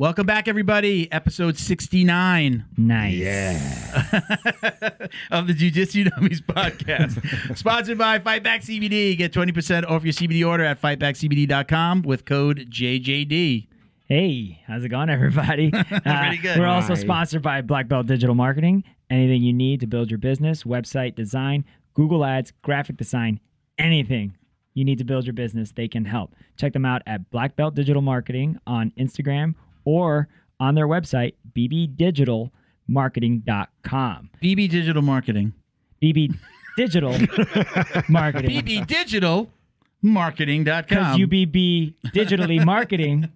Welcome back, everybody. Episode 69. Nice. Yeah. Of the Jiu Jitsu Dummies Podcast. Sponsored by Fightback CBD. Get 20% off your CBD order at fightbackcbd.com with code JJD. Hey, how's it going, everybody? Pretty good. We're also Hi. sponsored by Black Belt Digital Marketing. Anything you need to build your business, website design, Google Ads, graphic design, anything you need to build your business, they can help. Check them out at Black Belt Digital Marketing on Instagram or on their website, bbdigitalmarketing.com. BB Digital Marketing. BB Digital Marketing. bbdigitalmarketing.com. Because UBB digitally marketing,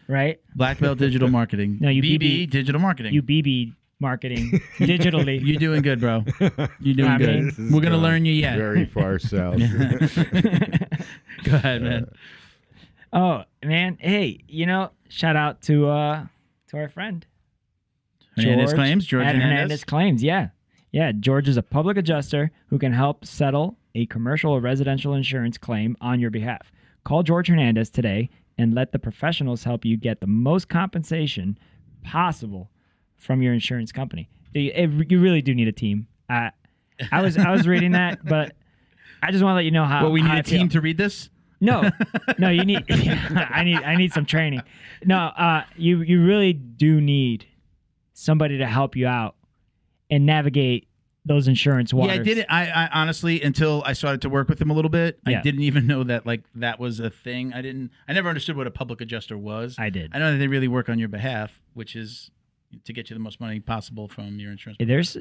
right? Black Belt Digital Marketing. No, you BB Digital Marketing. UBB marketing digitally. You're doing good, bro. You're doing I good. mean, This is We're going to gone learn you yet. Very far south. Go ahead, man. Oh man, hey, shout out to our friend Hernandez George Claims. George at Hernandez. Claims. Yeah. George is a public adjuster who can help settle a commercial or residential insurance claim on your behalf. Call George Hernandez today and let the professionals help you get the most compensation possible from your insurance company. You really do need a team. I was reading that, but I just want to let you know how. Well, we need how a I feel. team to read this? No, you need. I need some training. No, you really do need somebody to help you out and navigate those insurance waters. Yeah, I did it. I honestly, until I started to work with him a little bit, Yeah. I didn't even know that that was a thing. I never understood what a public adjuster was. I did. I know that they really work on your behalf, which is to get you the most money possible from your insurance. There's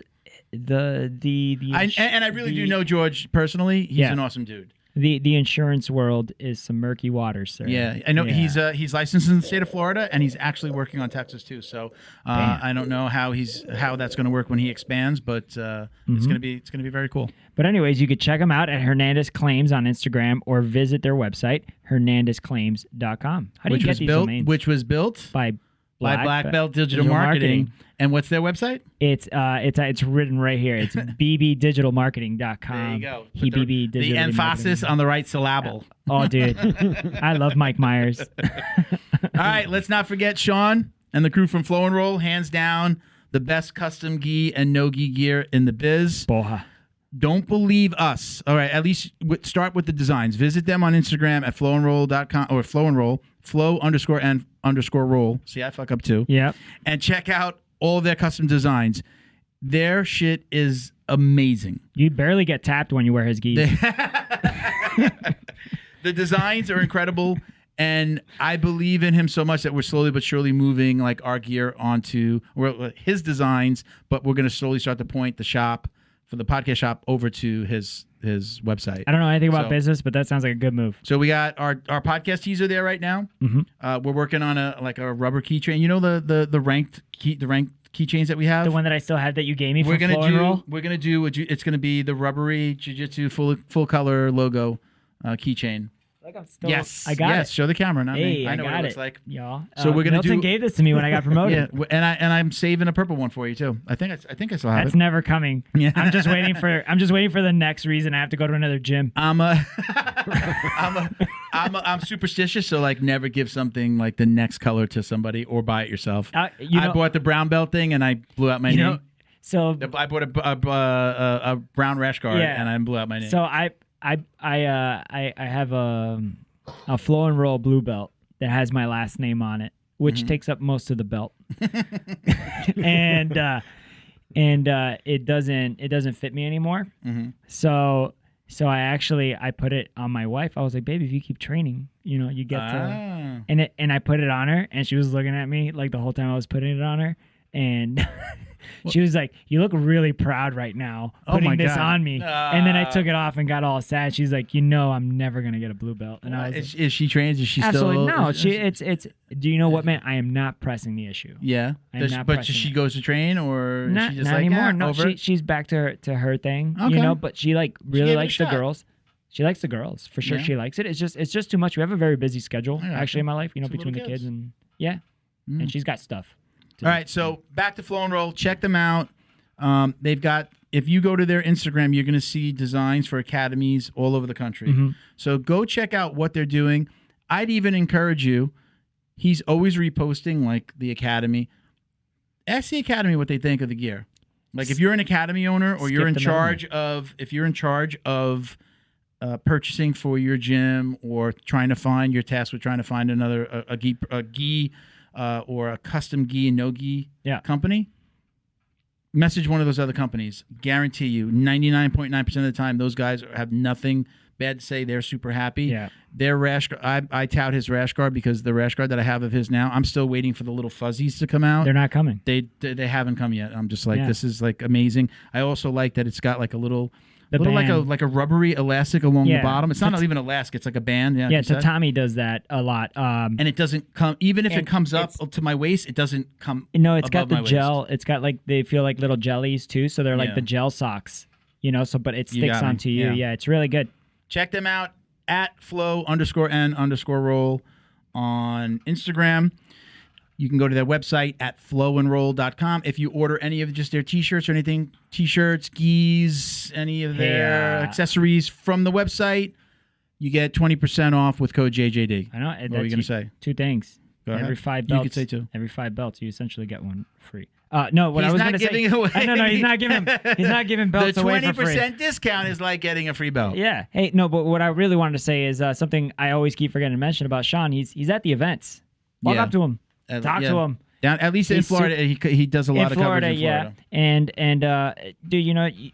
the And I really do know George personally. He's Yeah. an awesome dude. the insurance world is some murky waters, sir. Yeah, I know Yeah. he's licensed in the state of Florida, and he's actually working on Texas too. So I don't know how that's going to work when he expands, but it's gonna be very cool. But anyways, you could check them out at Hernandez Claims on Instagram or visit their website, hernandezclaims.com. How do you get these domains? Which was built by Black Belt Digital Marketing. And what's their website? It's written right here. It's bbdigitalmarketing.com. There you go. He Put BB the digital emphasis on the right syllable. Oh, dude. I love Mike Myers. All right, let's not forget Sean and the crew from Flow and Roll, hands down, the best custom gi and no gi gear in the biz. Boha. Don't believe us. All right, at least start with the designs. Visit them on Instagram at flowandroll.com or Flow and Roll, flow_and_roll. See, I fuck up too. Yep. And check out all their custom designs. Their shit is amazing. You barely get tapped when you wear his gi. The designs are incredible, and I believe in him so much that we're slowly but surely moving like our gear onto his designs, but we're going to slowly start to point the shop for the podcast shop over to his website. I don't know anything about So- business, but that sounds like a good move. So we got our podcast teaser there right now. Mm-hmm. We're working on a rubber keychain. You know the ranked keychains that we have. The one that I still have that you gave me we're from gonna Flow and Roll? do it's gonna be the rubbery jiu-jitsu full color logo keychain. Like I'm still, Yes, I got it. Show the camera, not Hey, me. I know what got it looks like. Y'all. So we're gonna Milton do- gave this to me when I got promoted. Yeah, and I'm saving a purple one for you too. I think I still have That's it. never coming. Yeah. I'm just waiting for the next reason I have to go to another gym. I'm superstitious, so like never give something like the next color to somebody or buy it yourself. I bought the brown belt thing and I blew out my name. So I bought a brown rash guard and I blew out my name. So I have a Flow and Roll blue belt that has my last name on it, which takes up most of the belt, and it doesn't fit me anymore. So I put it on my wife. I was like, baby, if you keep training, you get to. And I put it on her, and she was looking at me like the whole time I was putting it on her, and. She was like, "You look really proud right now putting this on me." And then I took it off and got all sad. She's like, I'm never gonna get a blue belt. And I was is she trained? Is she absolutely still? No. It's. Do you know what, man? I am not pressing the issue. Yeah. not But pressing she it. goes to train, or is Not she just not like anymore. No, over it? she's back to her thing. Okay. But she like gave really it a likes the shot. girls. She likes the girls for sure. Yeah. She likes it. It's just too much. We have a very busy schedule I gotcha. actually in my life. Two Between the little kids kids. and and she's got stuff. All right, so back to Flow and Roll. Check them out. They've got, if you go to their Instagram, you're going to see designs for academies all over the country. So go check out what they're doing. I'd even encourage you, he's always reposting like the academy. Ask the academy what they think of the gear. Like if you're an academy owner or you're in charge of, purchasing for your gym or trying to find your task with trying to find another a gi or a custom gi and no gi company, message one of those other companies. Guarantee you 99.9% of the time those guys have nothing bad to say. They're super happy. Yeah. Their rash, I tout his rash guard because the rash guard that I have of his now, I'm still waiting for the little fuzzies to come out. They're not coming. They haven't come yet. I'm just like, this is like amazing. I also like that it's got like a little like a rubbery elastic along the bottom. It's not even elastic. It's like a band. Yeah, Tatami does that a lot. And it doesn't come, even if it comes up to my waist, it doesn't come. No, it's got the my gel. waist. It's got like, they feel like little jellies too. So they're like the gel socks, so, but it sticks onto you. Yeah, it's really good. Check them out at flow_n_roll on Instagram. You can go to their website at flowandroll.com. If you order any of just their t-shirts or anything, t-shirts, skis, any of their accessories from the website, you get 20% off with code JJD. I know. What were you going to say? Two things. Go ahead. Every 5 belts. You could say two. Every 5 belts, you essentially get one free. No, what I was going to say. He's not giving it away. No, he's not giving. He's not giving belts away for free. The 20% discount is like getting a free belt. Yeah. Hey, no, but what I really wanted to say is something I always keep forgetting to mention about Sean. He's at the events. Walk up to him. Talk to him. Down at least in Florida, he does a lot of coverage in Florida. And dude,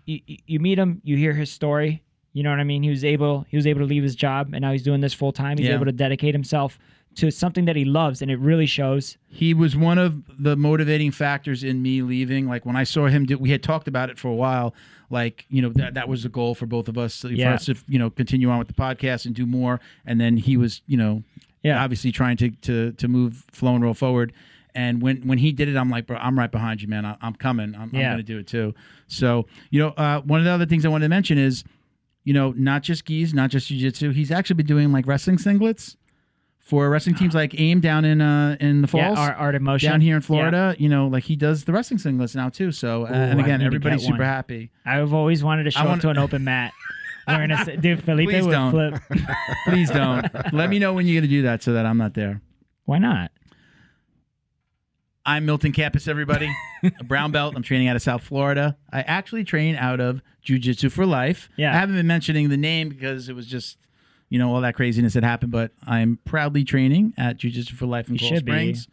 you meet him, you hear his story. You know what I mean? He was able to leave his job, and now he's doing this full time. He's able to dedicate himself to something that he loves, and it really shows. He was one of the motivating factors in me leaving. Like when I saw him we had talked about it for a while. Like, that was the goal for both of us, for us to, continue on with the podcast and do more. And then he was, obviously trying to move Flow and Roll forward. And when he did it, I'm like, bro, I'm right behind you, man. I'm coming. I'm going to do it too. So, one of the other things I wanted to mention is, not just gis, not just jiu-jitsu. He's actually been doing like wrestling singlets for wrestling teams like AIM down in the Falls. Yeah, Art of Motion. Down here in Florida, like he does the wrestling singlets now too. So, and again, everybody's super happy. I've always wanted to show up to an open mat. Dude, Felipe Please would don't. flip. Please don't. Let me know when you're going to do that so that I'm not there. Why not? I'm Milton Campus, everybody. A brown belt. I'm training out of South Florida. I actually train out of Jiu Jitsu for Life. Yeah. I haven't been mentioning the name because it was just, all that craziness that happened, but I'm proudly training at Jiu Jitsu for Life in Coral Springs.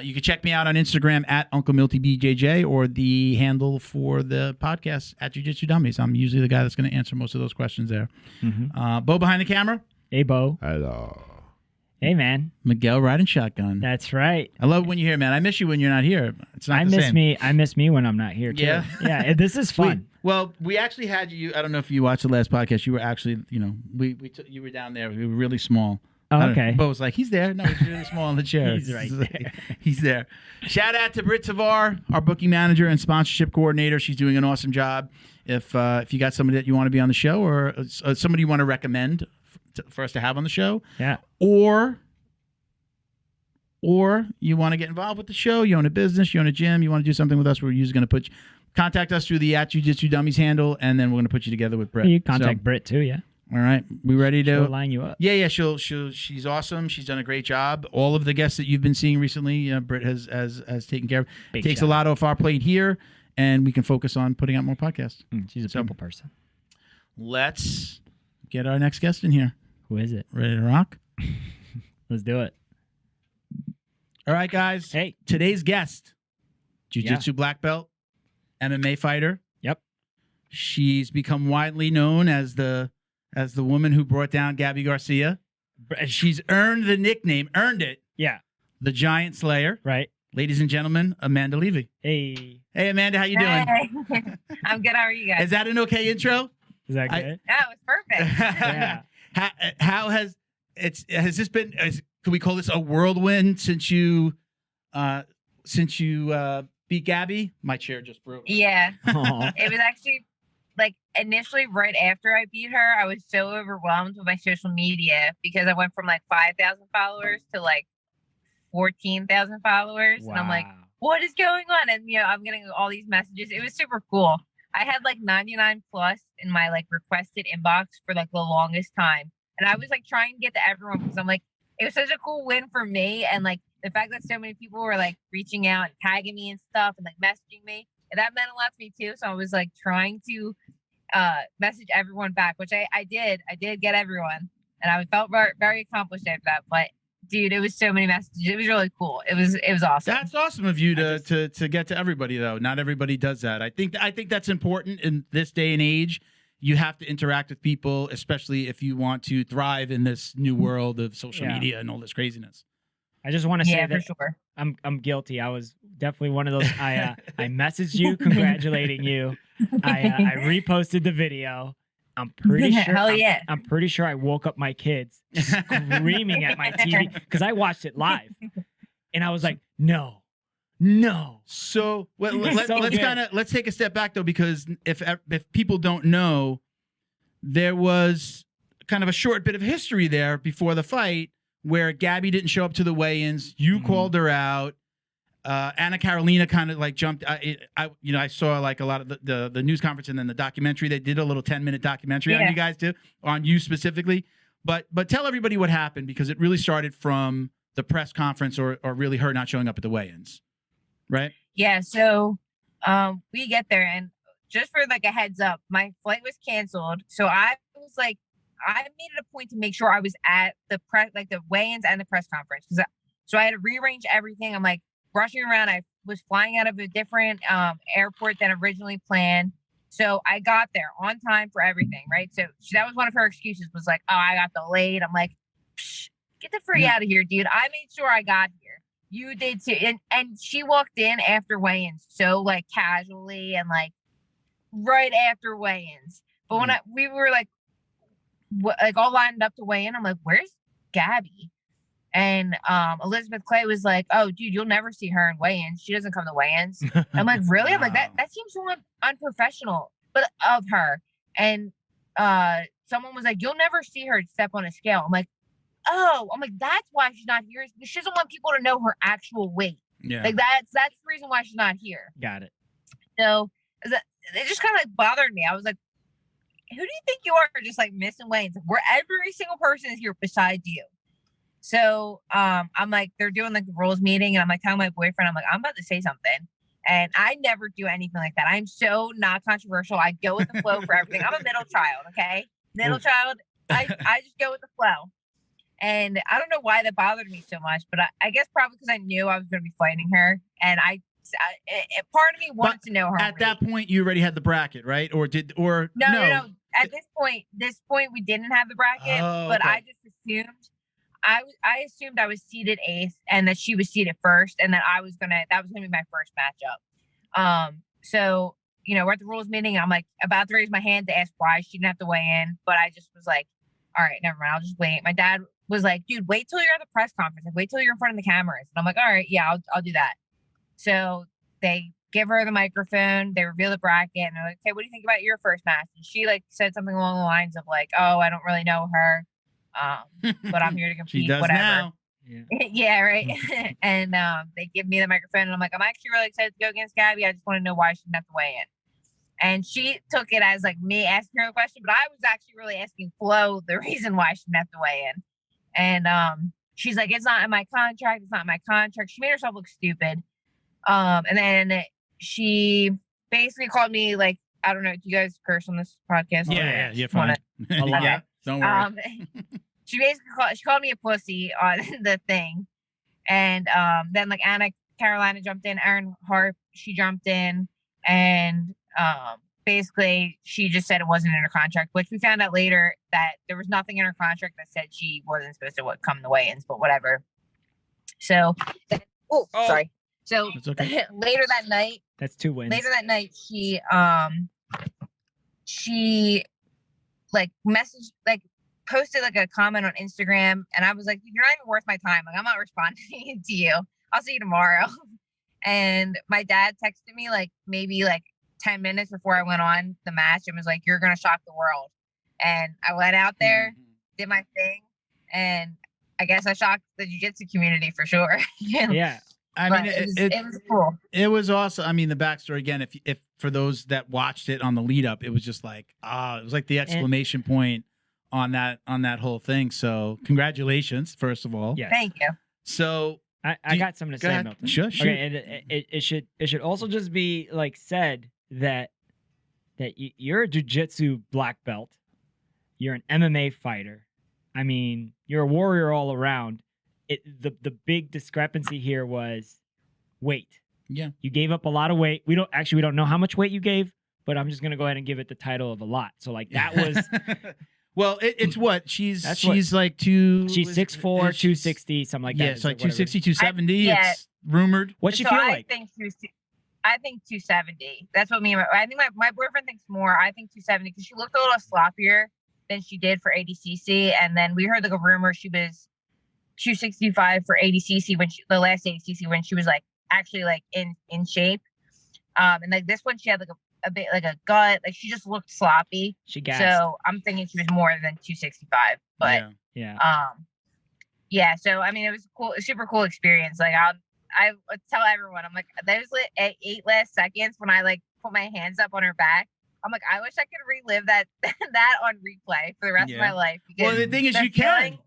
You can check me out on Instagram at Uncle Milty BJJ or the handle for the podcast at Jiu Jitsu Dummies. I'm usually the guy that's going to answer most of those questions there. Mm-hmm. Bo behind the camera. Hey, Bo. Hello. Hey, man. Miguel riding shotgun. That's right. I love when you're here, man. I miss you when you're not here. It's not the same. I miss me when I'm not here, too. Yeah? Yeah, this is fun. We actually had you. I don't know if you watched the last podcast. You were actually, you were down there. We were really small. Oh, okay. Bo was like, he's there. No, he's really small in the chair. He's right there. He's there. Shout out to Britt Tavar, our booking manager and sponsorship coordinator. She's doing an awesome job. If you got somebody that you want to be on the show or somebody you want to recommend for us to have on the show, or you want to get involved with the show, you own a business, you own a gym, you want to do something with us, we're usually going to contact us through the at Jiu Jitsu Dummies handle, and then we're going to put you together with Britt. You contact Britt too, yeah. All right, we ready to She'll line you up? Yeah. She's awesome. She's done a great job. All of the guests that you've been seeing recently, Britt has taken care of. Takes a lot off our plate here, and we can focus on putting out more podcasts. She's a people person. Let's get our next guest in here. Who is it? Ready to rock? Let's do it. All right, guys. Hey. Today's guest, Jiu-Jitsu black belt, MMA fighter. Yep. She's become widely known as the woman who brought down Gabi Garcia. She's earned it. Yeah. The Giant Slayer. Right. Ladies and gentlemen, Amanda Leve. Hey. Hey, Amanda, how you doing? Hey. I'm good. How are you guys? Is that an okay intro? Is that good? Yeah, it was perfect. Yeah. How has this been? Can we call this a whirlwind since you beat Gabi? My chair just broke. Yeah. Aw. It was actually like initially right after I beat her, I was so overwhelmed with my social media because I went from like 5,000 followers to like 14,000 followers. Wow. And I'm like, what is going on? And I'm getting all these messages. It was super cool. I had like 99 plus in my like requested inbox for like the longest time. And I was like trying to get to everyone because I'm like, it was such a cool win for me, and like the fact that so many people were like reaching out and tagging me and stuff and like messaging me, and that meant a lot to me too. So I was like trying to message everyone back, which I did. I did get everyone, and I felt very, very accomplished after that. But dude, it was so many messages. It was really cool. It was awesome. That's awesome of you to get to everybody, though. Not everybody does that. I think that's important in this day and age. You have to interact with people, especially if you want to thrive in this new world of social media and all this craziness. I just want to say that for sure. I'm guilty. I was definitely one of those. I messaged you congratulating you. I reposted the video. I'm pretty sure. Hell yeah. I'm pretty sure I woke up my kids screaming at my TV because I watched it live, and I was like, no. So let's take a step back though, because if people don't know, there was kind of a short bit of history there before the fight where Gabi didn't show up to the weigh-ins. You called her out. Anna Carolina kind of like jumped. I saw like a lot of the news conference and then the documentary. They did a little 10-minute documentary on you guys too, on you specifically. But tell everybody what happened, because it really started from the press conference or really her not showing up at the weigh-ins, right? Yeah. So we get there, and just for like a heads up, my flight was canceled. So I was like, I made it a point to make sure I was at the press, like the weigh-ins and the press conference. So I had to rearrange everything. I'm like rushing around. I was flying out of a different airport than originally planned. So I got there on time for everything, right? So that was one of her excuses, was like, oh, I got delayed. I'm like, get the freak out of here, dude. I made sure I got here. You did too. And she walked in after weigh-ins, so like casually and like right after weigh-ins. But when we were like all lined up to weigh in, I'm like, where's Gabi? And Elizabeth Clay was like, oh, dude, you'll never see her in weigh-ins. She doesn't come to weigh-ins. I'm like, really? I'm like, that seems so unprofessional, but of her. And someone was like, you'll never see her step on a scale. I'm like, that's why she's not here. She doesn't want people to know her actual weight. Yeah. Like that's the reason why she's not here. Got it. So it just kind of like bothered me. I was like, who do you think you are, just like missing weigh-ins? Where every single person is here besides you. So I'm like, they're doing like the rules meeting, and I'm like telling my boyfriend, I'm like, I'm about to say something. And I never do anything like that. I'm so not controversial. I go with the flow for everything. I'm a middle child, okay? Middle child. I just go with the flow. And I don't know why that bothered me so much, but I guess probably because I knew I was going to be fighting her, and part of me wanted to know her. At that point, you already had the bracket, right? Or no? At this point, we didn't have the bracket, but I just assumed. I assumed I was seated 8th and that she was seated 1st, and that that was gonna be my first matchup. So we're at the rules meeting. I'm like about to raise my hand to ask why she didn't have to weigh in, but I just was like, all right, never mind. I'll just wait. My dad was like, dude, wait till you're at the press conference. Like, wait till you're in front of the cameras. And I'm like, all right, yeah, I'll do that. So they give her the microphone. They reveal the bracket, and they're like, okay, what do you think about your first match? And she like said something along the lines of like, oh, I don't really know her. But I'm here to compete. She does whatever. now. Yeah, right. And they give me the microphone, and I'm like, I'm actually really excited to go against Gabi. I just want to know why she didn't have to weigh in. And she took it as like me asking her a question, but I was actually really asking Flo the reason why she didn't have to weigh in. And she's like, it's not in my contract. It's not in my contract. She made herself look stupid. And then she basically called me like, I don't know. Do you guys curse on this podcast? Yeah, fine. A lot. Yeah, don't worry. She basically called me a pussy on the thing. And then like Anna Carolina jumped in, Aaron Harp, she jumped in, and basically she just said it wasn't in her contract, which we found out later that there was nothing in her contract that said she wasn't supposed to come the weigh-ins, but whatever. So sorry. So okay. Later that night, that's 2 wins. Later that night, she like messaged, like posted like a comment on Instagram, and I was like, you're not even worth my time. Like, I'm not responding to you. I'll see you tomorrow. And my dad texted me like maybe like 10 minutes before I went on the match and was like, you're gonna shock the world. And I went out there, did my thing, and I guess I shocked the jiu-jitsu community for sure. Yeah. I mean, it was cool. It was awesome. I mean, the backstory again, if for those that watched it on the lead up, it was just like, it was like the exclamation point on that whole thing. So congratulations, first of all. Yes. Thank you. So I got something to go say, ahead. Milton. Sure. Okay, and it should also just be like said that you're a jiu-jitsu black belt. You're an MMA fighter. I mean, you're a warrior all around. The big discrepancy here was weight. Yeah. You gave up a lot of weight. We don't know how much weight you gave, but I'm just gonna go ahead and give it the title of a lot. So like that was well, it's what she's like she's 6'4", 260, something like that. Yeah, it's like 260, whatever. 270. Yeah. It's rumored. What's she So feel I like? think I think 270. That's what I think my boyfriend thinks more. I think 270 because she looked a little sloppier than she did for ADCC, and then we heard like a rumor she was 265 for ADCC the last ADCC when she was like actually like in shape. And like this one she had like a bit like a gut, like she just looked sloppy. She gassed. So I'm thinking she was more than 265. But yeah. so I mean it was a super cool experience. Like I would tell everyone, I'm like, those 8 last seconds when I like put my hands up on her back, I'm like, I wish I could relive that on replay for the rest of my life. Well, the thing is, you can.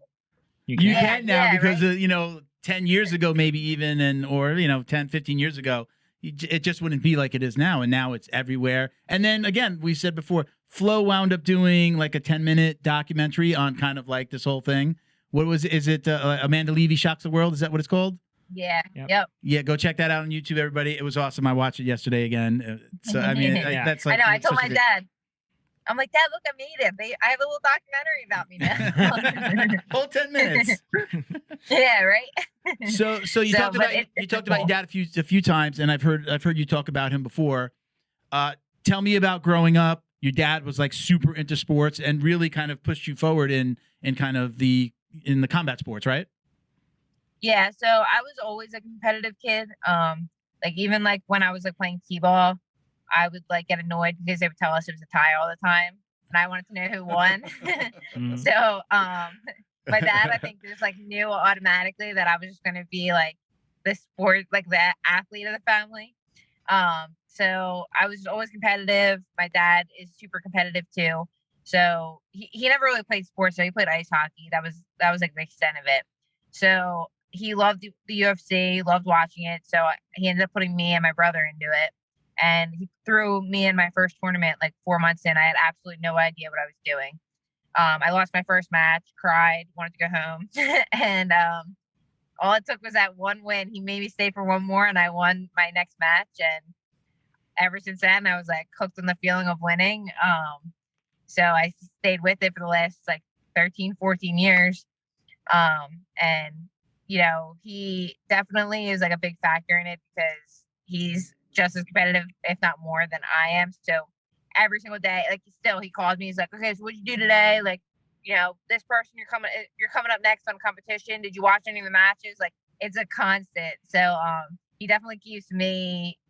You can now because right? 10 years ago, maybe even, or 10, 15 years ago, it just wouldn't be like it is now. And now it's everywhere. And then again, we said before, Flo wound up doing like a 10-minute documentary on kind of like this whole thing. What was it? Is it Amanda Levy Shocks the World? Is that what it's called? Yeah. Yep. Yeah, go check that out on YouTube, everybody. It was awesome. I watched it yesterday again. So I mean, that's like. I know. I told my dad. I'm like, Dad, look, I made it. I have a little documentary about me now. Whole 10 minutes. Yeah, right. So you talked about your dad a few times, and I've heard you talk about him before. Tell me about growing up. Your dad was like super into sports and really kind of pushed you forward in kind of in the combat sports, right? Yeah, so I was always a competitive kid. Like even like when I was like playing t-ball, I would like get annoyed because they would tell us it was a tie all the time, and I wanted to know who won. So my dad, I think, just like knew automatically that I was just gonna be like the sport, like the athlete of the family. So I was always competitive. My dad is super competitive too. So he never really played sports. So he played ice hockey. That was like the extent of it. So he loved the UFC, loved watching it. So he ended up putting me and my brother into it. And he threw me in my first tournament like 4 months in. I had absolutely no idea what I was doing. I lost my first match, cried, wanted to go home. And all it took was that one win. He made me stay for one more, and I won my next match. And ever since then, I was like hooked on the feeling of winning. So I stayed with it for the last like 13, 14 years. And he definitely is like a big factor in it because he's just as competitive, if not more, than I am. So every single day, like he calls me. He's like, "Okay, so what'd you do today? Like, this person you're coming up next on competition. Did you watch any of the matches?" Like, it's a constant. So he definitely keeps me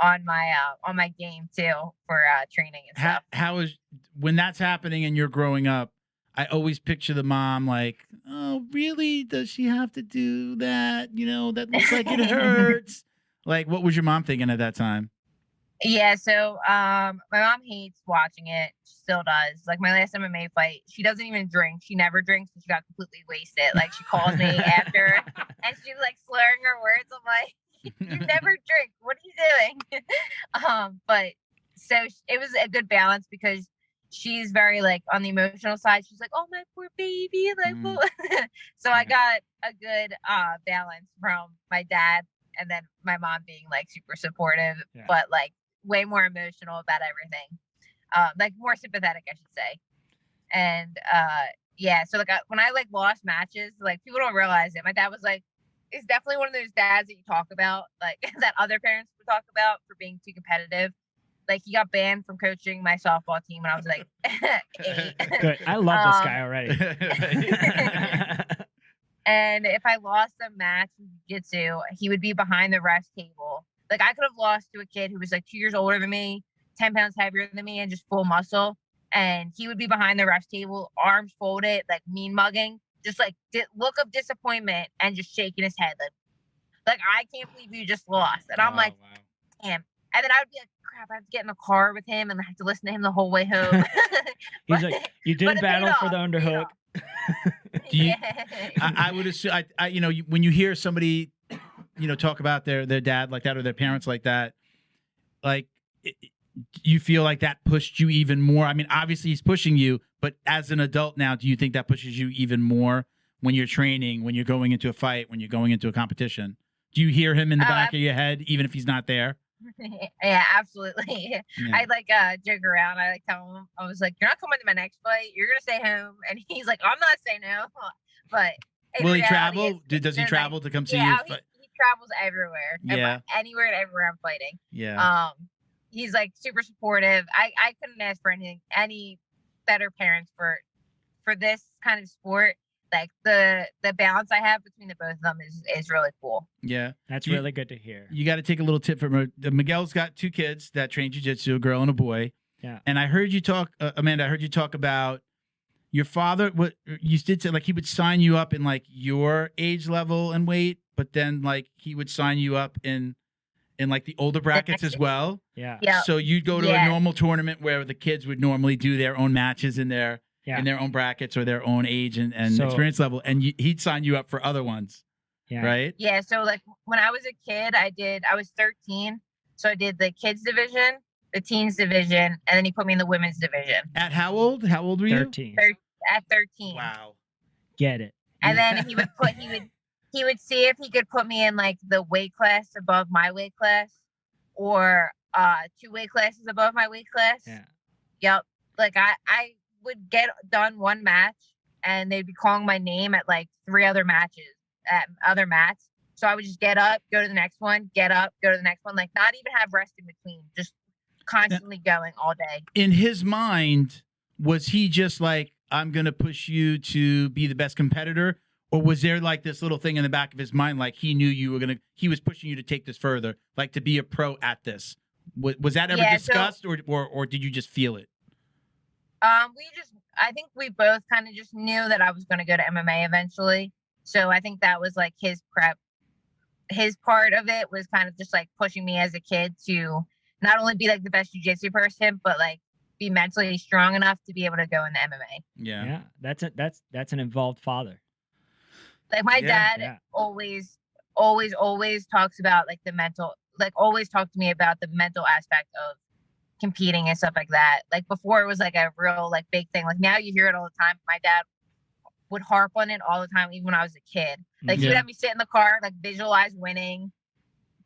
on my game too for training and stuff. How is when that's happening and you're growing up? I always picture the mom like, "Oh, really? Does she have to do that? That looks like it hurts." Like, what was your mom thinking at that time? Yeah, so my mom hates watching it. She still does. Like my last MMA fight, she doesn't even drink. She never drinks, and she got completely wasted. Like she calls me after, and she's like slurring her words. I'm like, "You never drink. What are you doing?" But so it was a good balance because she's very like on the emotional side. She's like, "Oh, my poor baby," like. So I got a good balance from my dad. And then my mom being like super supportive, but like way more emotional about everything. Like more sympathetic, I should say. And so like when I like lost matches, like people don't realize it. My dad was like, is definitely one of those dads that you talk about, like that other parents would talk about for being too competitive. Like he got banned from coaching my softball team when I was like 8. Good. I love this guy already. And if I lost a match in jiu-jitsu, he would be behind the ref table. Like I could have lost to a kid who was like 2 years older than me, 10 pounds heavier than me, and just full muscle. And he would be behind the ref table, arms folded, like mean mugging, just like look of disappointment and just shaking his head. Like I can't believe you just lost. And I'm like, wow. Damn. And then I would be like crap, I have to get in a car with him and I have to listen to him the whole way home. He's like, you did battle for the underhook. Do you, I would assume, when you hear somebody, talk about their dad like that or their parents like that, like, you feel like that pushed you even more? I mean, obviously he's pushing you, but as an adult now, do you think that pushes you even more when you're training, when you're going into a fight, when you're going into a competition? Do you hear him in the back of your head, even if he's not there? Yeah, absolutely. Yeah. I joke around. I tell him, I was like, you're not coming to my next fight. You're going to stay home. And he's like, I'm not saying no. But will he travel? Does he travel to come see you? He travels everywhere. Yeah. Anywhere and everywhere I'm fighting. Yeah. He's like super supportive. I couldn't ask for any better parents for this kind of sport. Like the balance I have between the both of them is really cool. Yeah, that's really good to hear. You got to take a little tip from her. Miguel's got 2 kids that train jiu-jitsu, a girl and a boy. Yeah. And I heard you talk, Amanda. I heard you talk about your father. What you did say, like he would sign you up in like your age level and weight, but then like he would sign you up in like the older brackets as well. Yeah. So you'd go to a normal tournament where the kids would normally do their own matches in their own brackets or their own age and experience level, and he'd sign you up for other ones. Yeah. Right. Yeah. So like when I was a kid, I was 13, so I did the kids division, the teens division, and then he put me in the women's division. At how old? How old were you? 13. At 13. Wow. Get it. And then he would see if he could put me in like the weight class above my weight class, or 2 weight classes above my weight class. Yeah. Yep. Like I would get done one match and they'd be calling my name at like 3 other matches at other mats. So I would just get up, go to the next one, get up, go to the next one, like not even have rest in between, just constantly going all day. In his mind, was he just like, I'm going to push you to be the best competitor? Or was there like this little thing in the back of his mind, like he knew you were he was pushing you to take this further, like to be a pro at this? Was that ever discussed, or did you just feel it? I think we both kind of just knew that I was going to go to MMA eventually. So I think that was like his prep. His part of it was kind of just like pushing me as a kid to not only be like the best jiu-jitsu person, but like be mentally strong enough to be able to go into MMA. Yeah. Yeah. That's an involved father. Like my dad always talks about like the mental, like always talked to me about the mental aspect of competing and stuff like that. Like before it was like a real like big thing. Like now you hear it all the time. My dad would harp on it all the time, even when I was a kid. Like he would have me sit in the car, like visualize winning,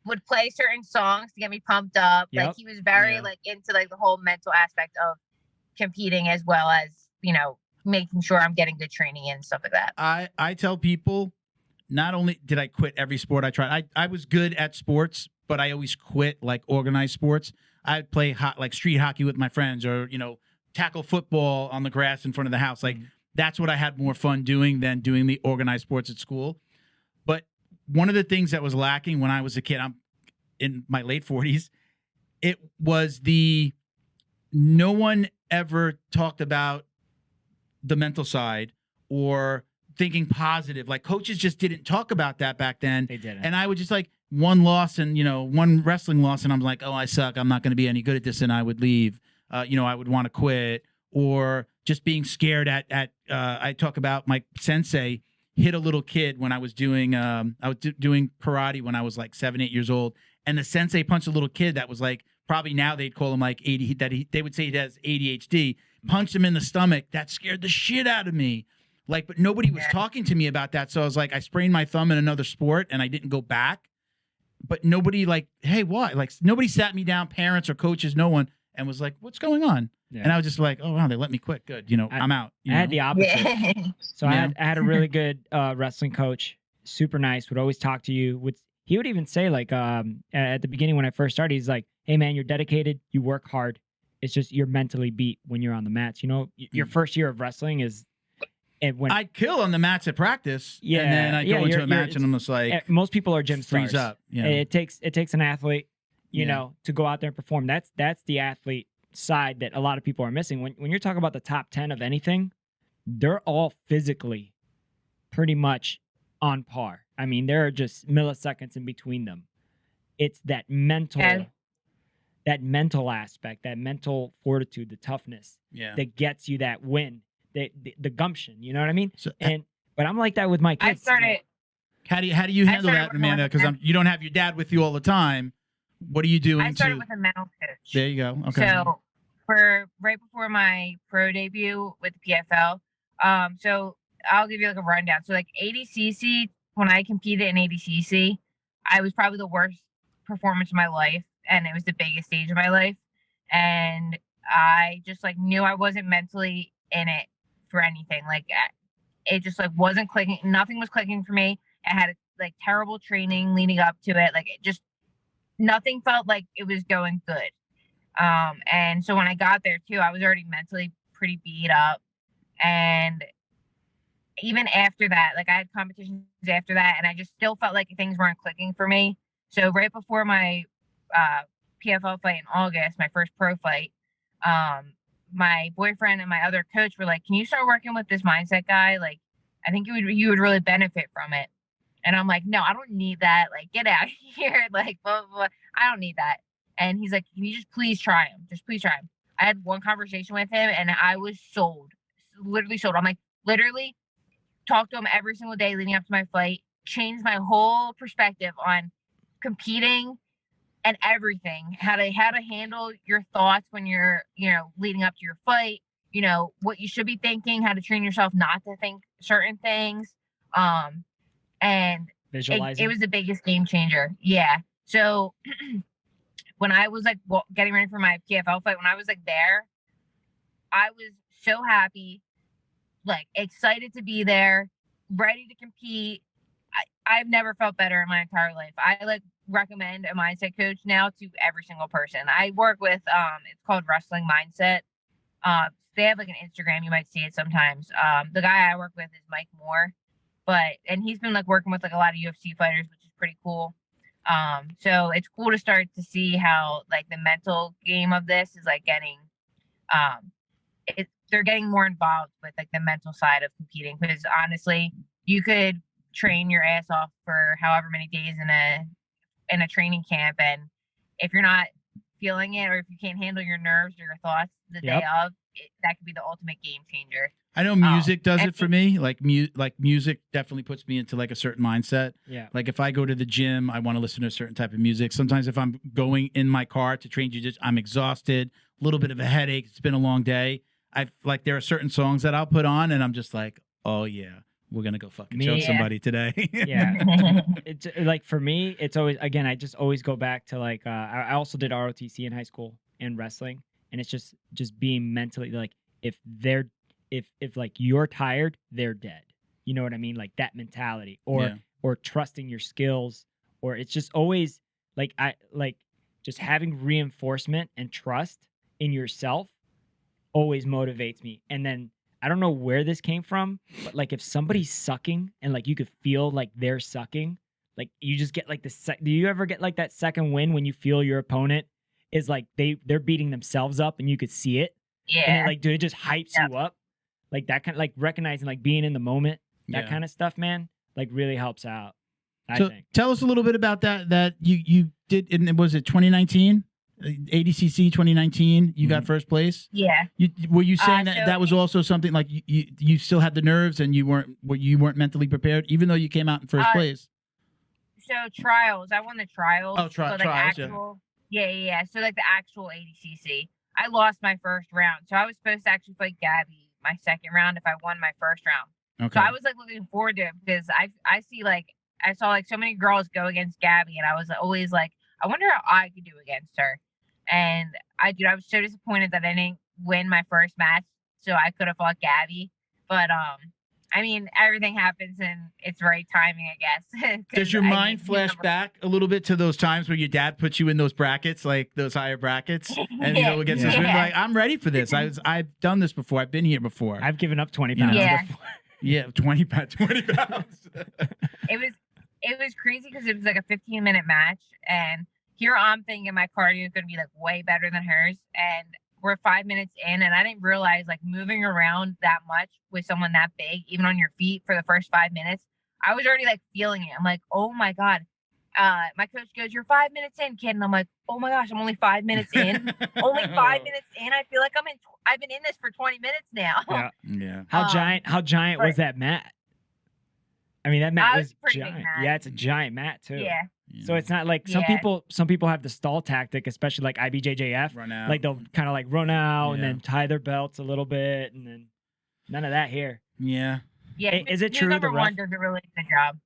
would play certain songs to get me pumped up. Like he was very like into like the whole mental aspect of competing, as well as, making sure I'm getting good training and stuff like that. I tell people, not only did I quit every sport I tried, I was good at sports, but I always quit like organized sports. I'd play like street hockey with my friends, or, tackle football on the grass in front of the house. Like that's what I had more fun doing than doing the organized sports at school. But one of the things that was lacking when I was a kid, I'm in my late 40s, it was no one ever talked about the mental side or thinking positive. Like coaches just didn't talk about that back then. They didn't. And I would just like one loss and, one wrestling loss, and I'm like, oh, I suck. I'm not going to be any good at this. And I would leave. I would want to quit, or just being scared I talk about my sensei hit a little kid when I was doing doing karate when I was like 7, 8 years old. And the sensei punched a little kid that was like, probably now they'd call him like they would say he has ADHD, punched him in the stomach. That scared the shit out of me. Like, but nobody was talking to me about that. So I was like, I sprained my thumb in another sport and I didn't go back. But nobody like, hey, what? Like nobody sat me down, parents or coaches, no one, and was like, what's going on? Yeah. And I was just like, oh, wow, they let me quit. Good. I'm out. I had the opposite. So I had a really good wrestling coach, super nice, would always talk to you. He would even say like at the beginning when I first started, he's like, hey, man, you're dedicated. You work hard. It's just you're mentally beat when you're on the mats. Your first year of wrestling is when I'd kill on the mats at practice. And then I go into a match and I'm just like, most people are gym stars. Freeze up. It takes an athlete, to go out there and perform. That's the athlete side that a lot of people are missing. When you're talking about the top 10 of anything, they're all physically pretty much on par. I mean, there are just milliseconds in between them. It's that mental. that mental aspect, that mental fortitude, the toughness that gets you that win, the gumption. You know what I mean? So, But I'm like that with my kids. How do you handle that, working Amanda? with Because you don't have your dad with you all the time. What are you doing? I started with a mental coach. There you go. Okay. So for right before my pro debut with the PFL, so I'll give you like a rundown. So like ADCC, when I competed in ADCC, I was probably the worst performance of my life, and it was the biggest stage of my life, and I just like knew I wasn't mentally in it for anything. Like it just like wasn't clicking. Nothing was clicking for me. I had like terrible training leading up to it. Like it just nothing felt like it was going good. And so when I got there too, I was already mentally pretty beat up. And even after that, like I had competitions after that, and I just still felt like things weren't clicking for me. So right before my PFL fight in August, my first pro fight, my boyfriend and my other coach were like, "Can you start working with this mindset guy? Like, I think you would really benefit from it." And I'm like, "No, I don't need that. Like, get out of here. Like, blah, blah, blah. I don't need that." And he's like, "Can you just please try him? Just please try him." I had one conversation with him, and I was sold, literally sold. I'm like, literally talked to him every single day leading up to my fight, changed my whole perspective on competing and everything, how to handle your thoughts when you're, leading up to your fight, what you should be thinking, how to train yourself not to think certain things. And Visualizing. it was the biggest game changer. Yeah. So when I was like getting ready for my PFL fight, when I was like there, I was so happy, like excited to be there, ready to compete. I've never felt better in my entire life. I like recommend a mindset coach now to every single person. I work with it's called Wrestling Mindset. They have like an Instagram, you might see it sometimes. The guy I work with is Mike Moore, and he's been like working with like a lot of UFC fighters, which is pretty cool. So it's cool to start to see how like the mental game of this is like getting they're getting more involved with like the mental side of competing, because honestly, you could train your ass off for however many days in a training camp, and if you're not feeling it, or if you can't handle your nerves or your thoughts the day of, that could be the ultimate game changer. I know music does it for me. Like music definitely puts me into like a certain mindset. Yeah. Like if I go to the gym, I want to listen to a certain type of music. Sometimes if I'm going in my car to train jiu-jitsu, I'm exhausted, a little bit of a headache. It's been a long day. There are certain songs that I'll put on, and I'm just like, oh yeah, we're gonna go fucking choke somebody today. Yeah. It's like for me, it's always, again, I just always go back to like I also did ROTC in high school and wrestling, and it's just being mentally like if like you're tired, they're dead. You know what I mean? Like that mentality, or trusting your skills, or it's just always like just having reinforcement and trust in yourself always motivates me. And then I don't know where this came from, but like if somebody's sucking and like you could feel like they're sucking, like you just get like do you ever get like that second win when you feel your opponent is like they're beating themselves up and you could see it? Yeah. And it just hypes you up. Like that kind of like recognizing like being in the moment, that kind of stuff, man, like really helps out. I think. Tell us a little bit about that you did was it 2019? ADCC 2019, you got first place. Yeah. Were you saying that was also something like you still had the nerves and you weren't mentally prepared, even though you came out in first place? So trials, I won the trials. Oh, trials. Yeah. So like the actual ADCC, I lost my first round. So I was supposed to actually fight Gabi my second round if I won my first round. Okay. So I was like looking forward to it, because I saw like so many girls go against Gabi, and I was always like, I wonder how I could do against her. And I was so disappointed that I didn't win my first match, so I could have fought Gabi. But I mean, everything happens in its right timing, I guess. Does your mind flash back a little bit to those times where your dad put you in those brackets, like those higher brackets, and against this win, like I'm ready for this. I've done this before. I've been here before. I've given up 20 pounds before. Yeah, 20 pounds. It was crazy because it was like a 15-minute match, and here I'm thinking my cardio is going to be like way better than hers, and we're 5 minutes in, and I didn't realize like moving around that much with someone that big, even on your feet for the first 5 minutes, I was already like feeling it. I'm like, oh my God. my coach goes, "You're 5 minutes in, kid," and I'm like, "Oh my gosh, I'm only 5 minutes in. Only 5 minutes in. I feel like I've been in this for 20 minutes now." Yeah. Yeah. How giant was that mat? I mean, that mat It was was a pretty big giant. mat. Yeah, it's a giant mat too. Yeah. So it's not like some people have the stall tactic, especially like IBJJF. Run out. Like they'll kind of like run out and Yeah. then tie their belts a little bit, and then none of that here. Yeah. Yeah. Hey, is it who's true number the one ref? does a really good job?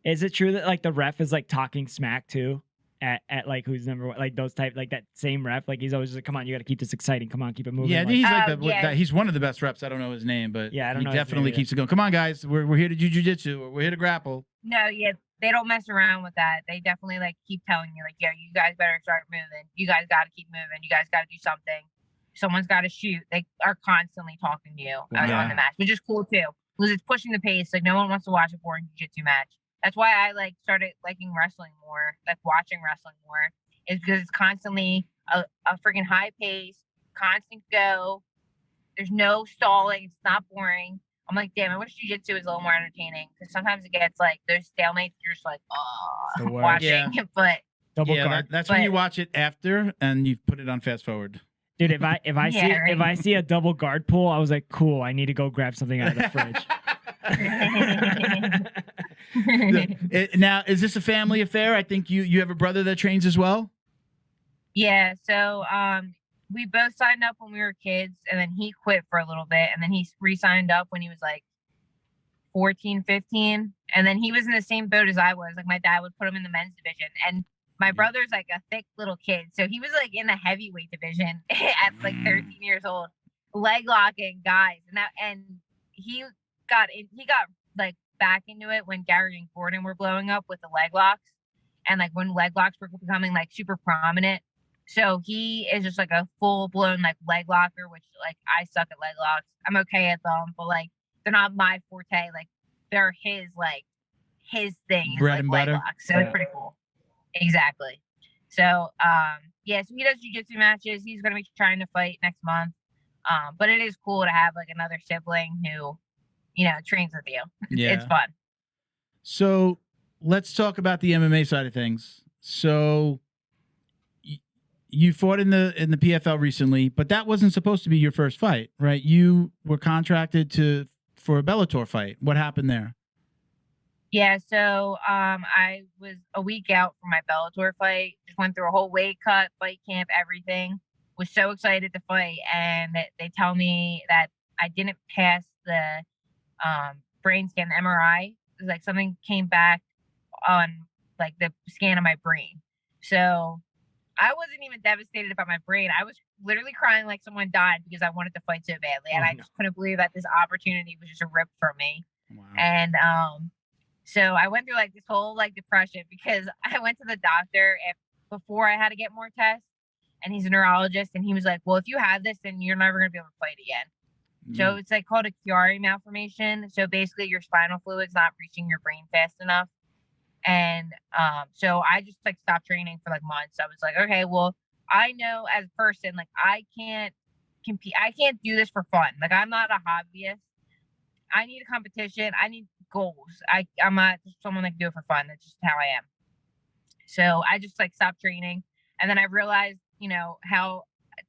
Is it true that like the ref is like talking smack too at like who's number one, like those type, like that same ref, like he's always like, "Come on, you got to keep this exciting. Come on, keep it moving." Yeah, like, he's like yeah. he's one of the best reps. I don't know his name, but Yeah, I don't he know his definitely name keeps it going. Come on, guys, we're here to do jiu-jitsu, or we're here to grapple. No, yeah, they don't mess around with that. They definitely like keep telling you, like, "Yo, you guys better start moving. You guys got to keep moving. You guys got to do something. Someone's got to shoot." They are constantly talking to you Yeah. on the match, which is cool too, because it's pushing the pace. Like, no one wants to watch a boring jiu-jitsu match. That's why I like started liking wrestling more, like watching wrestling more, is because it's constantly a freaking high pace, constant go. There's no stalling. It's not boring. I'm like, damn, I wish jiu-jitsu was a little more entertaining, because sometimes it gets like those stalemates. You're just like, the oh, worst. watching. Yeah. But double Yeah, guard. that's when you But- watch it after and you put it on fast forward. Dude, if I Yeah, see right. if I see a double guard pull, I was like, cool, I need to go grab something out of the fridge. Now, is this a family affair? I think you have a brother that trains as well. yeah, so we both signed up when we were kids, and then he quit for a little bit, and then he re-signed up when he was like 14, 15, and then he was in the same boat as I was. Like, my dad would put him in the men's division, and my brother's like a thick little kid, so he was like in the heavyweight division at like 13 years old, leg locking guys, and he got like back into it when Gary and Gordon were blowing up with the leg locks, and like when leg locks were becoming like super prominent. So he is just like a full blown like leg locker, which like I suck at leg locks. I'm okay at them, but like they're not my forte. Like they're his thing. Is, Bread like, and leg butter. locks. So it's pretty cool. Exactly. So yeah, so he does jiu-jitsu matches. He's gonna be trying to fight next month. But it is cool to have like another sibling who, trains with you. Yeah. It's fun. So let's talk about the MMA side of things. So you fought in the PFL recently, but that wasn't supposed to be your first fight, right? You were contracted for a Bellator fight. What happened there? Yeah, so I was a week out from my Bellator fight. Just went through a whole weight cut, fight camp, everything. Was so excited to fight, and they tell me that I didn't pass the brain scan, the MRI. It was like something came back on like the scan of my brain. So I wasn't even devastated about my brain. I was literally crying like someone died because I wanted to fight so badly, and I just couldn't believe that this opportunity was just ripped from me. Wow. And so I went through like this whole like depression, because I went to the doctor before I had to get more tests, and he's a neurologist, and he was like, "Well, if you have this, then you're never gonna be able to fight again." So it's like called a Chiari malformation. So basically, your spinal fluid's not reaching your brain fast enough, and so I just like stopped training for like months. I was like, okay, well, I know as a person, like I can't compete. I can't do this for fun. Like I'm not a hobbyist. I need a competition. I need goals. I'm not just someone that can do it for fun. That's just how I am. So I just like stopped training, and then I realized, how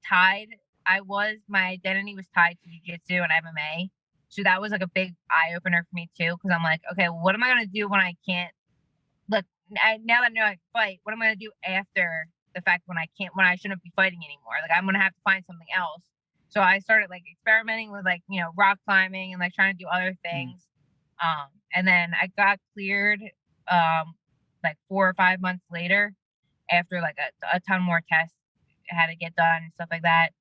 tied I was. My identity was tied to jiu-jitsu and MMA. So that was like a big eye opener for me too, because I'm like, okay, well, what am I gonna do when I can't? Look, now that I know I can fight, what am I gonna do after the fact when I shouldn't be fighting anymore? Like I'm gonna have to find something else. So I started like experimenting with like, rock climbing and like trying to do other things. And then I got cleared like 4 or 5 months later, after like a ton more tests I had to get done and stuff like that.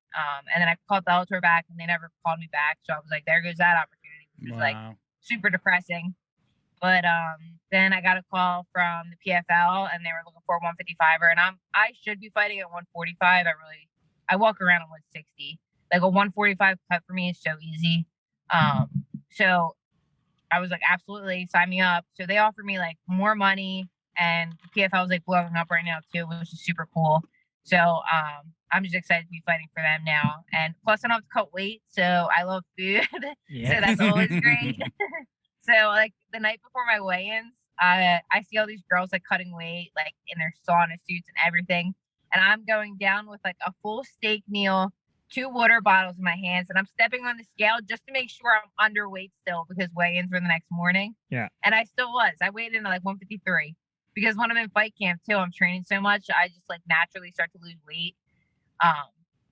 And then I called Bellator back, and they never called me back. So I was like, there goes that opportunity, which was like super depressing. But then I got a call from the PFL, and they were looking for a 155er, and I should be fighting at 145. I walk around at 160. Like a 145 cut for me is so easy. So I was like, absolutely, sign me up. So they offered me like more money, and the PFL is like blowing up right now too, which is super cool. So I'm just excited to be fighting for them now. And plus I don't have to cut weight, so I love food. Yeah. So that's always great. So like the night before my weigh-ins, I see all these girls like cutting weight, like in their sauna suits and everything. And I'm going down with like a full steak meal, 2 water bottles in my hands, and I'm stepping on the scale just to make sure I'm underweight still because weigh-ins were the next morning. Yeah. And I still was. I weighed in at like 153 because when I'm in fight camp too, I'm training so much, I just like naturally start to lose weight.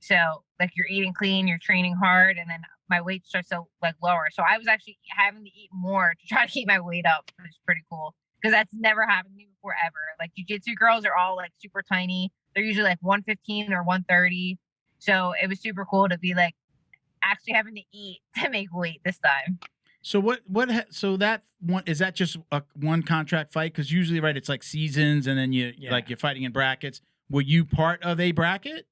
So like you're eating clean, you're training hard, and then my weight starts to like lower. So I was actually having to eat more to try to keep my weight up, which is pretty cool because that's never happened to me before ever. Like jiu-jitsu girls are all like super tiny. They're usually like 115 or 130. So it was super cool to be like actually having to eat to make weight this time. So so that one, is that just a one contract fight? Because usually, right, it's like seasons, and then you're fighting in brackets. Were you part of a bracket,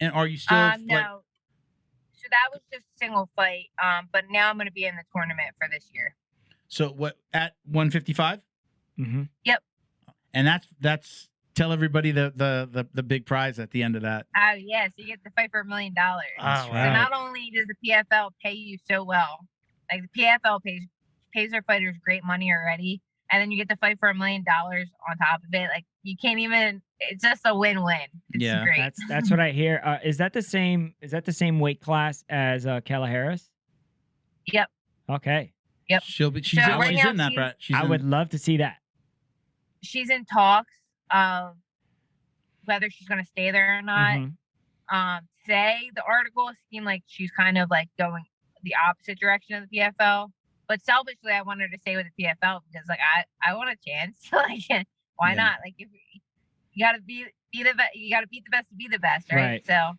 and are you still? No. So that was just a single fight. But now I'm going to be in the tournament for this year. So what, at 155? Mm-hmm. Yep. And that's tell everybody the big prize at the end of that. Oh yes, you get to fight for $1 million. Oh, So wow. not only does the PFL pay you so well, like the PFL pays their fighters great money already, and then you get to fight for $1 million on top of it. Like you can't even. It's just a win-win. It's great. That's what I hear. Is that the same weight class as Kayla Harris? Yep. Okay. Yep. She's now in that, Brett. I would love to see that. She's in talks of whether she's going to stay there or not. Mm-hmm. Today, the article seemed like she's kind of like going the opposite direction of the PFL. But selfishly, I wanted to stay with the PFL because like I want a chance. Like, why not? Like, if you got to be the best. You got to beat the best to be the best, right? So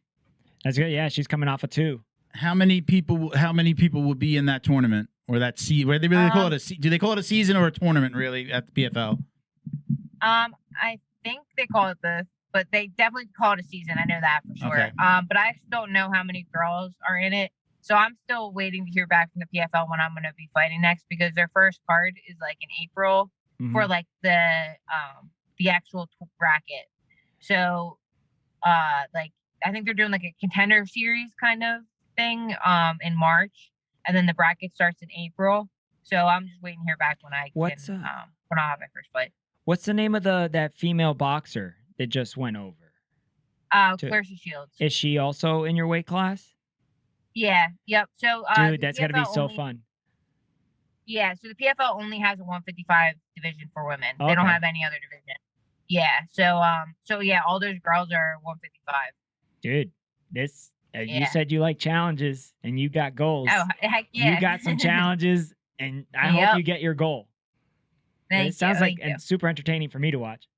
that's good. Yeah, she's coming off a 2. How many people will be in that tournament or that where they really call it do they call it a season or a tournament really at the PFL? I think they call it but they definitely call it a season. I know that for sure. Okay. But I actually don't know how many girls are in it. So I'm still waiting to hear back from the PFL when I'm going to be fighting next because their first card is like in April for like the actual bracket. So like I think they're doing like a contender series kind of thing in March, and then the bracket starts in April. So I'm just waiting to hear back when I when I'll have my first fight. What's the name of that female boxer that just went over? Clarissa Shields. Is she also in your weight class? Yeah. Yep. So dude, that's gotta be so fun. Yeah. So the PFL only has a 155 division for women. Okay. They don't have any other division. Yeah. So yeah, all those girls are 155. Dude, you said you like challenges and you got goals. Oh, heck yeah. You got some challenges, and I hope you get your goal. It sounds like it's super entertaining for me to watch.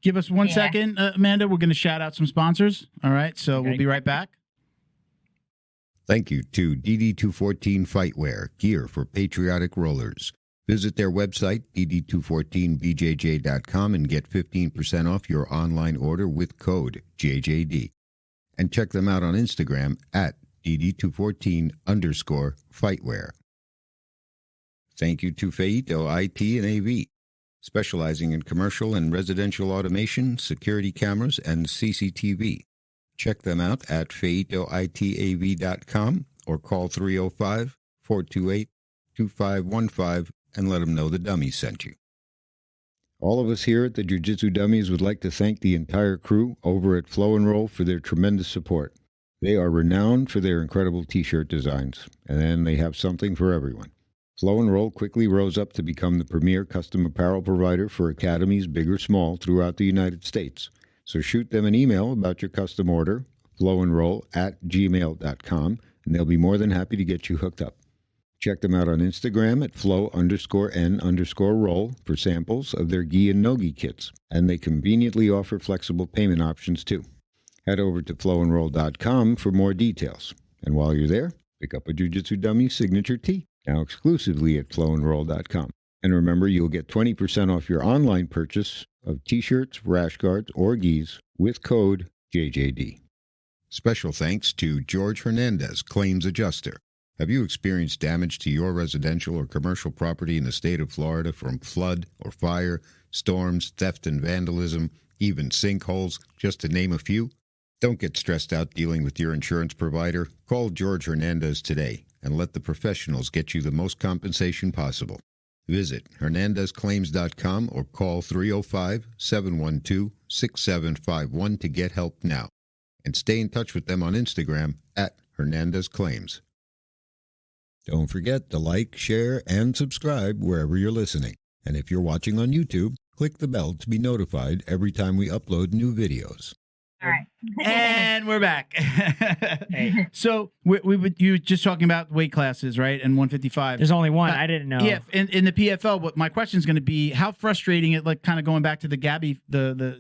Give us 1 second, Amanda. We're going to shout out some sponsors. All right, so we'll be right back. Thank you to DD214 Fightwear, gear for patriotic rollers. Visit their website, dd214bjj.com, and get 15% off your online order with code JJD. And check them out on Instagram at dd214_fightwear. Thank you to Feito IT and AV, specializing in commercial and residential automation, security cameras, and CCTV. Check them out at feitoitav.com or call 305-428-2515 and let them know the Dummies sent you. All of us here at the Jiu Jitsu Dummies would like to thank the entire crew over at Flow and Roll for their tremendous support. They are renowned for their incredible t-shirt designs, and they have something for everyone. Flow and Roll quickly rose up to become the premier custom apparel provider for academies big or small throughout the United States. So shoot them an email about your custom order, flowandroll@gmail.com, and they'll be more than happy to get you hooked up. Check them out on Instagram at flow_n_roll for samples of their gi and no-gi kits, and they conveniently offer flexible payment options too. Head over to flowandroll.com for more details. And while you're there, pick up a Jiu Jitsu Dummy signature tee, now exclusively at flowandroll.com. And remember, you'll get 20% off your online purchase of t-shirts, rash guards, or gis with code JJD. Special thanks to George Hernandez, Claims Adjuster. Have you experienced damage to your residential or commercial property in the state of Florida from flood or fire, storms, theft and vandalism, even sinkholes, just to name a few? Don't get stressed out dealing with your insurance provider. Call George Hernandez today and let the professionals get you the most compensation possible. Visit HernandezClaims.com or call 305-712-6751 to get help now. And stay in touch with them on Instagram at Hernandez Claims. Don't forget to like, share, and subscribe wherever you're listening. And if you're watching on YouTube, click the bell to be notified every time we upload new videos. All right. And we're back. Hey. So you were just talking about weight classes, right? And 155. There's only one. I didn't know. Yeah, in the PFL. But my question is going to be how frustrating it, like, kind of going back to the Gabi, the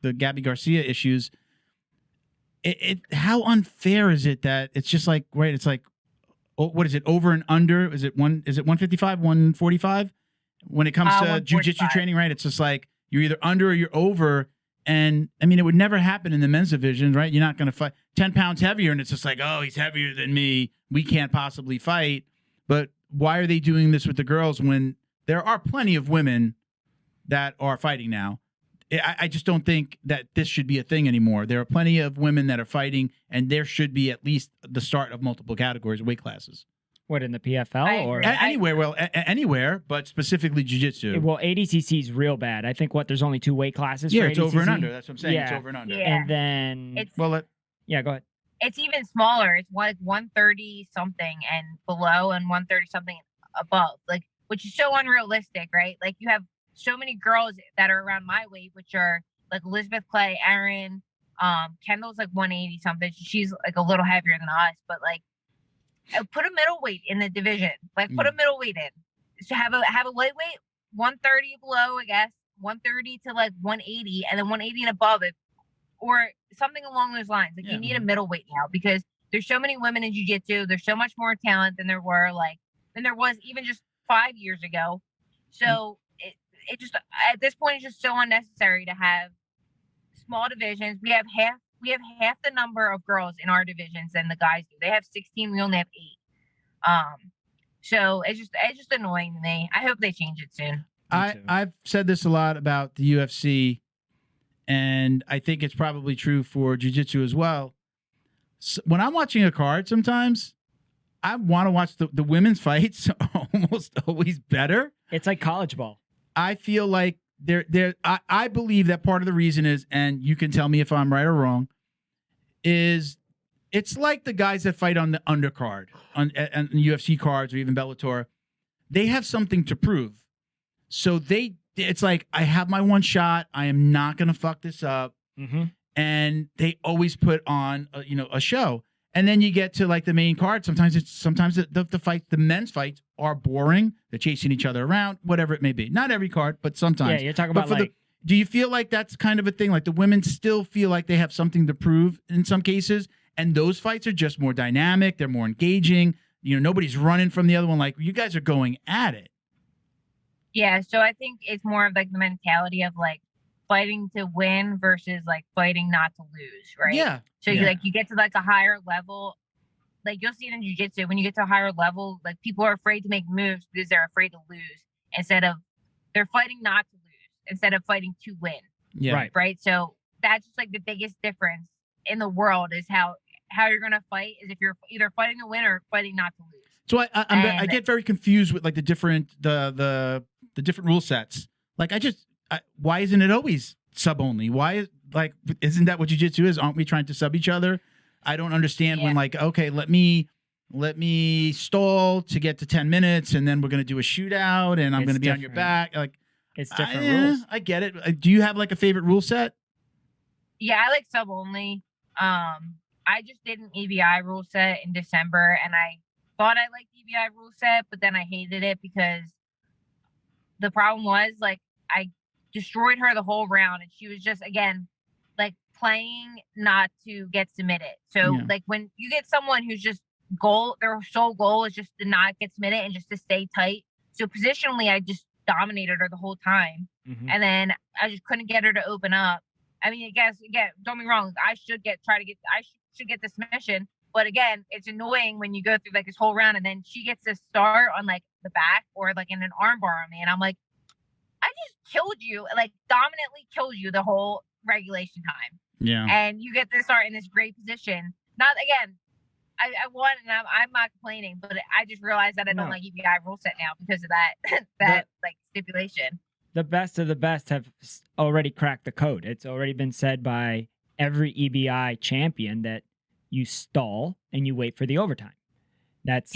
Gabi Garcia issues. How unfair is it that it's just like, right? It's like, what is it, over and under? Is it 155, 145? When it comes to jiu-jitsu training, right? It's just like you're either under or you're over. And I mean, it would never happen in the men's division, right? You're not going to fight 10 pounds heavier, and it's just like, oh, he's heavier than me. We can't possibly fight. But why are they doing this with the girls when there are plenty of women that are fighting now? I just don't think that this should be a thing anymore. There are plenty of women that are fighting, and there should be at least the start of multiple categories, weight classes. What, in the PFL or anywhere? Well, anywhere, but specifically jiu-jitsu. Well, ADCC is real bad. I think there's only 2 weight classes. Yeah, for it's ADCC. over and under. That's what I'm saying. Yeah. It's over and under. Yeah. And then yeah, go ahead. It's even smaller. It's like 130 something and below, and 130 something above. Like, which is so unrealistic, right? Like, you have so many girls that are around my weight, which are like Elizabeth Clay, Erin, Kendall's like 180 something. She's like a little heavier than us, but like, put a middleweight in the division. Like, put a middleweight in. So have a lightweight, 130 below, I guess, 130 to like 180, and then 180 and above it, or something along those lines. Like, you need a middleweight now, because there's so many women in jiu-jitsu. There's so much more talent than there was even just 5 years ago. So it just, at this point, it's just so unnecessary to have small divisions. We have half the number of girls in our divisions than the guys do. They have 16. We only have 8. So it's just annoying to me. I hope they change it soon. I've said this a lot about the UFC, and I think it's probably true for jiu-jitsu as well. So when I'm watching a card, sometimes I want to watch the women's fights almost always better. It's like college ball. I feel like I believe that part of the reason is, and you can tell me if I'm right or wrong, is it's like the guys that fight on the undercard on UFC cards or even Bellator. They have something to prove. So it's like, I have my one shot. I am not going to fuck this up. Mm-hmm. And they always put on a show. And then you get to like the main card. Sometimes the fight, the men's fights are boring. They're chasing each other around, whatever it may be. Not every card, but sometimes. Yeah, you're talking about do you feel like that's kind of a thing? Like, the women still feel like they have something to prove in some cases, and those fights are just more dynamic. They're more engaging. Nobody's running from the other one. Like, you guys are going at it. Yeah, so I think it's more of like the mentality of like fighting to win versus like fighting not to lose, right? Yeah. So you get to like a higher level, like you'll see it in jiu-jitsu. When you get to a higher level, like, people are afraid to make moves because they're afraid to lose, they're fighting not to lose instead of fighting to win. Yeah. Right. So that's just like the biggest difference in the world, is how you're gonna fight is if you're either fighting to win or fighing not to lose. So I get very confused with like the different the different rule sets. Like, why isn't it always sub only? Isn't that what jiu-jitsu is? Aren't we trying to sub each other? I don't understand when, like, okay, let me stall to get to 10 minutes, and then we're going to do a shootout, and I'm going to be on your back. Like, it's different rules. I get it. Do you have like a favorite rule set? Yeah, I like sub only. I just did an EBI rule set in December, and I thought I liked EBI rule set, but then I hated it because the problem was, like, I destroyed her the whole round, and she was just, again, like, playing not to get submitted. So like, when you get someone who's just their sole goal is just to not get submitted and just to stay tight. So positionally, I just dominated her the whole time. Mm-hmm. And then I just couldn't get her to open up. I mean, I guess, again, don't be wrong. I should get the submission. But again, it's annoying when you go through like this whole round and then she gets to start on like the back or like in an arm bar on me. And I'm like, I just killed you, like dominantly killed you the whole regulation time. Yeah. And you get to start in this great position. Not, again, I won, and I'm not complaining, but I just realized that I don't No. like EBI rule set now because of that that like stipulation. The best of the best have already cracked the code. It's already been said by every EBI champion that you stall and you wait for the overtime. That's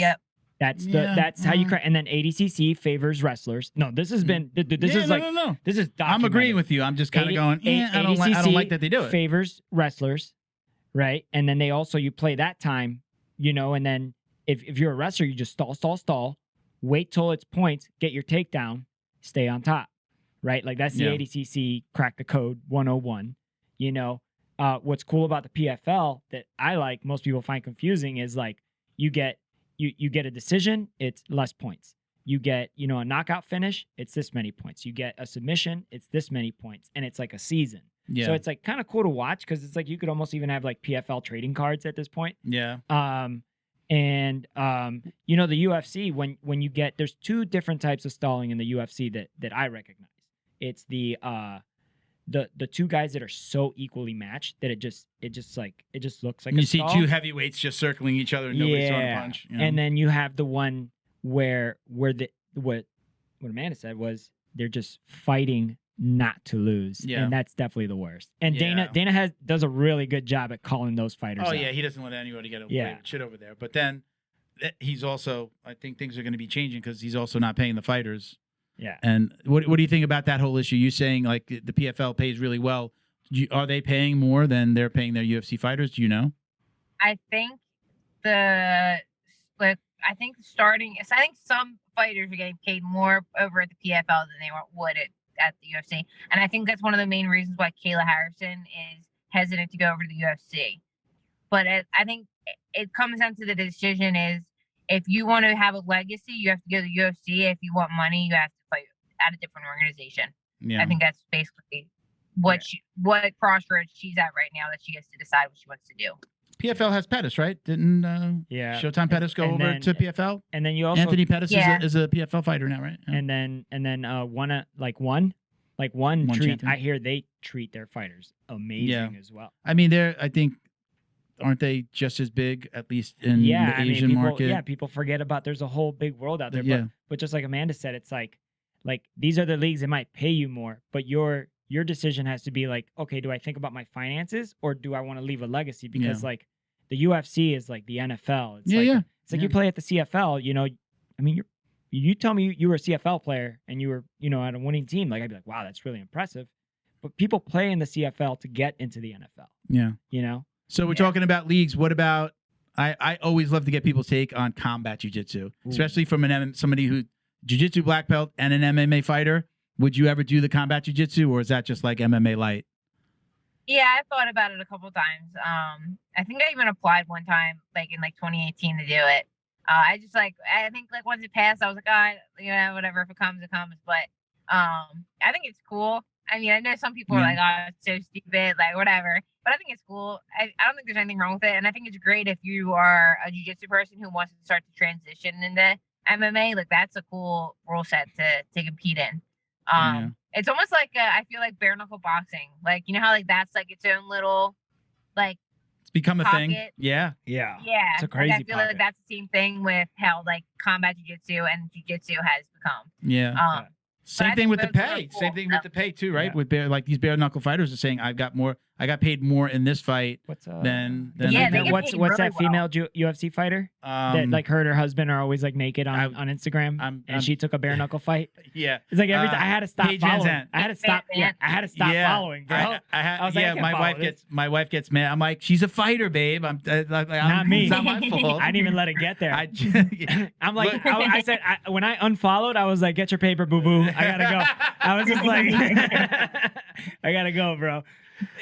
that's how you crack. And then ADCC favors wrestlers. No, this has been this is no. this is documented. I'm agreeing with you. I'm just kind of going. I don't like that they do it. Favors wrestlers, right? And then they also you play that time, and then if you're a wrestler, you just stall, wait till it's points, get your takedown, stay on top. Right? Like that's the ADCC crack the code 101. What's cool about the PFL that I like, most people find confusing is like you get a decision, it's less points. You get, a knockout finish, it's this many points. You get a submission, it's this many points. And it's like a season. Yeah. So it's like kind of cool to watch because it's like you could almost even have like PFL trading cards at this point. Yeah. The UFC, when you get, there's two different types of stalling in the UFC that I recognize. It's the two guys that are so equally matched that it just looks like you a see stall. two heavyweights just circling each other and nobody's throwing a punch. And then you have the one where what Amanda said was they're just fighting not to lose. Yeah. And that's definitely the worst. And Dana does a really good job at calling those fighters out. He doesn't let anybody get away with shit over there. But then he's also, I think things are going to be changing because he's also not paying the fighters. Yeah. And what do you think about that whole issue? You saying like the PFL pays really well. Are they paying more than they're paying their UFC fighters? Do you know? I think I think some fighters are getting paid more over at the PFL than they would at the UFC. And I think that's one of the main reasons why Kayla Harrison is hesitant to go over to the UFC. But I think it comes down to the decision is if you want to have a legacy, you have to go to the UFC. If you want money, you have to fight at a different organization. Yeah. I think that's basically what crossroads she's at right now that she gets to decide what she wants to do. PFL has Pettis, right? Didn't Showtime Pettis go over to PFL? And then you also Anthony Pettis is a PFL fighter now, right? Yeah. And then one treat. champion. I hear they treat their fighters amazing as well. I mean, I think aren't they just as big, at least in the Asian market? Yeah, people forget about there's a whole big world out there. But just like Amanda said, it's like these are the leagues that might pay you more, but your decision has to be like, okay, do I think about my finances or do I want to leave a legacy? Because like the UFC is like the NFL. It's like you play at the CFL, I mean, you tell me you were a CFL player and you were, at a winning team. Like I'd be like, wow, that's really impressive. But people play in the CFL to get into the NFL. Yeah. So we're talking about leagues. What about, I always love to get people's take on combat jiu-jitsu, especially from somebody who jiu-jitsu black belt and an MMA fighter. Would you ever do the combat jiu-jitsu or is that just like MMA light? Yeah, I've thought about it a couple times. I think I even applied one time, like in 2018 to do it. I think once it passed, I was like, whatever, if it comes, it comes. But I think it's cool. I mean, I know some people are like, oh, it's so stupid, like whatever. But I think it's cool. I don't think there's anything wrong with it. And I think it's great if you are a jiu-jitsu person who wants to start to transition into MMA. Like that's a cool rule set to compete in. It's almost like I feel like bare knuckle boxing. Like how that's like its own little it's become a pocket. thing. Yeah. It's a crazy. I feel like that's the same thing with how combat jiu-jitsu and jiu-jitsu has become. Yeah. Same thing with the pay. Cool. Same thing with the pay too, right? Yeah. With these bare knuckle fighters are saying, I got paid more in this fight than what's that female UFC fighter that hurt her husband are always naked on Instagram and she took a bare knuckle fight. Yeah, it's like every time I had to stop following. I had to stop following, bro. My wife gets mad. I'm like, she's a fighter, babe. Not me. It's not my fault. I didn't even let it get there. I'm like, I said when I unfollowed, I was like, get your paper, boo boo. I gotta go. I was just like, I gotta go, bro.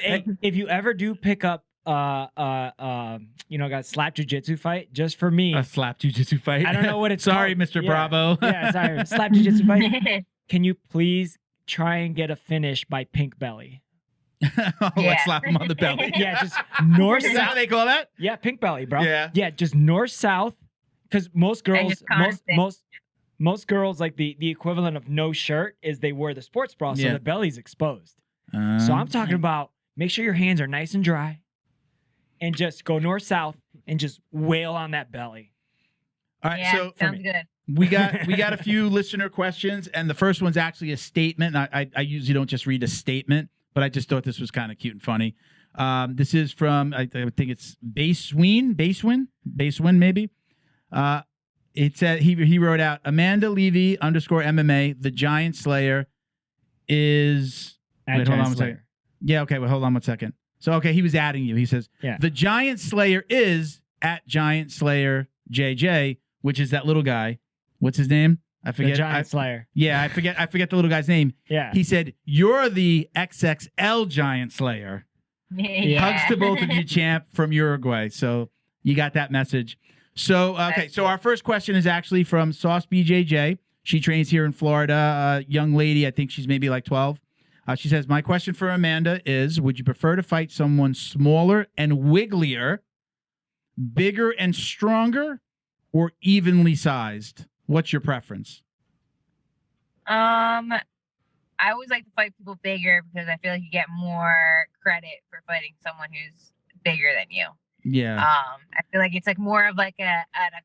If you ever do pick up got a slap jiu-jitsu fight just for me. A slap jiu-jitsu fight? I don't know what it's sorry, called. Mr. Bravo. Yeah, sorry. Slap jiu-jitsu fight. Can you please try and get a finish by pink belly? Like slap him on the belly. Yeah, just north south. Is that what they call that? Yeah, pink belly, bro. Yeah, just north south. Because most girls, most girls like the equivalent of no shirt is they wear the sports bra, so the belly's exposed. So I'm talking about make sure your hands are nice and dry, and just go north south and just wail on that belly. All right, Yeah, so sounds good. we got a few listener questions, and the first one's actually a statement. I usually don't just read a statement, but I just thought this was kind of cute and funny. This is from I think it's Basewin maybe. It said he wrote out Amanda Leve _MMA, the Giant Slayer is. Wait, hold on one second. Yeah, okay. Wait, hold on one second. So okay, he was adding you. He says the Giant Slayer is at Giant Slayer JJ, which is that little guy. What's his name? I forget. The Giant Slayer. Yeah, I forget the little guy's name. Yeah. He said, "You're the XXL Giant Slayer." Yeah. Hugs to both of you, champ, from Uruguay. So you got that message. So, okay. So our first question is actually from Sauce BJJ. She trains here in Florida. Young lady, I think she's maybe like 12. She says, my question for Amanda is, would you prefer to fight someone smaller and wigglier, bigger and stronger, or evenly sized? What's your preference? I always like to fight people bigger because I feel like you get more credit for fighting someone who's bigger than you. Yeah. I feel like it's like more of like an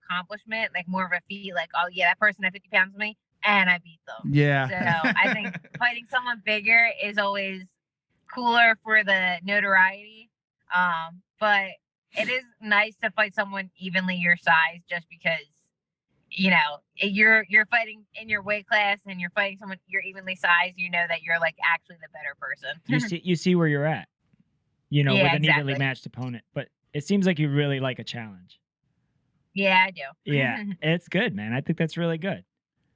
accomplishment, like more of a feat. Like, oh yeah, that person had 50 pounds of me, and I beat them. Yeah. So I think fighting someone bigger is always cooler for the notoriety. But it is nice to fight someone evenly your size, just because you're fighting in your weight class and you're fighting someone you're evenly sized. You know that you're like actually the better person. You see where you're at. Yeah, with an exactly. evenly matched opponent, but. It seems like you really like a challenge. Yeah, I do. Yeah, it's good, man. I think that's really good.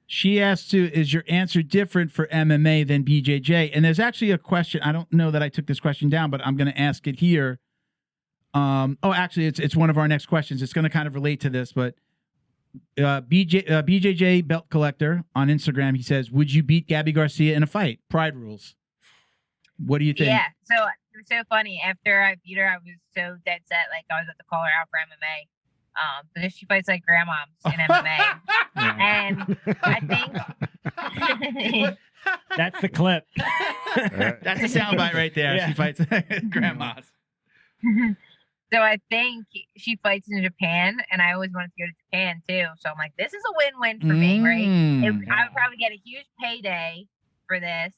She asked too, is your answer different for MMA than BJJ? And there's actually a question. I don't know that I took this question down, but I'm going to ask it here. Actually, it's one of our next questions. It's going to kind of relate to this, but BJJ Belt Collector on Instagram, he says, would you beat Gabi Garcia in a fight? Pride rules. What do you think? Yeah, so it was so funny. After I beat her, I was so dead set. Like, I was at the call her out for MMA. Because she fights like grandmoms in MMA. And I think... That's the clip. That's a soundbite right there. Yeah. She fights grandmas. So I think she fights in Japan, and I always wanted to go to Japan too. So I'm like, this is a win-win for me, right? I would probably get a huge payday for this.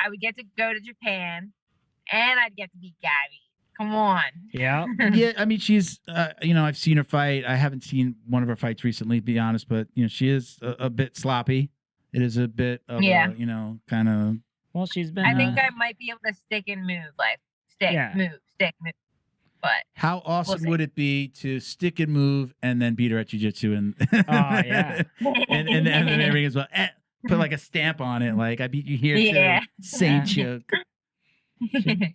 I would get to go to Japan, and I'd get to beat Gabi. Come on. Yeah. Yeah, I mean, she's, I've seen her fight. I haven't seen one of her fights recently, to be honest, but, she is a bit sloppy. It is a bit of kind of. Well, she's been. I think I might be able to stick and move, like stick, move. But how awesome would it be to stick and move and then beat her at jiu-jitsu and yeah. and then the ring as well. Put like a stamp on it, like I beat you here too. Saint Chook.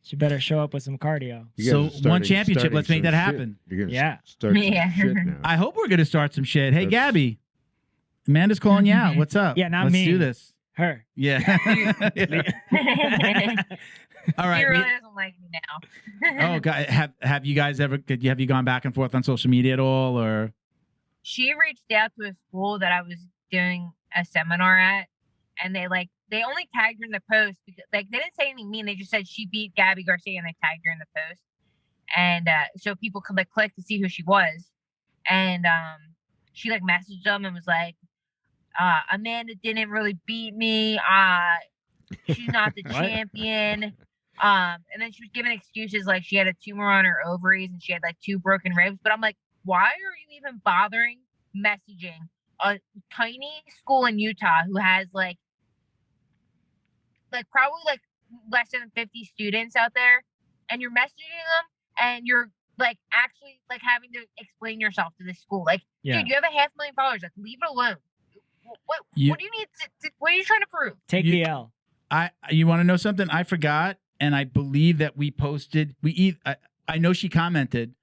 She better show up with some cardio. So one championship, let's make that happen. You're gonna start some shit now. I hope we're gonna start some shit. Hey, Gabi, Amanda's calling you out. What's up? Yeah, not let's me. do this. Her. Yeah. All right. She really doesn't like me now. Oh God, have you guys ever? Have you gone back and forth on social media at all, or? She reached out to a school that I was doing a seminar at, and they only tagged her in the post because they didn't say anything mean. They just said she beat Gabi Garcia, and they tagged her in the post, and so people could click to see who she was, and she messaged them and was like, Amanda didn't really beat me. She's not the champion. And then she was giving excuses like she had a tumor on her ovaries and she had 2 broken ribs. But I'm like, why are you even bothering messaging a tiny school in Utah who has probably less than 50 students out there, and you're messaging them and you're actually having to explain yourself to this school? Dude, you have 500,000 followers. Leave it alone. What do you need what are you trying to prove? Take the L. You want to know something? I forgot, and I believe that we posted. I know she commented.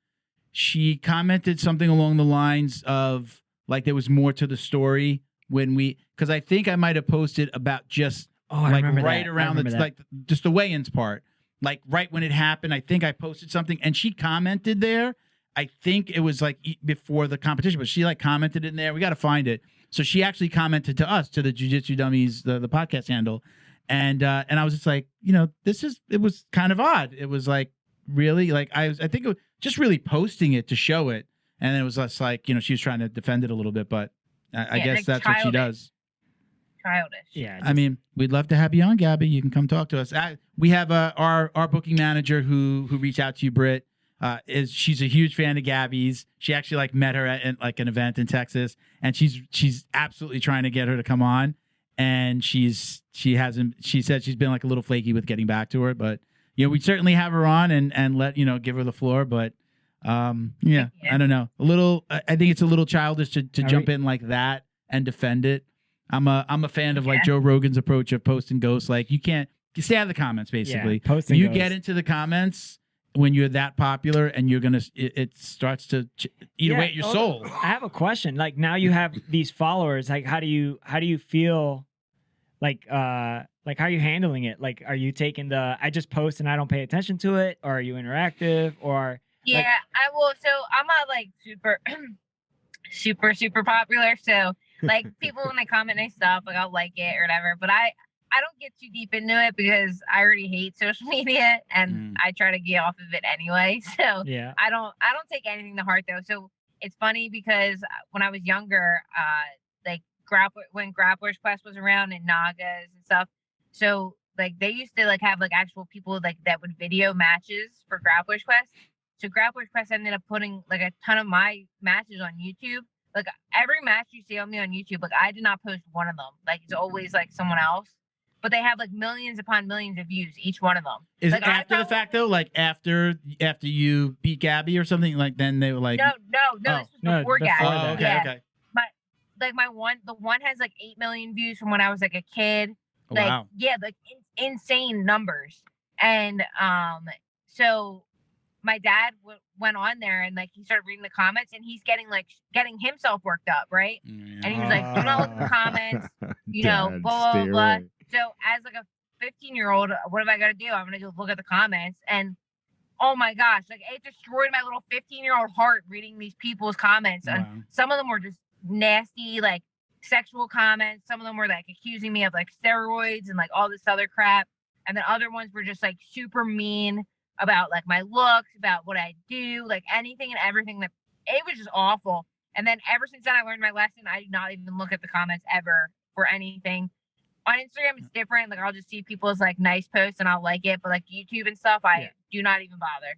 She commented something along the lines of there was more to the story because I think I might have posted about just right around just the weigh-ins part, right when it happened. I think I posted something, and she commented there. I think it was before the competition, but she commented in there. We got to find it. So she actually commented to us, to the Jiu Jitsu Dummies, the podcast handle. And I was just it was kind of odd. It was really I think it was just really posting it to show it. And it was just like, she was trying to defend it a little bit, but I guess like that's what she does. Childish. Yeah. I mean, we'd love to have you on, Gabi. You can come talk to us. We have our booking manager who reached out to you, Britt. She's a huge fan of Gabi's. She actually like met her at like an event in Texas, and she's absolutely trying to get her to come on. And she said she's been like a little flaky with getting back to her, but we'd certainly have her on and let give her the floor. But I don't know, I think it's a little childish to jump in like that and defend it. I'm a fan of like Joe Rogan's approach of post and ghost. Like you stay out of the comments basically. Yeah, post and you ghost. get into the comments when you're that popular, and you're gonna it starts to eat away at your soul. I have a question. Like now you have these followers. Like how do you feel? Like how are you handling it? Like are you taking I just post and I don't pay attention to it, or are you interactive, or? Yeah, I will. So I'm not like super popular. So like people when they comment nice stuff, like I'll like it or whatever. But I don't get too deep into it because I already hate social media and I try to get off of it anyway. So yeah, I don't take anything to heart though. So it's funny because when I was younger, like when Grappler's Quest was around and Nagas and stuff. So like they used to like have like actual people like that would video matches for Grappler's Quest. So Grappler's Quest ended up putting like a ton of my matches on YouTube. Like every match you see on me on YouTube, like I did not post one of them. Like it's always like someone else. But they have like millions upon millions of views, each one of them. Is like, it after the fact though? Like after you beat Gabi or something? Like then they were like No, this was before Gabi. Oh, okay, okay. The one has like 8 million views from when I was like a kid. Oh, like wow. yeah, like insane numbers. And so my dad went on there and like he started reading the comments and he's getting himself worked up, right? And he was like, do not look at the comments, blah blah blah. So as like a 15-year-old, what have I got to do? I'm gonna go look at the comments, and oh my gosh, like it destroyed my little 15-year-old heart reading these people's comments. Wow. And some of them were just nasty, like sexual comments. Some of them were like accusing me of like steroids and like all this other crap. And then other ones were just like super mean about like my looks, about what I do, like anything and everything. That it was just awful. And then ever since then I learned my lesson. I do not even look at the comments ever for anything. On Instagram it's different. Like I'll just see people's like nice posts and I'll like it. But like YouTube and stuff, I do not even bother.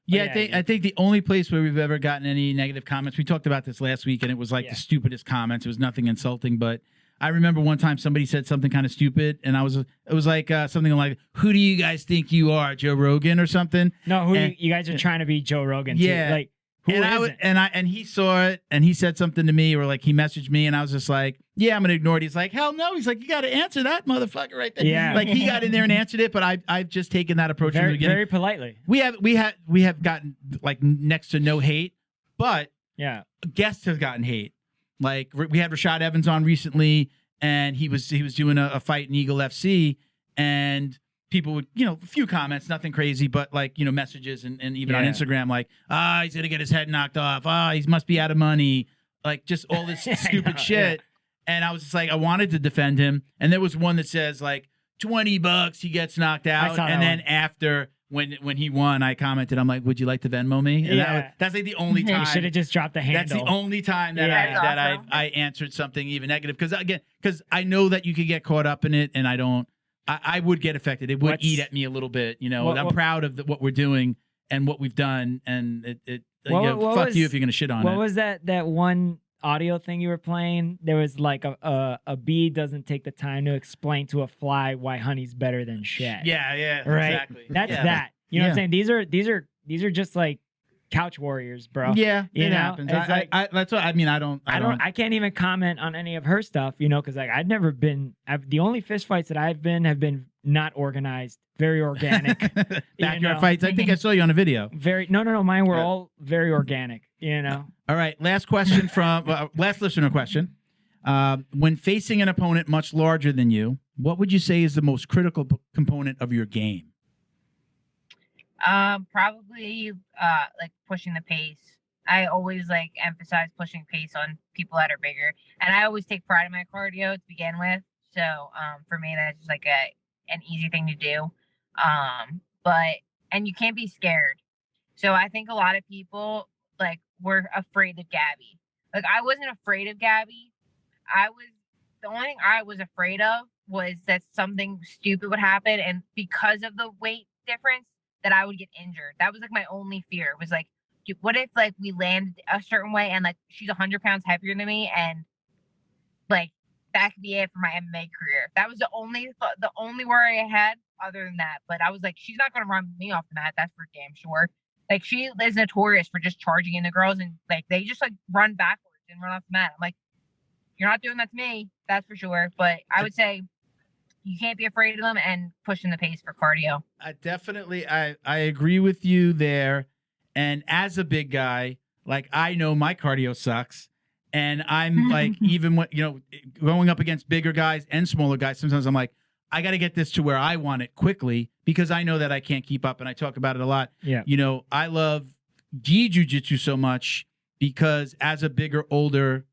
Yeah, I think the only place where we've ever gotten any negative comments, we talked about this last week, and it was like the stupidest comments. It was nothing insulting, but I remember one time somebody said something kind of stupid, and it was like something like, "Who do you guys think you are, Joe Rogan or something?" No, you guys are trying to be Joe Rogan. Yeah, too. Like who isn't? And he saw it, and he said something to me, or like he messaged me, and I was just like, "Yeah, I'm gonna ignore it." He's like, "Hell no!" He's like, "You got to answer that motherfucker right there." Yeah, like he got in there and answered it, but I've just taken that approach from the beginning. Very politely. We have gotten like next to no hate, but guests have gotten hate. Like we had Rashad Evans on recently, and he was doing a fight in Eagle FC, and people would, a few comments, nothing crazy, but like, messages and even on Instagram, like, he's going to get his head knocked off. He must be out of money. Like just all this stupid shit. Yeah. And I was just like, I wanted to defend him. And there was one that says like $20, he gets knocked out. And then after when he won, I commented, I'm like, would you like to Venmo me? And that's like the only time. You should have just dropped the handle. That's the only time that I answered something even negative. Because I know that you could get caught up in it, and I would get affected. It would eat at me a little bit. I'm proud of what we're doing and what we've done, and fuck you if you're gonna shit on it. What was that one audio thing you were playing? There was like a bee doesn't take the time to explain to a fly why honey's better than shit. Yeah, right. Exactly. That's that. You know what I'm saying? These are just like couch warriors, bro. Yeah, it happens. That's what I mean. I can't even comment on any of her stuff, because like I've never been. The only fist fights that I've been have been not organized, very organic. Backyard fights. I think I saw you on a video. No. Mine were all very organic. All right. Last question from last listener question. When facing an opponent much larger than you, what would you say is the most critical component of your game? Probably like pushing the pace. I always like emphasize pushing pace on people that are bigger, and I always take pride in my cardio to begin with. So for me, that's just like an easy thing to do. And you can't be scared. So I think a lot of people like were afraid of Gabi. Like, I wasn't afraid of Gabi. The only thing I was afraid of was that something stupid would happen, and because of the weight difference, that I would get injured. That was like my only fear. Was like, what if like we landed a certain way and like she's 100 pounds heavier than me, and like that could be it for my MMA career. That was the only worry I had. Other than that, but I was like, she's not gonna run me off the mat. That's for damn sure. Like, she is notorious for just charging into girls, and like they just like run backwards and run off the mat. I'm like, you're not doing that to me. That's for sure. But I would say you can't be afraid of them and pushing the pace for cardio. I agree with you there. And as a big guy, like, I know my cardio sucks. And I'm like, even when, going up against bigger guys and smaller guys, sometimes I'm like, I got to get this to where I want it quickly because I know that I can't keep up. And I talk about it a lot. Yeah. I love jiu-jitsu so much because as a bigger, older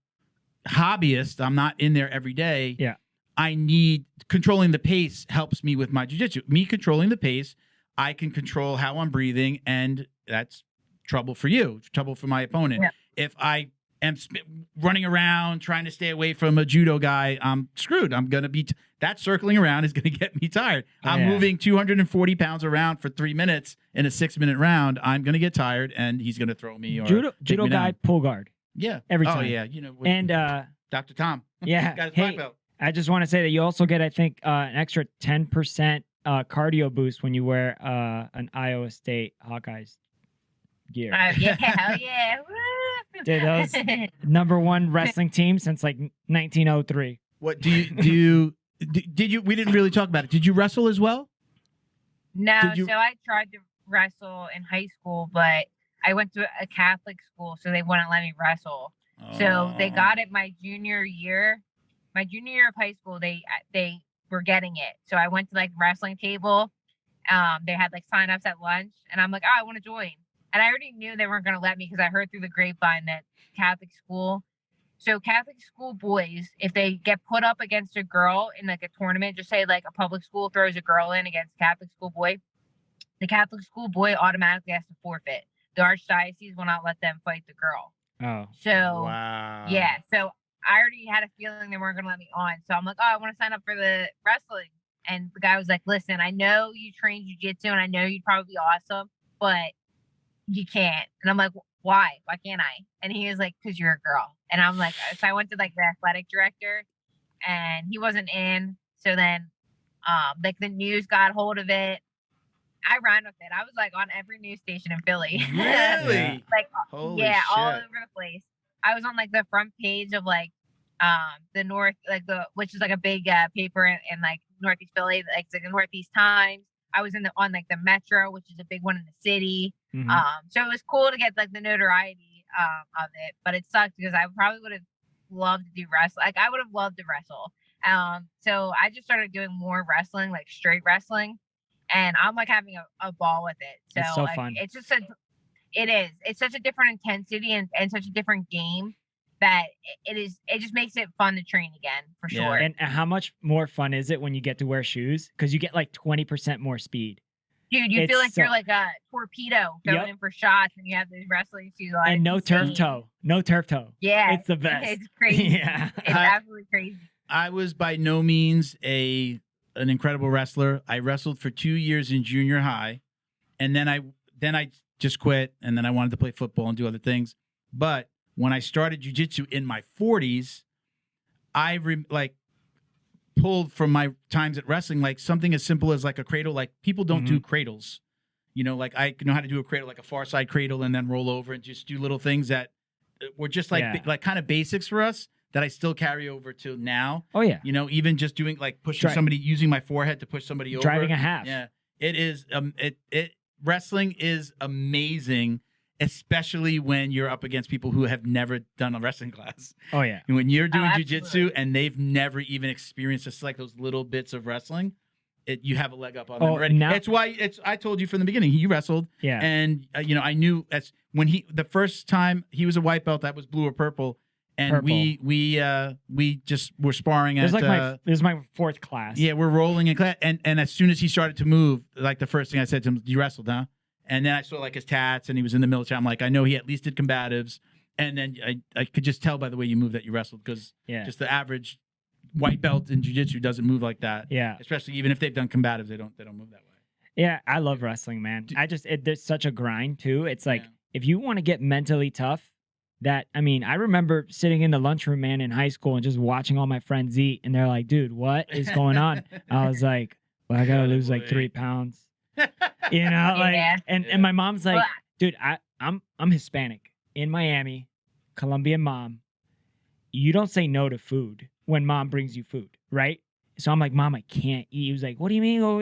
hobbyist, I'm not in there every day. Yeah. I need controlling the pace helps me with my jiu-jitsu. Me controlling the pace, I can control how I'm breathing, and that's trouble for you, trouble for my opponent. Yeah. If I am running around trying to stay away from a judo guy, I'm screwed. I'm going to be that circling around is going to get me tired. I'm moving 240 pounds around for 3 minutes in a 6-minute round. I'm going to get tired, and he's going to throw me or judo me guy down. Pull guard. Yeah. Every time. Oh yeah. And Dr. Tom. Yeah. Got his Hey, black belt. I just want to say that you also get, I think, an extra 10% cardio boost when you wear an Iowa State Hawkeyes gear. Yeah, hell yeah. Dude, that was #1 wrestling team since like 1903. What do you did you? We didn't really talk about it. Did you wrestle as well? No, so I tried to wrestle in high school, but I went to a Catholic school, so they wouldn't let me wrestle. So they got it my junior year. My junior year of high school, they were getting it. So I went to like wrestling table. They had like sign-ups at lunch, and I'm like, oh, I want to join. And I already knew they weren't going to let me because I heard through the grapevine that Catholic school boys, if they get put up against a girl in like a tournament, just say like a public school throws a girl in against a Catholic school boy, the Catholic school boy automatically has to forfeit. The archdiocese will not let them fight the girl. Oh. So, wow. Yeah. So I already had a feeling they weren't going to let me on. So I'm like, oh, I want to sign up for the wrestling. And the guy was like, listen, I know you train jiu-jitsu and I know you'd probably be awesome, but you can't. And I'm like, why? Why can't I? And he was like, because you're a girl. And I'm like, so I went to like the athletic director and he wasn't in. So then like the news got hold of it. I ran with it. I was like on every news station in Philly. Really? Like, holy yeah, shit. all over the place. I was on like the front page of like the North, like which is like a big paper in like Northeast Philly, like the Northeast Times. I was on like the Metro, which is a big one in the city. Mhm. So it was cool to get like the notoriety of it, but it sucked because I probably would have loved to do wrestling. Like I would have loved to wrestle. So I just started doing more wrestling, like straight wrestling, and I'm like having a ball with it. So, It's so like, fun. It's just it's such a different intensity and such a different game that it just makes it fun to train again for Yeah. sure. And how much more fun is it when you get to wear shoes? Because you get like 20% more speed. Dude, you feel It's like you're like a torpedo going Yep. in for shots and you have those wrestling shoes on. And no It's turf insane. toe. No turf toe. Yeah. It's the best. It's crazy. Yeah. It's absolutely crazy. I was by no means an incredible wrestler. I wrestled for 2 years in junior high, and then I just quit, and then I wanted to play football and do other things. But when I started jiu-jitsu in my 40s, I pulled from my times at wrestling, like something as simple as like a cradle. Like people don't do cradles, like I know how to do a cradle, like a far side cradle, and then roll over and just do little things that were just like kind of basics for us that I still carry over to now. Oh, yeah. Even just doing like pushing somebody, using my forehead to push somebody over. Driving a half. Yeah. It is wrestling is amazing, especially when you're up against people who have never done a wrestling class. Oh, yeah. And when you're doing absolutely. jiu-jitsu and they've never even experienced just like those little bits of wrestling, you have a leg up on them already. now- It's why I told you from the beginning, he wrestled. Yeah. And, I knew when the first time he was a white belt, that was blue or purple. And Purple. we just were sparring It was at like this is my fourth class. yeah, we're rolling in class, and as soon as he started to move, like the first thing I said to him, "You wrestled, huh?" And then I saw like his tats, and he was in the military. I'm like, I know he at least did combatives. And then I could just tell by the way you move that you wrestled, because just the average white belt in jiu-jitsu doesn't move like that. Yeah. Especially even if they've done combatives, they don't move that way. Yeah, I love wrestling, man. There's such a grind too. It's like if you want to get mentally tough, I remember sitting in the lunchroom, man, in high school and just watching all my friends eat, and they're like, dude, what is going on? I was like, well, I gotta lose like 3 pounds. You know, like and my mom's like, dude, I'm Hispanic in Miami, Colombian mom. You don't say no to food when mom brings you food, right? So I'm like, Mom, I can't eat. He was like, what do you mean? No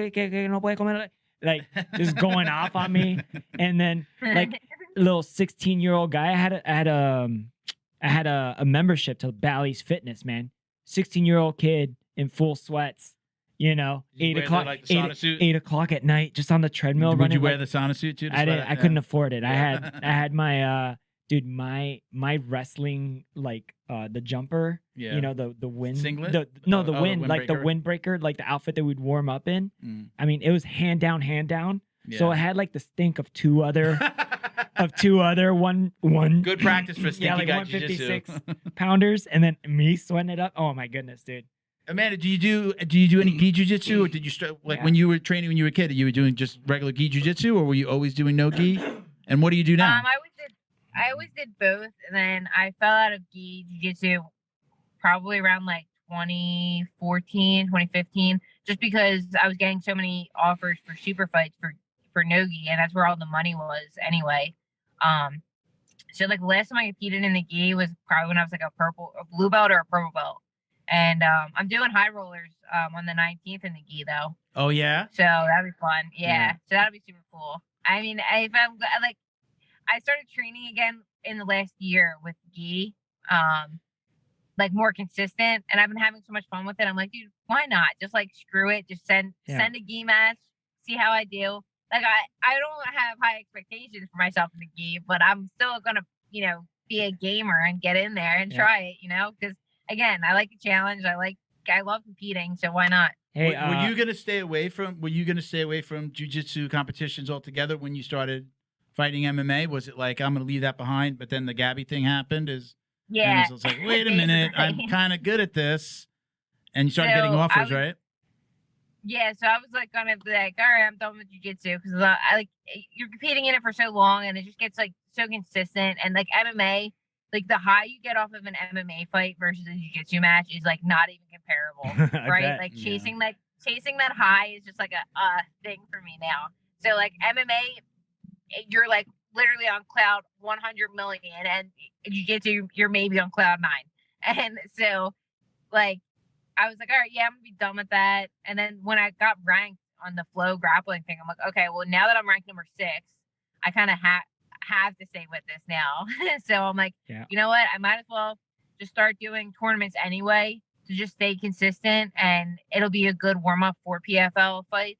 puede comer? Like just going off on me. And then like little 16-year-old guy, I had a membership to Bally's Fitness, man. 16-year-old kid in full sweats. You know, 8 o'clock, like, 8 o'clock at night, just on the treadmill. Would running, you wear the sauna suit too? I couldn't afford it. I had my my wrestling, like the jumper. Yeah. You know, the wind singlet. the wind, like the windbreaker? Windbreaker, like the outfit that we'd warm up in. Mm. I mean, it was hand down. Yeah. So it had like the stink of two other one Good practice for stinky like guy 156 jiu-jitsu. pounders, and then me sweating it up. Oh my goodness, dude. Amanda, do you do any gi jiu-jitsu, or did you start when you were training when you were a kid? You were doing just regular gi jiu-jitsu, or were you always doing no gi? And what do you do now? I always did both, and then I fell out of gi jiu-jitsu probably around like 2014, 2015, just because I was getting so many offers for super fights for no gi, and that's where all the money was anyway. So like the last time I competed in the gi was probably when I was like a blue belt or a purple belt. And I'm doing high rollers on the 19th in the gi though. Oh yeah. So that'd be fun. Yeah. So that'd be super cool. I mean, if I'm like, I started training again in the last year with gi, like more consistent, and I've been having so much fun with it. I'm like, dude, why not? Just like screw it. Just send a gi match, see how I do. Like I don't have high expectations for myself in the gi, but I'm still gonna, be a gamer and get in there and try it, because again, I like the challenge. I love competing, so why not? Hey, were you gonna stay away from jiu-jitsu competitions altogether when you started fighting MMA? Was it like, I'm gonna leave that behind, but then the Gabi thing happened? And it was like, wait a minute, I'm kind of good at this, and you started getting offers, right? Yeah, so I was like gonna be like, all right, I'm done with jiu-jitsu, because I like, you're competing in it for so long, and it just gets like so consistent, and like MMA. Like the high you get off of an MMA fight versus a jiu-jitsu match is like not even comparable, right? Like chasing that high is just like a thing for me now. So like MMA, you're like literally on cloud 100 million, and jiu-jitsu you're maybe on cloud 9. And so like I was like, all right, yeah, I'm gonna be done with that. And then when I got ranked on the flow grappling thing, I'm like, okay, well now that I'm ranked number 6, I kind of have to stay with this now. So I'm like, you know what? I might as well just start doing tournaments anyway to just stay consistent, and it'll be a good warm up for PFL fights.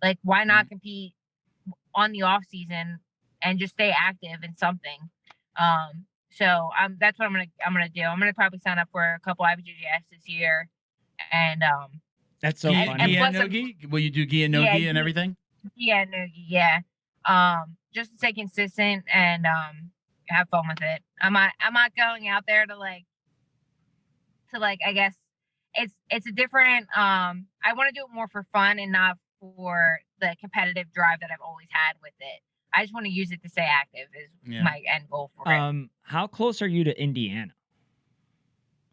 Like, why not compete on the off season and just stay active in something? So that's what I'm gonna do. I'm gonna probably sign up for a couple IBJJS this year, and that's so fun. Gi and no gi? Will you do gi and no gi and everything? Yeah, no gi, yeah. Just to stay consistent and have fun with it. I'm not going out there to like I guess it's a different I want to do it more for fun and not for the competitive drive that I've always had with it. I just want to use it to stay active is my end goal for it. How close are you to Indiana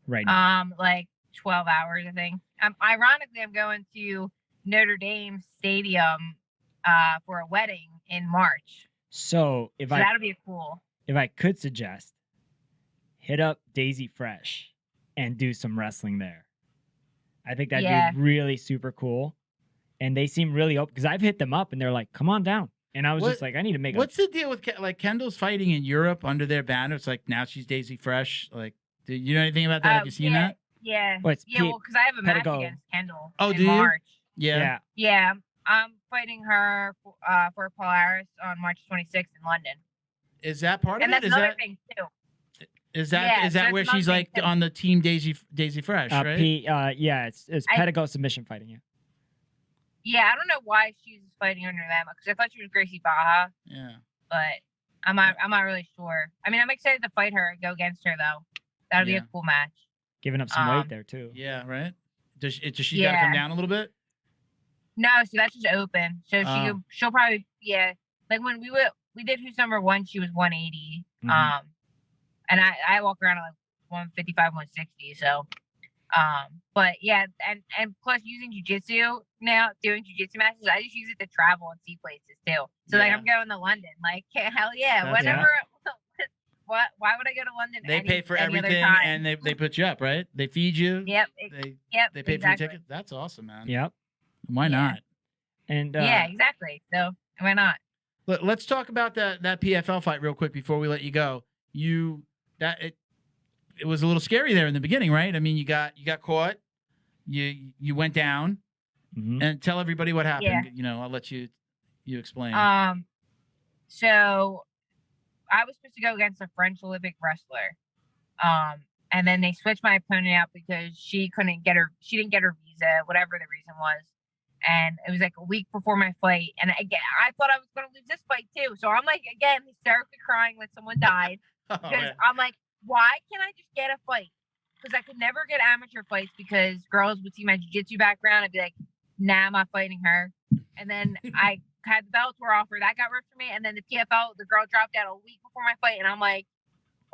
right now? Like 12 hours, I think. Ironically, I'm going to Notre Dame Stadium for a wedding in March. So that'll be cool. If I could suggest, hit up Daisy Fresh and do some wrestling there. I think that'd be really super cool. And they seem really open, because I've hit them up and they're like, come on down. And I was just like, I need to make What's the deal with like Kendall's fighting in Europe under their banner? It's like now she's Daisy Fresh. Like, do you know anything about that? Have you seen that? Yeah. Well, because I have a match against Kendall in do you? March. Yeah. Yeah. I'm fighting her for Polaris on March 26th in London. Is that part of it? And that's another thing too. Is that where she's like on the team Daisy Fresh, right? it's Pedigo submission fighting you. Yeah, I don't know why she's fighting under them because I thought she was Gracie Baja, Yeah. but I'm not really sure. I mean, I'm excited to fight her, go against her though. That'll be a cool match. Giving up some weight there too. Yeah, right. Does she got to come down a little bit? No, so that's just open. So she'll probably like when we did who's number 1, she was 180. Mm-hmm. And I walk around at like 155, 160. So but yeah, and plus using jujitsu now, doing jujitsu matches, I just use it to travel and see places too. So like I'm going to London, like hell yeah, whenever. Why would I go to London? They pay for everything and they put you up, right? They feed you. Yep. They pay for your ticket. That's awesome, man. Yep. Why not? And yeah, exactly. So why not? Let's talk about that PFL fight real quick before we let you go. It was a little scary there in the beginning, right? I mean, you got caught. You went down. Mm-hmm. And tell everybody what happened. Yeah. I'll let you explain. So I was supposed to go against a French Olympic wrestler. And then they switched my opponent out because she didn't get her visa, whatever the reason was. And it was like a week before my fight. And again, I thought I was going to lose this fight too. So I'm like, again, hysterically crying like someone died. Because I'm like, why can't I just get a fight? Because I could never get amateur fights because girls would see my jiu-jitsu background and be like, nah, I'm not fighting her. And then I had the Bellator offer that got ripped from me, and then the PFL, the girl dropped out a week before my fight, and I'm like,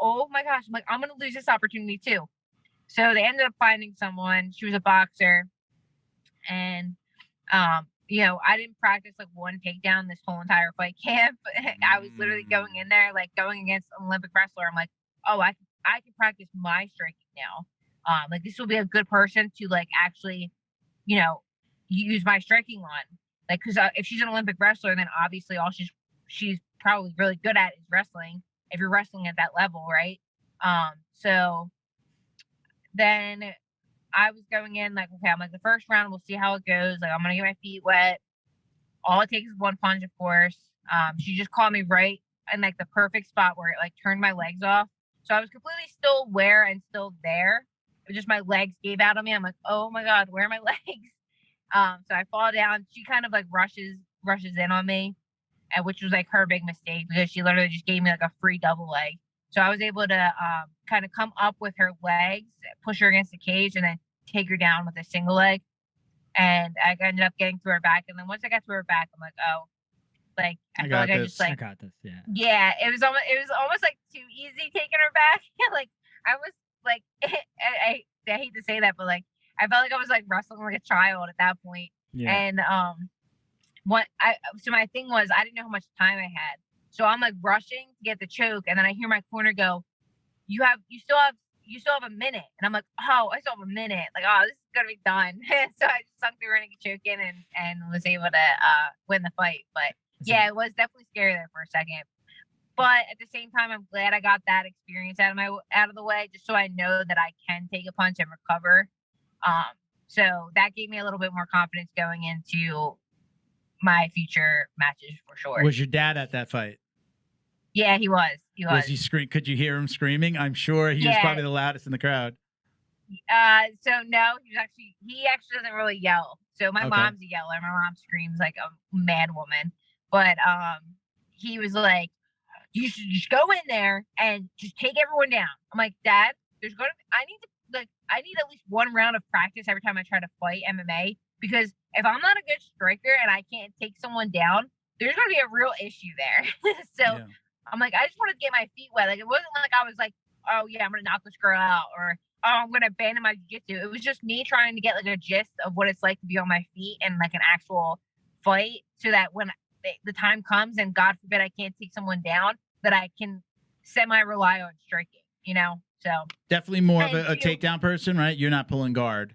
oh my gosh, I'm gonna lose this opportunity too. So they ended up finding someone. She was a boxer, and I didn't practice like one takedown this whole entire fight camp. I was literally going in there like going against an Olympic wrestler. I'm like, oh, I can practice my striking now. Like this will be a good person to like actually, use my striking on. Like, because if she's an Olympic wrestler, then obviously all she's probably really good at is wrestling. If you're wrestling at that level, right? So then I was going in like, okay, I'm like the first round, we'll see how it goes. Like I'm gonna get my feet wet. All it takes is one punch, of course. She just caught me right in like the perfect spot where it like turned my legs off. So I was completely still aware and still there. It was just my legs gave out on me. I'm like, oh my god, where are my legs? So I fall down. She kind of like rushes in on me, which was like her big mistake because she literally just gave me like a free double leg. So I was able to kind of come up with her legs, push her against the cage, and then take her down with a single leg. And I ended up getting to her back. And then once I got to her back, I'm like, oh, like I feel like I got this. Yeah. Yeah, it was almost like too easy taking her back. Like I was like, I hate to say that, but like I felt like I was like wrestling like a child at that point. Yeah. And so my thing was I didn't know how much time I had. So I'm like rushing to get the choke, and then I hear my corner go, you still have a minute. And I'm like, oh, I still have a minute. Like, oh, this is gonna be done. So I just sunk the running choke in and was able to win the fight. But yeah, it was definitely scary there for a second. But at the same time, I'm glad I got that experience out of the way, just so I know that I can take a punch and recover. So that gave me a little bit more confidence going into my future matches for sure. Was your dad at that fight? Yeah, he was. Was he scream? Could you hear him screaming? I'm sure he was probably the loudest in the crowd. So no, he actually doesn't really yell. So my mom's a yeller. My mom screams like a mad woman. But he was like, you should just go in there and just take everyone down. I'm like, Dad, I need at least one round of practice every time I try to fight MMA, because if I'm not a good striker and I can't take someone down, there's going to be a real issue there. So I'm like, I just want to get my feet wet. Like, it wasn't like I was like, oh yeah, I'm going to knock this girl out, or oh, I'm going to abandon my jiu-jitsu. It was just me trying to get like a gist of what it's like to be on my feet and like an actual fight, so that when the time comes and God forbid I can't take someone down, that I can semi-rely on striking, So definitely more of a takedown person, right? You're not pulling guard.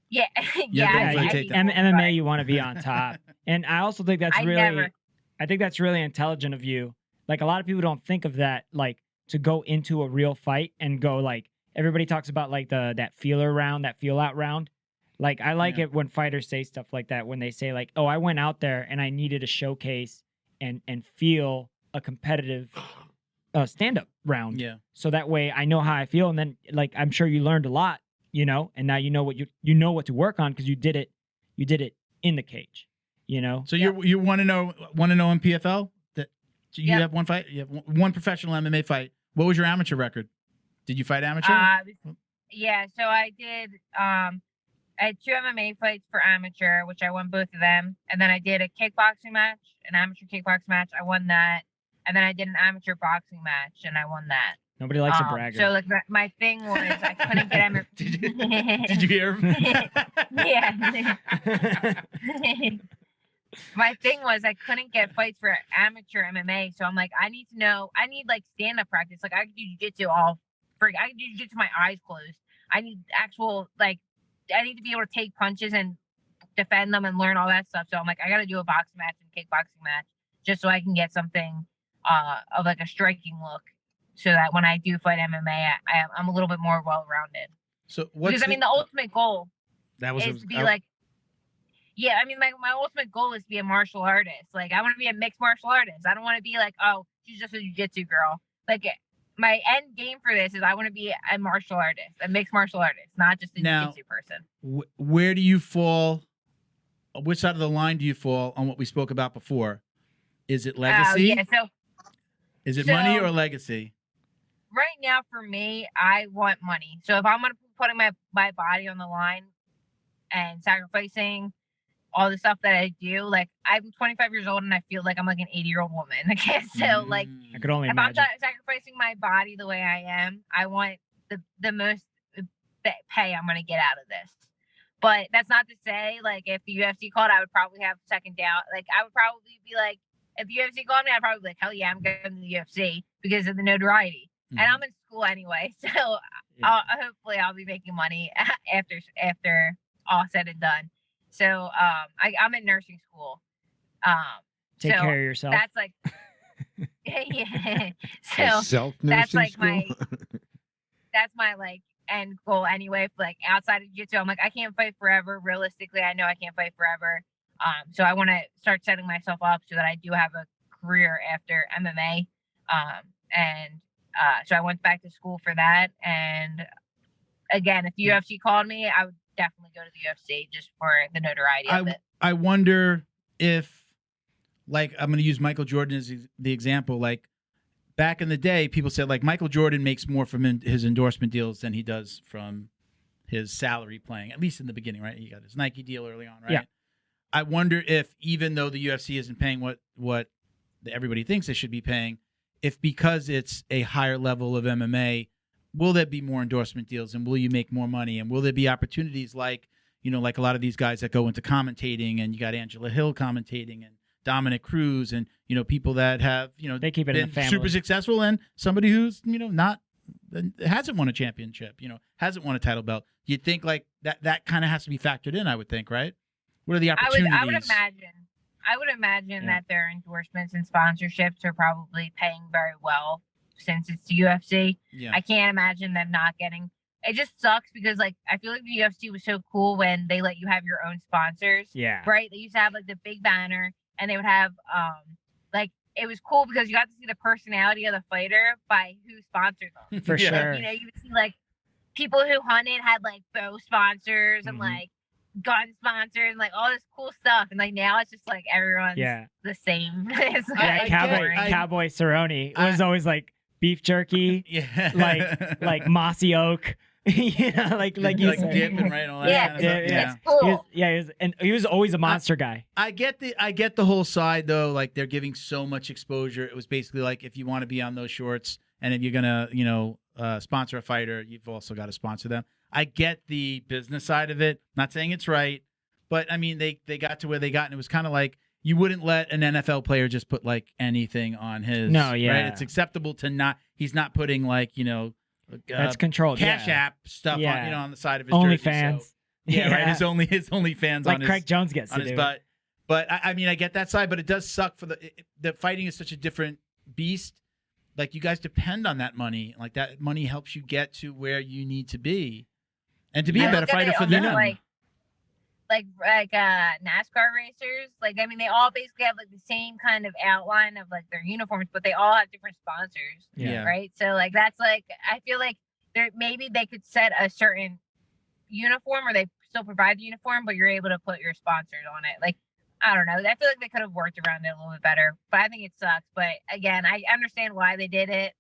Yeah. MMA, you want to be on top. And I also think that's really intelligent of you. Like, a lot of people don't think of that, like, to go into a real fight and go, like, everybody talks about like that feeler round, that feel out round. Like, I like it when fighters say stuff like that, when they say like, oh, I went out there and I needed to showcase and feel a competitive stand-up round. Yeah. So that way I know how I feel. And then, like, I'm sure you learned a lot, and now you know what you know what to work on, because you did it in the cage, you know? So you want to know in PFL that you have one fight, you have one professional MMA fight. What was your amateur record? Did you fight amateur? Yeah, so I did. I had 2 MMA fights for amateur, which I won both of them, and then I did a kickboxing match, an amateur kickboxing match. I won that, and then I did an amateur boxing match, and I won that. Nobody likes a bragger. So like my thing was I couldn't get amateur. Did you hear him? Yeah. My thing was I couldn't get fights for amateur MMA, so I'm like, I need like stand-up practice. Like I could do jiu-jitsu I could do jiu-jitsu my eyes closed. I need actual, like, I need to be able to take punches and defend them and learn all that stuff. So I'm like, I got to do a boxing match and kickboxing match just so I can get something of like a striking look, so that when I do fight MMA, I'm a little bit more well-rounded. So because I mean, the ultimate goal is to be like, yeah, I mean, my ultimate goal is to be a martial artist. Like, I want to be a mixed martial artist. I don't want to be like, oh, she's just a jiu-jitsu girl. Like, my end game for this is I want to be a martial artist, a mixed martial artist, not just a jiu-jitsu person. Where do you fall? Which side of the line do you fall on what we spoke about before? Is it legacy? Is it money or legacy? Right now, for me, I want money. So if I'm going to be putting my body on the line and sacrificing all the stuff that I do, like, I'm 25 years old and I feel like I'm like an 80-year-old woman. Okay, so like, I could only if imagine. I'm sacrificing my body the way I am, I want the most pay I'm going to get out of this. But that's not to say, like, if the UFC called, I would probably have second doubt. Like, I would probably be like, if the UFC called me, I'd probably be like, hell yeah, I'm going to the UFC because of the notoriety. And I'm in school anyway, so hopefully I'll be making money after all said and done. So I'm in nursing school. Take care of yourself. That's like, yeah. So that's like that's my like end goal anyway. Like outside of jiu-jitsu, I'm like, I can't fight forever. Realistically, I know I can't fight forever. So I want to start setting myself up so that I do have a career after MMA. So I went back to school for that. And again, if the UFC called me, I would definitely go to the UFC just for the notoriety of it. I wonder if, like, I'm going to use Michael Jordan as the example. Like, back in the day, people said, like, Michael Jordan makes more from his endorsement deals than he does from his salary playing, at least in the beginning, right? He got his Nike deal early on, right? Yeah. I wonder if, even though the UFC isn't paying what everybody thinks they should be paying, if because it's a higher level of MMA, will there be more endorsement deals and will you make more money? And will there be opportunities like, you know, like a lot of these guys that go into commentating, and you got Angela Hill commentating and Dominic Cruz and, you know, people that have, you know, they keep it in the family. Super successful, and somebody who's, you know, hasn't won a championship, you know, hasn't won a title belt. You'd think like that kind of has to be factored in, I would think, right? What are the opportunities? I would imagine that their endorsements and sponsorships are probably paying very well since it's the UFC. Yeah. I can't imagine them not getting. It just sucks because, like, I feel like the UFC was so cool when they let you have your own sponsors. Yeah. Right? They used to have, like, the big banner, and they would have, like, it was cool because you got to see the personality of the fighter by who sponsored them. For sure. You know, you would see, like, people who hunted had, like, bow sponsors and, like, gun sponsors and like all this cool stuff, and like now it's just like everyone's the same. It's like, Cowboy Cerrone was always like beef jerky, like mossy oak, you know, like you like dipping, right? All that it's cool. He was always a monster guy. I get the whole side though. Like they're giving so much exposure. It was basically like if you want to be on those shorts, and if you're gonna, you know, sponsor a fighter, you've also got to sponsor them. I get the business side of it. Not saying it's right, but I mean, they got to where they got, and it was kind of like you wouldn't let an NFL player just put like anything on his. No, yeah, right? It's acceptable to not. He's not putting like, you know, that's controlled. Cash App stuff on, you know, on the side of his only jersey. Fans. So, yeah, right. His only fans like on his, Craig Jones gets on to his do. butt. But I mean, I get that side, but it does suck for the fighting is such a different beast. Like you guys depend on that money. Like that money helps you get to where you need to be. And to be a better fighter for them. Like NASCAR racers, like, I mean, they all basically have like the same kind of outline of like their uniforms, but they all have different sponsors. Yeah. Right. So like that's like, I feel like maybe they could set a certain uniform, or they still provide the uniform, but you're able to put your sponsors on it. Like, I don't know. I feel like they could have worked around it a little bit better, but I think it sucks. But again, I understand why they did it,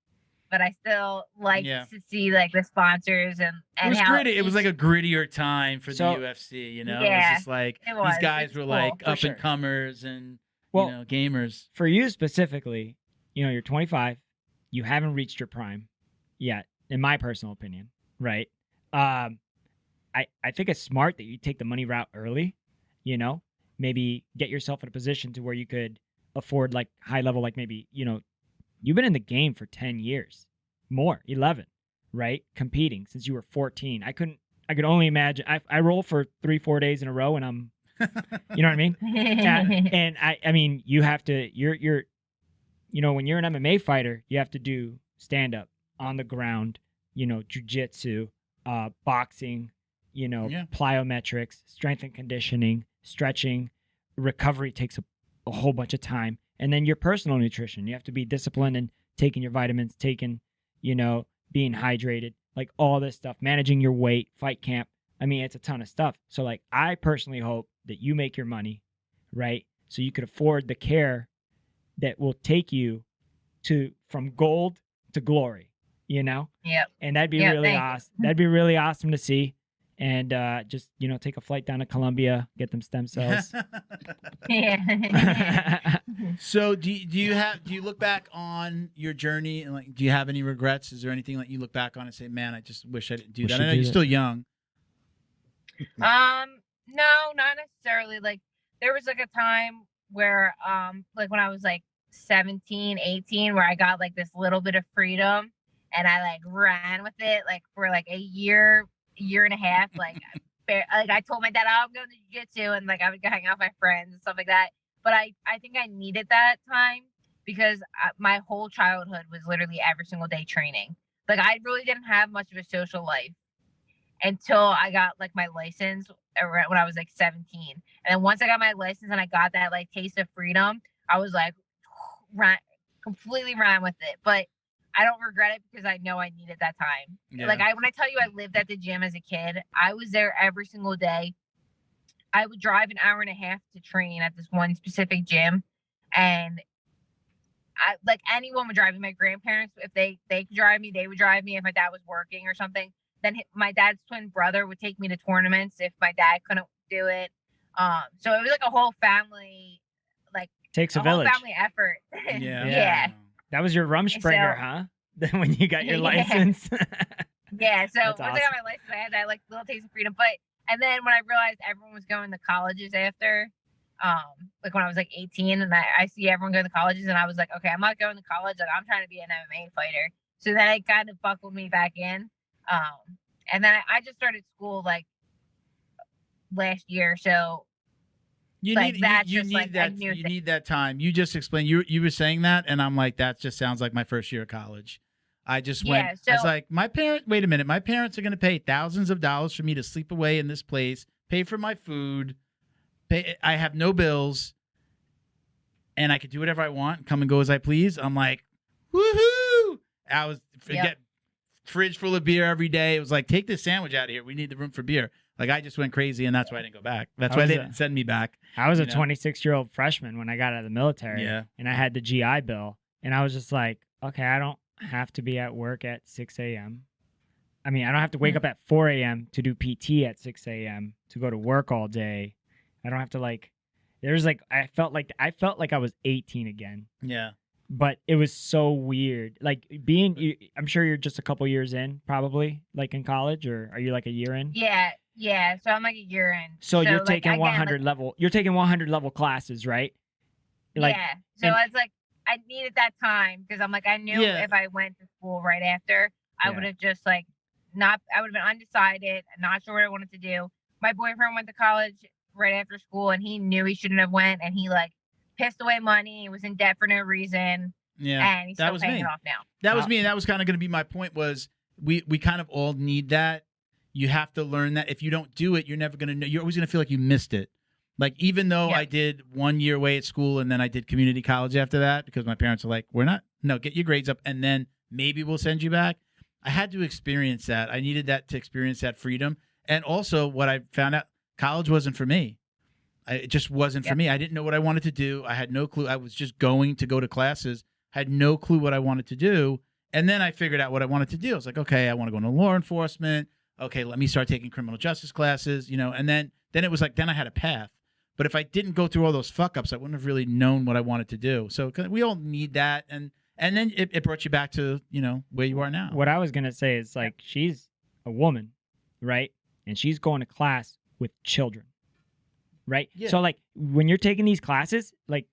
but I still like to see like the sponsors and it was how gritty. It was like a grittier time for the UFC, you know? Yeah, it was just like these guys were like cool, up and comers and well, you know, gamers. For you specifically, you know, you're 25, you haven't reached your prime yet, in my personal opinion, right? I think it's smart that you take the money route early, you know, maybe get yourself in a position to where you could afford like high level, like maybe, you know, you've been in the game for 10 years, more, 11, right? Competing since you were 14. I could only imagine. I roll for 3-4 days in a row and I'm, you know what I mean? And I mean, you have to, you're, you know, when you're an MMA fighter, you have to do stand up on the ground, you know, jiu-jitsu, boxing, you know, plyometrics, strength and conditioning, stretching, recovery takes a whole bunch of time. And then your personal nutrition, you have to be disciplined and taking your vitamins, you know, being hydrated, like all this stuff, managing your weight, fight camp. I mean, it's a ton of stuff. So like, I personally hope that you make your money, right? So you could afford the care that will take you from gold to glory, you know? Yep. And that'd be really awesome. That'd be really awesome to see. And just, you know, take a flight down to Colombia, get them stem cells. Yeah. So do you look back on your journey and like, do you have any regrets? Is there anything that you look back on and say, man, I just wish I didn't do that? I know you're still young. No, not necessarily. Like, there was like a time where, like when I was like 17, 18, where I got like this little bit of freedom and I like ran with it like for like a year and a half. Like I told my dad, oh, I'm going to jiu-jitsu, and like I would go hang out with my friends and stuff like that. But I think I needed that time because my whole childhood was literally every single day training. Like, I really didn't have much of a social life until I got like my license when I was like 17. And then once I got my license and I got that like taste of freedom, I was like completely ran with it. But I don't regret it because I know I needed that time. Yeah. Like when I tell you I lived at the gym as a kid, I was there every single day. I would drive an hour and a half to train at this one specific gym. And I like anyone would drive me. My grandparents, if they could drive me, they would drive me if my dad was working or something. Then my dad's twin brother would take me to tournaments if my dad couldn't do it. So it was like a whole family, like takes a village. Whole family effort. Yeah. That was your Rumspringer, huh? When you got your license. Yeah. So That's once awesome. I got my license, I had that like little taste of freedom. And then when I realized everyone was going to colleges after, like when I was like 18, and I see everyone going to colleges, and I was like, okay, I'm not going to college. Like, I'm trying to be an MMA fighter. So then it kind of buckled me back in. And then I just started school like last year. So you need that time. You just explained, you were saying that, and I'm like, that just sounds like my first year of college. I just went, I was like, wait a minute, my parents are going to pay thousands of dollars for me to sleep away in this place, pay for my food, I have no bills, and I could do whatever I want, come and go as I please. I'm like, woohoo! I was get fridge full of beer every day. It was like, take this sandwich out of here. We need the room for beer. Like, I just went crazy, and that's why I didn't go back. That's why they didn't send me back. I was a 26-year-old freshman when I got out of the military, and I had the GI Bill, and I was just like, okay, I don't have to be at work at 6 a.m. I mean, I don't have to wake up at 4 a.m. to do PT at 6 a.m. to go to work all day. I don't have to I felt like I was 18 again. Yeah. But it was so weird. Like I'm sure you're just a couple years in, probably, like in college, or are you like a year in? Yeah. So I'm like a year in. So you're taking 100 level. You're taking 100 level classes, right? So it's like I needed that time because I'm like, I knew if I went to school right after, I would have just like I would have been undecided, not sure what I wanted to do. My boyfriend went to college right after school, and he knew he shouldn't have went, and he like pissed away money. He was in debt for no reason. Yeah, and he's still paying it off now. That was me, and that was kind of going to be my point. Was we kind of all need that. You have to learn that. If you don't do it, you're never going to know. You're always going to feel like you missed it. Like, even though I did 1 year away at school, and then I did community college after that, because my parents are like, get your grades up, and then maybe we'll send you back. I had to experience that. I needed that to experience that freedom. And also, what I found out, college wasn't for me. It just wasn't for me. I didn't know what I wanted to do. I had no clue. I was just going to go to classes, had no clue what I wanted to do. And then I figured out what I wanted to do. I was like, okay, I want to go into law enforcement. Okay, let me start taking criminal justice classes, and then it was like, then I had a path. But if I didn't go through all those fuck ups, I wouldn't have really known what I wanted to do. So we all need that. And then it brought you back to, where you are now. What I was going to say is like, she's a woman, right? And she's going to class with children, right? Yeah. So like when you're taking these classes, like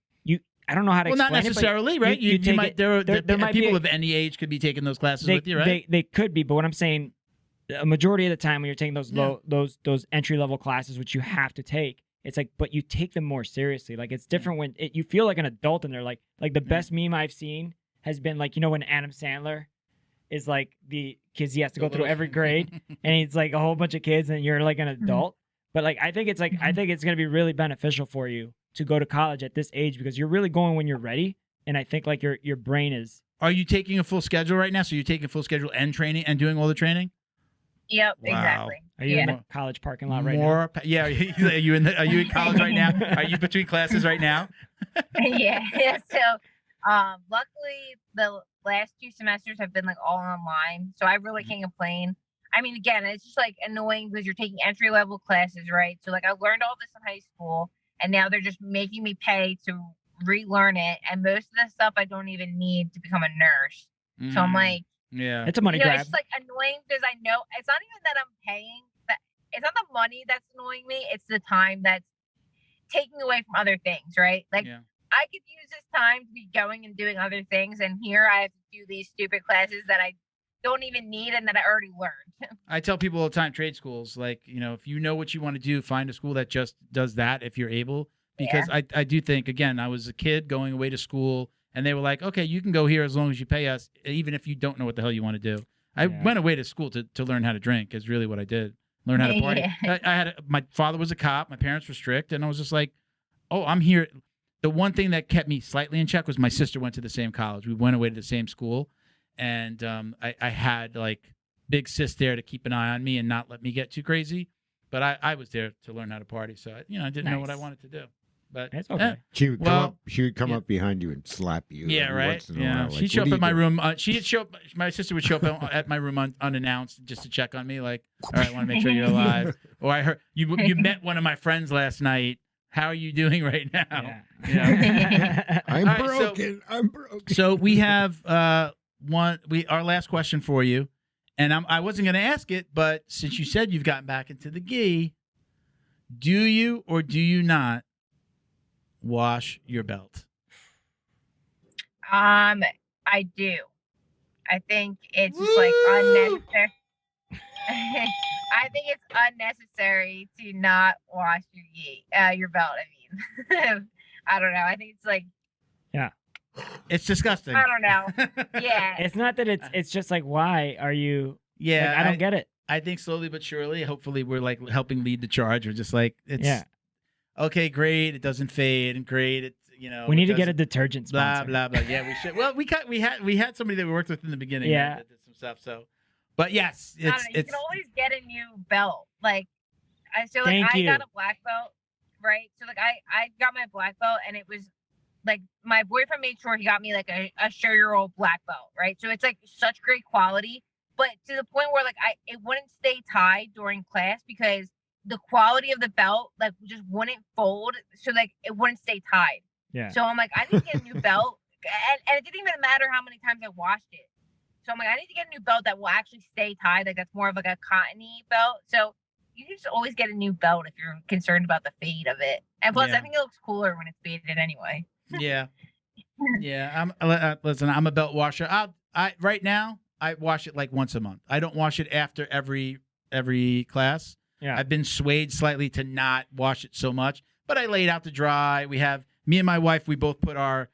I don't know how to explain not necessarily, it, but right? you might, there might people be of any age could be taking those classes with you, right? They could be, but what I'm saying, a majority of the time when you're taking those those entry level classes, which you have to take, it's like, but you take them more seriously. Like it's different when you feel like an adult and they're like the best meme I've seen has been like, when Adam Sandler is like the kids, he has to go through every grade and it's like a whole bunch of kids and you're like an adult. But like, I think it's like, I think it's going to be really beneficial for you to go to college at this age because you're really going when you're ready. And I think like your brain is. Are you taking a full schedule right now? So you're taking full schedule and training and doing all the training? Yep, Wow. exactly. Are you in the college parking lot right now? Yeah. Are you in college right now? Are you between classes right now? yeah. So, luckily the last 2 semesters have been like all online, so I really can't complain. I mean, again, it's just like annoying because you're taking entry level classes, right? So like I learned all this in high school, and now they're just making me pay to relearn it, and most of the stuff I don't even need to become a nurse. So I'm like, yeah, it's a money grab. It's just like annoying because I know it's not even that I'm paying. That it's not the money that's annoying me; it's the time that's taking away from other things, right? Like I could use this time to be going and doing other things, and here I have to do these stupid classes that I don't even need and that I already learned. I tell people all the time, trade schools, like, if you know what you want to do, find a school that just does that if you're able. Because I do think, again, I was a kid going away to school, and they were like, okay, you can go here as long as you pay us, even if you don't know what the hell you want to do. I went away to school to learn how to drink is really what I did. Learn how to party. My father was a cop. My parents were strict. And I was just like, oh, I'm here. The one thing that kept me slightly in check was my sister went to the same college. We went away to the same school. And I had like big sis there to keep an eye on me and not let me get too crazy. But I was there to learn how to party. So, I didn't know what I wanted to do. But it's okay. She would come up behind you and slap you. Yeah, right. Once in a while. She'd show up at my room. My sister would show up at my room unannounced just to check on me. Like, all right, I want to make sure you're alive. Or I heard you met one of my friends last night. How are you doing right now? Yeah. I'm broken. I'm broken. So we have our last question for you, and I wasn't going to ask it, but since you said you've gotten back into the gi, do you or do you not wash your belt? I do. I think it's just like unnecessary. I think it's unnecessary to not wash your belt. I mean, I don't know. I think it's like, it's disgusting. I don't know. Yeah. It's not that it's just like, why are you? Yeah, like, I don't get it. I think slowly but surely, hopefully, we're like helping lead the charge. We're just like, it's okay, great. It doesn't fade, and great. It's we need to get a detergent sponsor. Blah blah blah. Yeah, we should. Well, we had somebody that we worked with in the beginning. That did some stuff. So, but yes, you can always get a new belt. Like I got a black belt, right? So like I got my black belt, and it was like my boyfriend made sure he got me like a show-year-old black belt, right? So it's like such great quality, but to the point where like it wouldn't stay tied during class because the quality of the belt like just wouldn't fold, so like it wouldn't stay tied. Yeah. So I'm like, I need to get a new belt, and it didn't even matter how many times I washed it. So I'm like, I need to get a new belt that will actually stay tied, like that's more of like a cottony belt. So you can just always get a new belt if you're concerned about the fade of it. And plus, I think it looks cooler when it's faded anyway. Yeah. Listen, I'm a belt washer. I right now I wash it like once a month. I don't wash it after every class. Yeah. I've been swayed slightly to not wash it so much, but I lay it out to dry. We have me and my wife. We both put our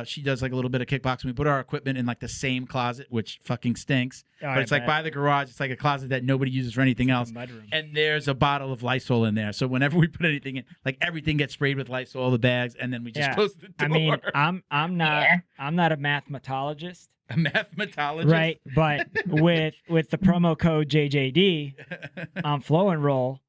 she does like a little bit of kickboxing. We put our equipment in like the same closet, which fucking stinks. But it's like by the garage. It's like a closet that nobody uses for anything else. And there's a bottle of Lysol in there. So whenever we put anything in, like everything gets sprayed with Lysol, the bags, and then we just close the door. I mean, I'm not a mathematologist, A mathematologist. right? But with the promo code JJD on Flow and Roll,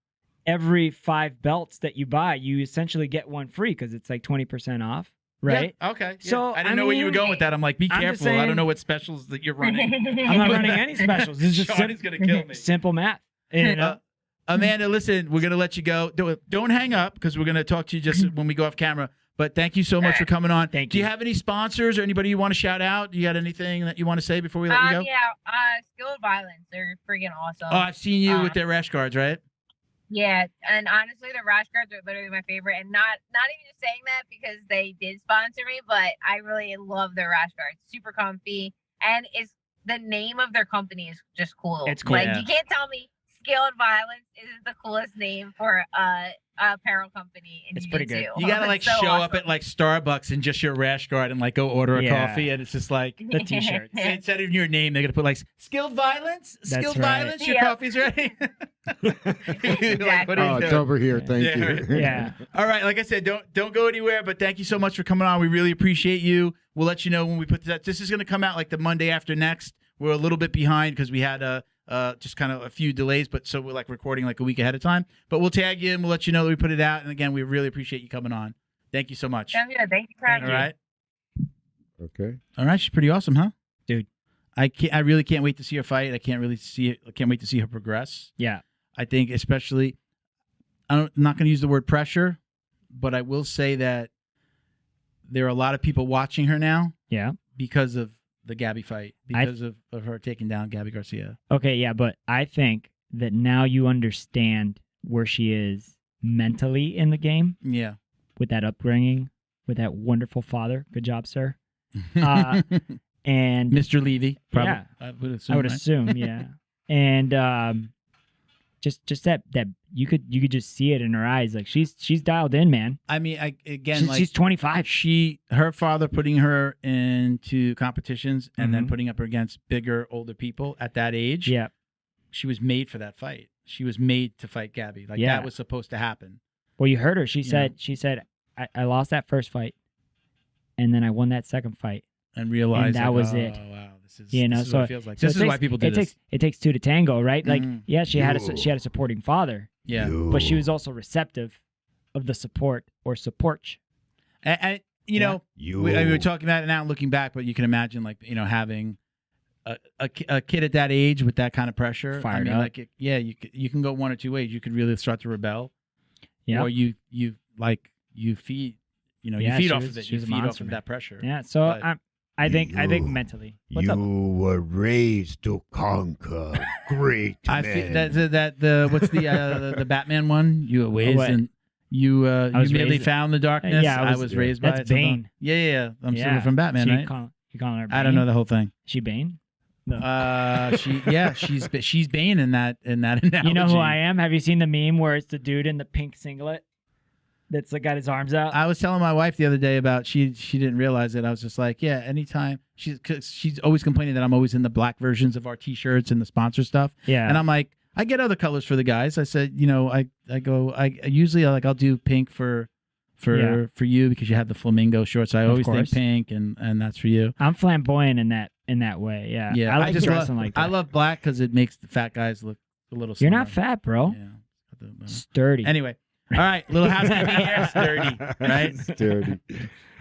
every 5 belts that you buy, you essentially get one free because it's like 20% off, right? Yeah, okay. Yeah. So, I didn't know where you were going with that. I'm like, be I'm just careful. I saying- don't know what specials that you're running. I'm not running any specials. This is just Sean is going to kill me. simple math. You know? Amanda, listen, we're going to let you go. Don't hang up because we're going to talk to you just when we go off camera. But thank you so much for coming on. Thank Do you you. have any sponsors or anybody you want to shout out? Do you got anything that you want to say before we let you go? Yeah, Skilled Violence. They're freaking awesome. Oh, I've seen you with their rash guards, right? Yeah, and honestly, the rash guards are literally my favorite. And not even just saying that because they did sponsor me, but I really love their rash guards. Super comfy, and it's the name of their company is just cool. It's cool. Like Yeah. you can't tell me Skilled Violence isn't the coolest name for a apparel company in It's pretty good. jiu-jitsu. You got to like It's so show up awesome. at like Starbucks and just your rash guard and like go order a Yeah. coffee. And it's just like, The t-shirts. instead of your name, they're going to put like Skilled Violence. That's Skilled right. Violence. Your Yep. coffee's ready. Like, what are you Oh, it's doing? over here. Thank Yeah, you. right. Yeah. All right, like I said, don't go anywhere. But thank you so much for coming on. We really appreciate you. We'll let you know when we put this out. This is going to come out like the Monday after next. We're a little bit behind because we had just kind of a few delays, but so we're like recording like a week ahead of time. But we'll tag you and we'll let you know that we put it out. And again, we really appreciate you coming on. Thank you so much. Sounds good. Thank you for having All me. right, Okay. all right. She's pretty awesome, huh, Dude. I really can't wait to see her fight. I can't wait to see her progress. Yeah. I think especially, I'm not going to use the word pressure, but I will say that there are a lot of people watching her now Yeah. because of the Gabi fight, because of her taking down Gabi Garcia. Okay, yeah, but I think that now you understand where she is mentally in the game Yeah. with that upbringing, with that wonderful father. Good job, sir. And Mr. Levy, probably. Yeah. I would assume. I would right? assume, yeah. And just that you could just see it in her eyes, like she's dialed in, man. I mean, She's 25. her father putting her into competitions and then Mhm. putting up her against bigger, older people at that age. Yeah, She was made for that fight. She was made to fight Gabi. Like Yeah. that was supposed to happen. well, you heard her. She You said, I lost that first fight, and then I won that second fight. And realized that like, was oh, it. Wow, this is You know, this is so what it feels like. So This it is takes- why people do it this. It takes two to tango, right? Like, Mhm. yeah, she had a supporting father, Yeah. but she was also receptive of the support or support. And you Yeah. know, we were talking about it now looking back, but you can imagine like, you know, having a kid at that age with that kind of pressure. Fired I mean, up. like, you can go one or two ways. You could really start to rebel. Yeah. Or you feed, you know, Yeah, you feed she off was- of it. she You was a feed off monster, of man. that pressure. Yeah, so But- I think mentally. What's up? were raised to conquer great I feel that the what's the Batman one? You were raised What? and you was merely raised- found the darkness. Yeah, I was raised by that's it. Something. Bane. Yeah. I'm Yeah. from Batman, So you right? calling her Bane? I don't know the whole thing. She Bane? She's Bane in that analogy. You know who I am? Have you seen the meme where it's the dude in the pink singlet that's like got his arms out? I was telling my wife the other day about she didn't realize it. I was just like, yeah, anytime she's always complaining that I'm always in the black versions of our t-shirts and the sponsor stuff. Yeah. And I'm like, I get other colors for the guys. I said, you know, I usually like I'll do pink for you because you have the flamingo shorts. I always think course. pink and that's for you. I'm flamboyant in that way. Yeah. Yeah, I like just dressing like that. I love black because it makes the fat guys look a little. You're not slimmer. fat, bro. Yeah. Sturdy. Anyway, all right, little housekeeping here, sturdy, right? Sturdy.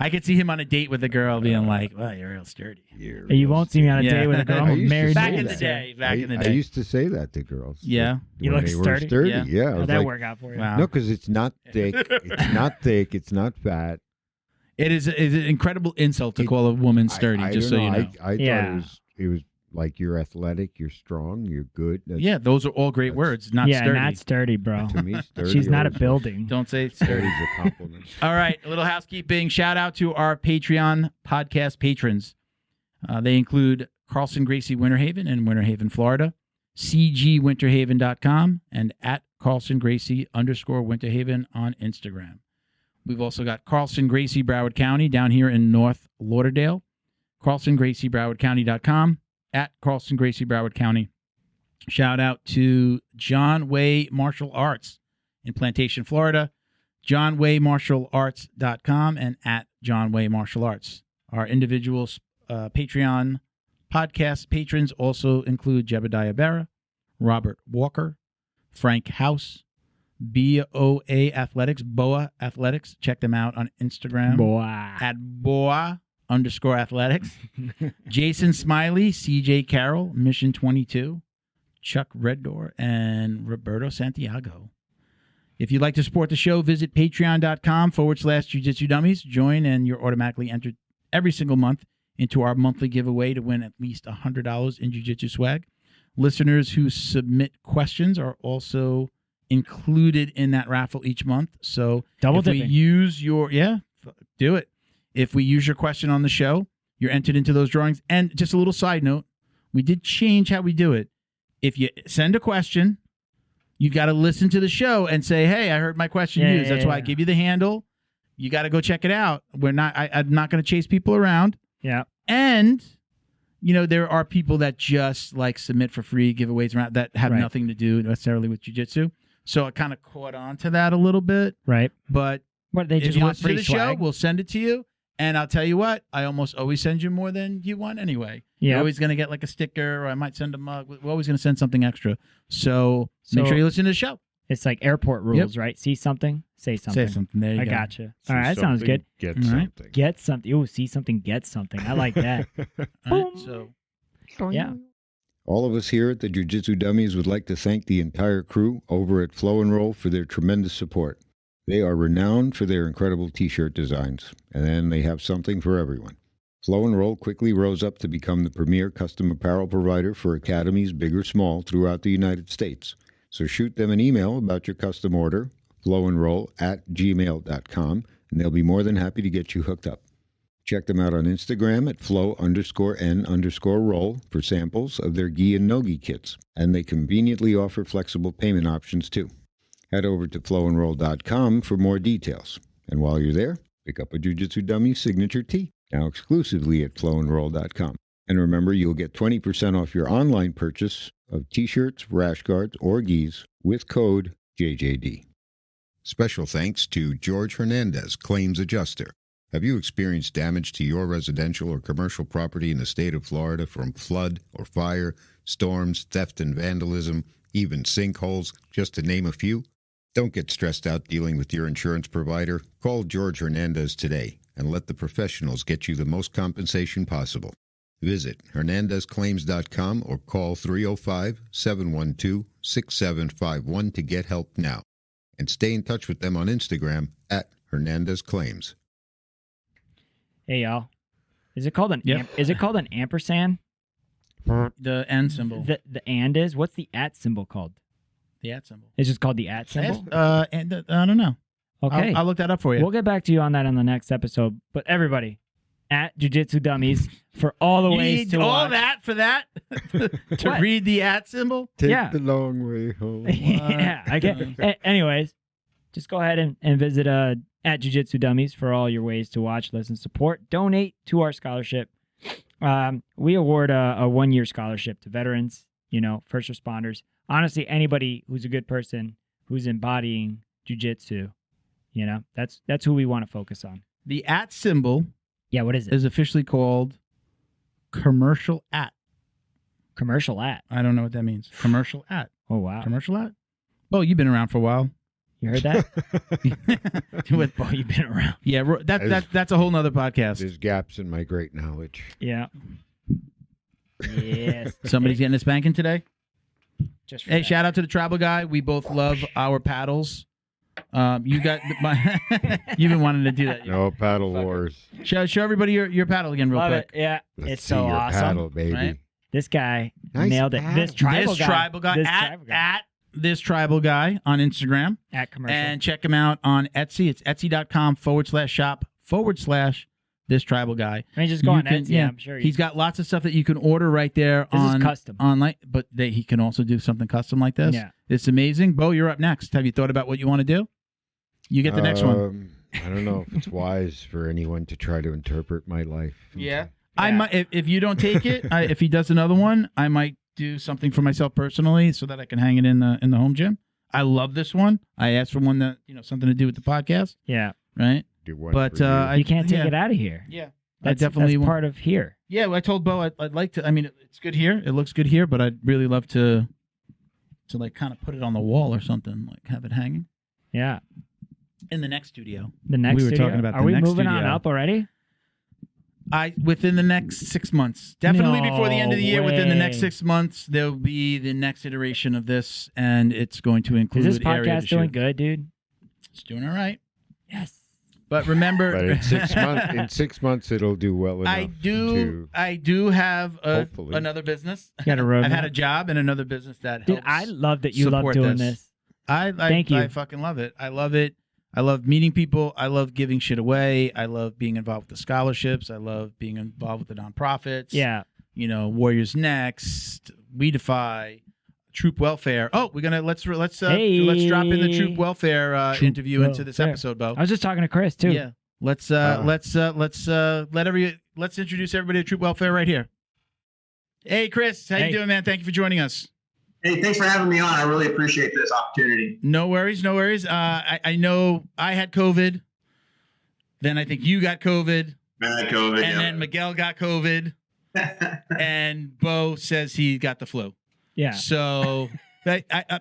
I could see him on a date with a girl being like, "Well, you're real sturdy." You won't see me on a Yeah. date with a girl. I I'm a used to married say Back man. in the that. day, back in the I day. used to say that to girls. Yeah. You when look they were sturdy? sturdy. Yeah. Yeah. I How'd was that like, work out for you? Wow. no, because it's not thick. It's not thick. It's not fat. It is an incredible insult to call a woman sturdy, I just so don't you know. I Yeah. thought it was like you're athletic, you're strong, you're good. Yeah, those are all great that's- words, not yeah, sturdy. not sturdy, bro. To me, sturdy. She's not a always- building. Don't say Sturdy's sturdy. a compliment. All right, a little housekeeping. Shout out to our Patreon podcast patrons. They include Carlson Gracie Winterhaven in Winterhaven, Florida, cgwinterhaven.com, and at Carlson Gracie _Winterhaven on Instagram. We've also got Carlson Gracie Broward County down here in North Lauderdale, CarlsonGracieBrowardCounty.com, at Carlson Gracie Broward County. Shout out to John Way Martial Arts in Plantation, Florida, johnwaymartialarts.com and at John Way Martial Arts. Our individual Patreon Podcast patrons also include Jebediah Berra, Robert Walker, Frank House, BOA Athletics, Boa Athletics. Check them out on Instagram Boy. at Boa_athletics. Jason Smiley, CJ Carroll, Mission 22, Chuck Reddoor, and Roberto Santiago. If you'd like to support the show, visit patreon.com/Jiu-Jitsu Dummies. Join, and you're automatically entered every single month into our monthly giveaway to win at least $100 in Jiu-Jitsu swag. Listeners who submit questions are also included in that raffle each month. So Double if we dipping. use your, do it. If we use your question on the show, you're entered into those drawings. And just a little side note, we did change how we do it. If you send a question, you got to listen to the show and say, hey, I heard my question used. That's why I give you the handle. You got to go check it out. I'm not going to chase people around. Yeah. And, there are people that just like submit for free giveaways around that have nothing to do necessarily with jiu-jitsu. So I kind of caught on to that a little bit. Right. But What, they if just you want listen to free the swag? show, we'll send it to you. And I'll tell you what, I almost always send you more than you want anyway. You're always going to get like a sticker, or I might send a mug. We're always going to send something extra. So make sure you listen to the show. It's like airport rules, right? See something, say something. Say something. There you I go. gotcha. All right, that sounds good. Get All right. something. Get something. Ooh, see something, get something. I like that. All right, so Yeah. All of us here at the Jiu-Jitsu Dummies would like to thank the entire crew over at Flow and Roll for their tremendous support. They are renowned for their incredible t-shirt designs, and they have something for everyone. Flow and Roll quickly rose up to become the premier custom apparel provider for academies big or small throughout the United States. So shoot them an email about your custom order, flowandroll@gmail.com, and they'll be more than happy to get you hooked up. Check them out on Instagram at flow_n_roll for samples of their gi and no-gi kits, and they conveniently offer flexible payment options too. Head over to flowandroll.com for more details. And while you're there, pick up a Jiu-Jitsu Dummy signature tee, now exclusively at flowandroll.com. And remember, you'll get 20% off your online purchase of t-shirts, rash guards, or gis with code JJD. Special thanks to George Hernandez, Claims Adjuster. Have you experienced damage to your residential or commercial property in the state of Florida from flood or fire, storms, theft and vandalism, even sinkholes, just to name a few? Don't get stressed out dealing with your insurance provider. Call George Hernandez today and let the professionals get you the most compensation possible. Visit hernandezclaims.com or call 305-712-6751 to get help now. And stay in touch with them on Instagram at HernandezClaims. Hey, y'all. Is it called an ampersand? the N symbol. The and is? What's the at symbol called? The at symbol. It's just called the at symbol? I don't know. Okay. I'll look that up for you. We'll get back to you on that on the next episode. But everybody, at Jiu-Jitsu Dummies for all the you ways need to all watch. that for that? To What? read the at symbol? Take Yeah. the long way home. Yeah, I get. Anyways, just go ahead and visit at Jiu-Jitsu Dummies for all your ways to watch, listen, support, donate to our scholarship. We award a 1-year scholarship to veterans, first responders. Honestly, anybody who's a good person who's embodying jiu-jitsu, that's who we want to focus on. The at symbol Yeah, what is it? is officially called commercial at. Commercial at. I don't know what that means. Commercial at. Oh, wow. Commercial at? Oh, you've been around for a while. You heard that? With- Oh, you've been around. yeah, that's a whole nother podcast. There's gaps in my great knowledge. Yeah. Yes. Somebody's getting a spanking today. Just for Hey, that. shout out to the tribal guy. We both love our paddles. You got you've been wanting to do that. No paddle wars. Show everybody your paddle again real Love quick. it. Yeah. Let's It's see so your awesome. paddle, baby. Right? This guy Nice nailed it. paddle. This tribal This guy. tribal guy This at tribal guy. this tribal guy on Instagram. At commercial. And check him out on Etsy. It's etsy.com/shop/this tribal guy. I mean, just go You on can- Etsy. yeah. I'm sure He's got lots of stuff that you can order right there This is on custom. online, but he can also do something custom like this. Yeah. It's amazing. Bo, you're up next. Have you thought about what you want to do? You get the next one. I don't know if it's wise for anyone to try to interpret my life. Yeah. Yeah. I might if you don't take it, if he does another one, I might do something for myself personally so that I can hang it in the home gym. I love this one. I asked for one that something to do with the podcast, Yeah. right? Do one But for you. I You can't take yeah. it out of here. Yeah. That's definitely want. part of here. Yeah, I told Bo I'd like to. I mean, it's good here. It looks good here, but I'd really love to like kind of put it on the wall or something, like have it hanging. Yeah. In the next studio. The next we were studio? talking about. Are the we next moving studio. on up already? Within the next 6 months, definitely before the end of the year. Within the next way. 6 months, there'll be the next iteration of this, and it's going to include. Is this area to podcast doing shoot. good, dude? It's doing all right. Yes. But remember, But in 6 months, it'll do well enough. I do have Hopefully. another business. You got a roadmap? I've had a job in another business that Dude, helps. I love that you love support doing this. this. Thank you. I fucking love it. I love it. I love meeting people. I love giving shit away. I love being involved with the scholarships. I love being involved with the nonprofits. Yeah. Warriors Next, We Defy, Troop Welfare. Oh, we're gonna let's drop in the Troop Welfare interview into this episode, Bo. I was just talking to Chris too. Yeah. Let's introduce everybody to Troop Welfare right here. Hey, Chris, how you doing, man? Thank you for joining us. Hey, thanks for having me on. I really appreciate this opportunity. No worries. I know I had COVID. Then I think you got COVID. I had COVID. And then Miguel got COVID. And Bo says he got the flu. Yeah. So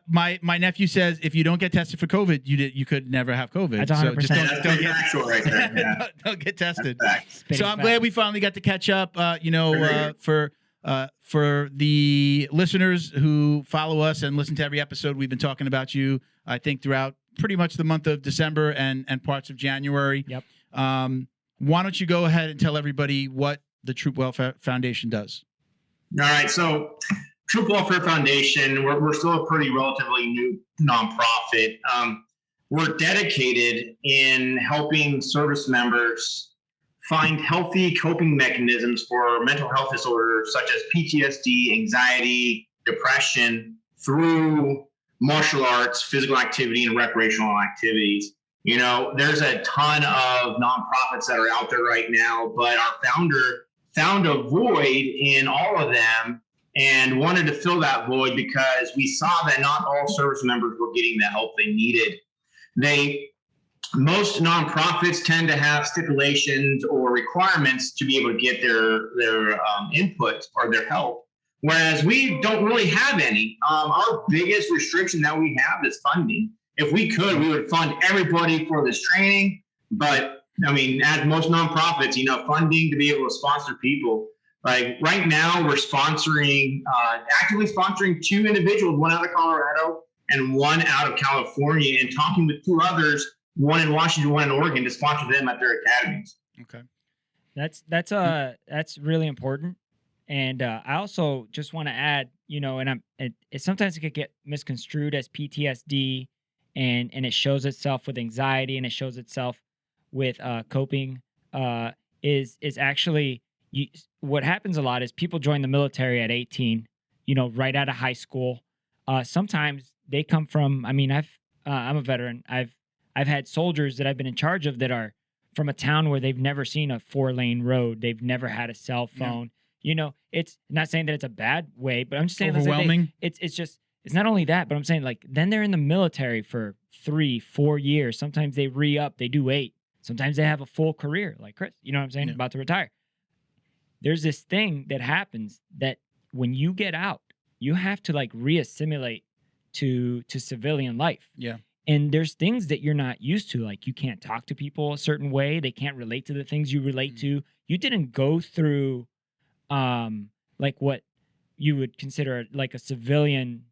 my nephew says if you don't get tested for COVID, you could never have COVID. That's 100%. So just that's pretty factual right there. Yeah. don't get tested. That's So I'm glad we finally got to catch up. For the listeners who follow us and listen to every episode, we've been talking about you, I think, throughout pretty much the month of December and parts of January. Yep. Why don't you go ahead and tell everybody what the Troop Welfare Foundation does? All right. So Troop Welfare Foundation, we're still a pretty relatively new nonprofit. We're dedicated in helping service members find healthy coping mechanisms for mental health disorders such as PTSD, anxiety, depression through martial arts, physical activity, and recreational activities. There's a ton of nonprofits that are out there right now, but our founder found a void in all of them and wanted to fill that void because we saw that not all service members were getting the help they needed. Most nonprofits tend to have stipulations or requirements to be able to get their input or their help, whereas we don't really have any. Our biggest restriction that we have is funding. If we could, we would fund everybody for this training. But I mean, as most nonprofits, funding to be able to sponsor people. Like right now, we're actively sponsoring 2 individuals, one out of Colorado and one out of California, and talking with 2 others, one in Washington, one in Oregon, to sponsor them at their academies. Okay. That's really important. And I also just want to add, sometimes it could get misconstrued as PTSD, and it shows itself with anxiety, and it shows itself with coping. Is actually what happens a lot is people join the military at 18, right out of high school. Sometimes they come from. I mean, I'm a veteran. I've had soldiers that I've been in charge of that are from a town where they've never seen a 4-lane road. They've never had a cell phone. Yeah. It's not saying that it's a bad way, but I'm just saying overwhelming. It's not only that, but I'm saying like then they're in the military for 3-4 years. Sometimes they re-up, they do 8. Sometimes they have a full career, like Chris. You know what I'm saying? Yeah. About to retire. There's this thing that happens that when you get out, you have to like re-assimilate to civilian life. Yeah. And there's things that you're not used to, like you can't talk to people a certain way. They can't relate to the things you relate to. You didn't go through like what you would consider like a civilian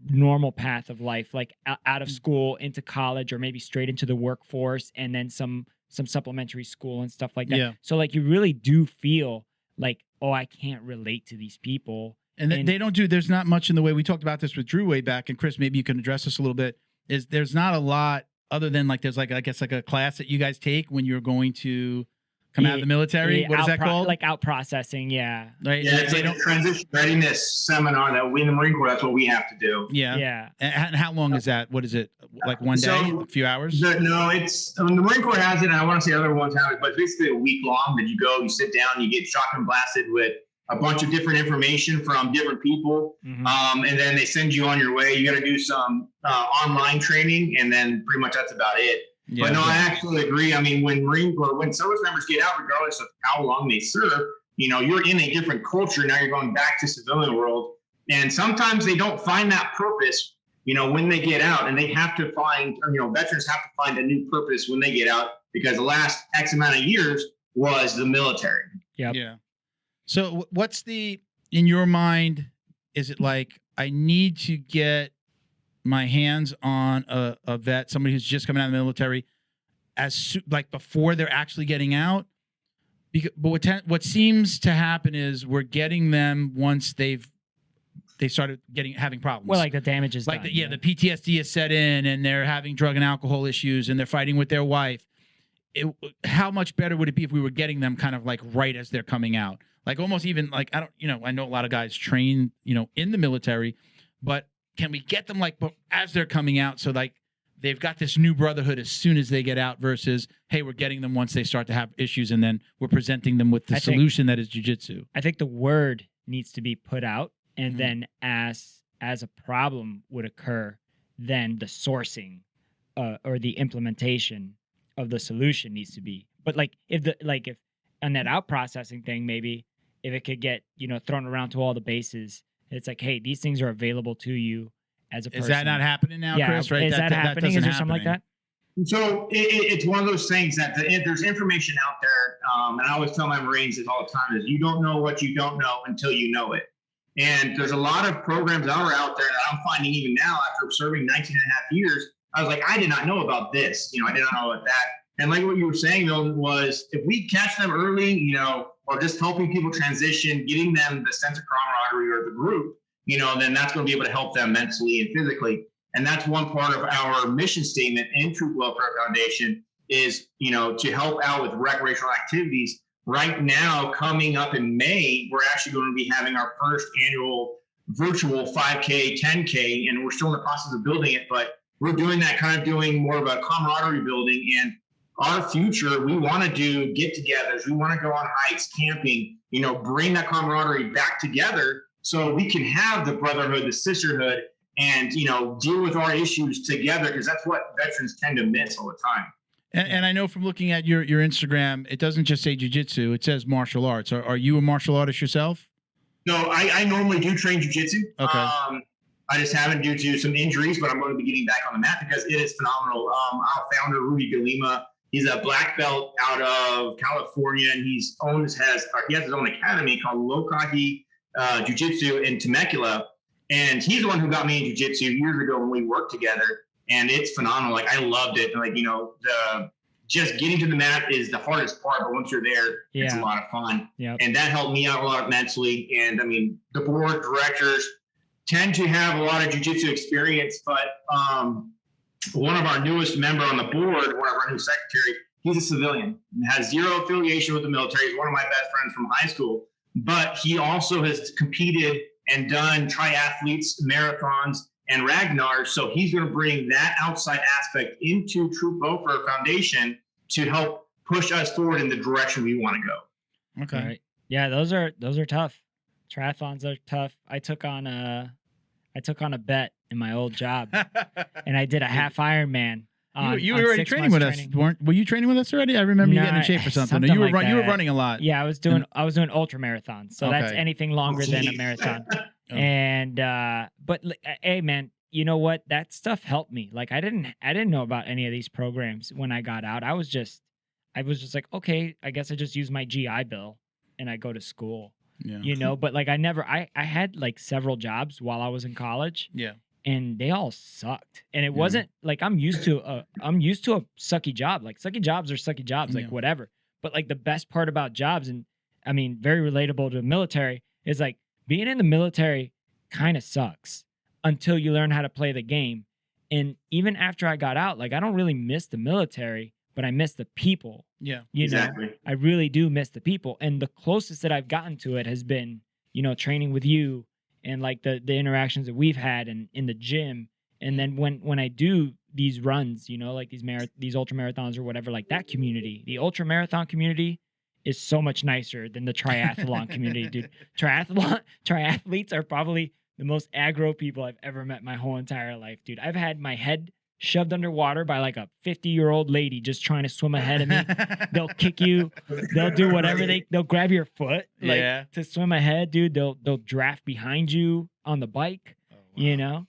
normal path of life, like out of school into college or maybe straight into the workforce and then some supplementary school and stuff like that. Yeah. So like you really do feel like, oh, I can't relate to these people. And they don't there's not much in the way we talked about this with Drew way back, and Chris, maybe you can address this a little bit. There's not a lot other than like there's like I guess like a class that you guys take when you're going to come out of the military. What is that called? Like out processing, yeah. Right. Yeah, it's like a transition readiness seminar that we in the Marine Corps, that's what we have to do. Yeah. Yeah. And how long is that? What is it? Like one day, a few hours? No, the Marine Corps has it, and I want to say other ones have it, but it's basically a week long that you go, you sit down, you get shotgun blasted with a bunch of different information from different people. Mm-hmm. And then they send you on your way. You got to do some online training, and then pretty much that's about it. Yeah, but no, I actually agree. I mean, when service members get out, regardless of how long they serve, you're in a different culture. Now you're going back to civilian world. And sometimes they don't find that purpose, when they get out, and they have to find, veterans have to find a new purpose when they get out, because the last X amount of years was the military. Yep. Yeah. So what's in your mind, is it like, I need to get my hands on a vet, somebody who's just coming out of the military, like before they're actually getting out? But what seems to happen is we're getting them once they started having problems. Well, like the damage is like done, the PTSD is set in, and they're having drug and alcohol issues, and they're fighting with their wife. How much better would it be if we were getting them kind of like right as they're coming out? Like almost even like, I know a lot of guys train, in the military, but can we get them like as they're coming out, so like they've got this new brotherhood as soon as they get out, versus, hey, we're getting them once they start to have issues, and then we're presenting them with the solution that is jiu-jitsu. I think the word needs to be put out, and then as a problem would occur, then the sourcing or the implementation of the solution needs to be. But if on that out processing thing, maybe if it could get thrown around to all the bases, it's like, hey, these things are available to you as a person. Is that not happening now, yeah, Chris? Right? Is that happening? Is there something like that? So it's one of those things that there's information out there, and I always tell my Marines this all the time, is you don't know what you don't know until you know it. And there's a lot of programs that are out there that I'm finding even now, after serving 19 and a half years, I was like, I did not know about this. I did not know about that. And like what you were saying, though, was if we catch them early, or just helping people transition, getting them the sense of camaraderie or the group, then that's going to be able to help them mentally and physically. And that's one part of our mission statement in Troop Welfare Foundation is, to help out with recreational activities. Right now, coming up in May, we're actually going to be having our first annual virtual 5K, 10K, and we're still in the process of building it, but we're doing more of a camaraderie building. And our future, we want to do get-togethers. We want to go on hikes, camping, bring that camaraderie back together so we can have the brotherhood, the sisterhood, and, deal with our issues together, because that's what veterans tend to miss all the time. And I know from looking at your Instagram, it doesn't just say jiu-jitsu, it says martial arts. Are you a martial artist yourself? No, I normally do train jiu-jitsu. Okay. I just haven't due to some injuries, but I'm going to be getting back on the mat because it is phenomenal. Our founder, Rudy de Lima, he's a black belt out of California, and he has his own academy called Lokahi Jiu-Jitsu in Temecula. And he's the one who got me in jiu-jitsu years ago when we worked together. And it's phenomenal. Like, I loved it. Like, just getting to the mat is the hardest part, but once you're there, it's a lot of fun. Yep. And that helped me out a lot mentally. And I mean, the board of directors tend to have a lot of jiu-jitsu experience, but one of our newest member on the board, one of our new secretary, he's a civilian and has zero affiliation with the military. He's one of my best friends from high school, but he also has competed and done triathletes, marathons, and Ragnar. So he's going to bring that outside aspect into Troop Welfare Foundation to help push us forward in the direction we want to go. Okay. Right. Yeah, those are tough. Triathlons are tough. I took on a bet in my old job, and I did a half Ironman. You were already training with us, were you training with us already? I remember you getting in shape for something. You were running a lot. Yeah, I was doing ultra marathons, so that's anything longer than a marathon. And but hey, man, you know what? That stuff helped me. Like, I didn't know about any of these programs when I got out. I was just like, okay, I guess I just use my GI Bill and I go to school. Yeah. But like I had like several jobs while I was in college. Yeah. And they all sucked. And it wasn't like I'm used to a sucky job. Like, sucky jobs are sucky jobs, like whatever. But like the best part about jobs, and I mean very relatable to the military, is like being in the military kind of sucks until you learn how to play the game. And even after I got out, like, I don't really miss the military, but I miss the people. Yeah. Exactly. I really do miss the people. And the closest that I've gotten to it has been, training with you and like the interactions that we've had in the gym. And then when I do these runs, like these ultra marathons or whatever, like that community, the ultra marathon community is so much nicer than the triathlon community, dude. Triathletes are probably the most aggro people I've ever met my whole entire life, dude. I've had my head shoved underwater by like a 50-year-old lady just trying to swim ahead of me. They'll kick you. They'll do whatever they'll grab your foot to swim ahead, dude. They'll draft behind you on the bike. Oh, wow. You know,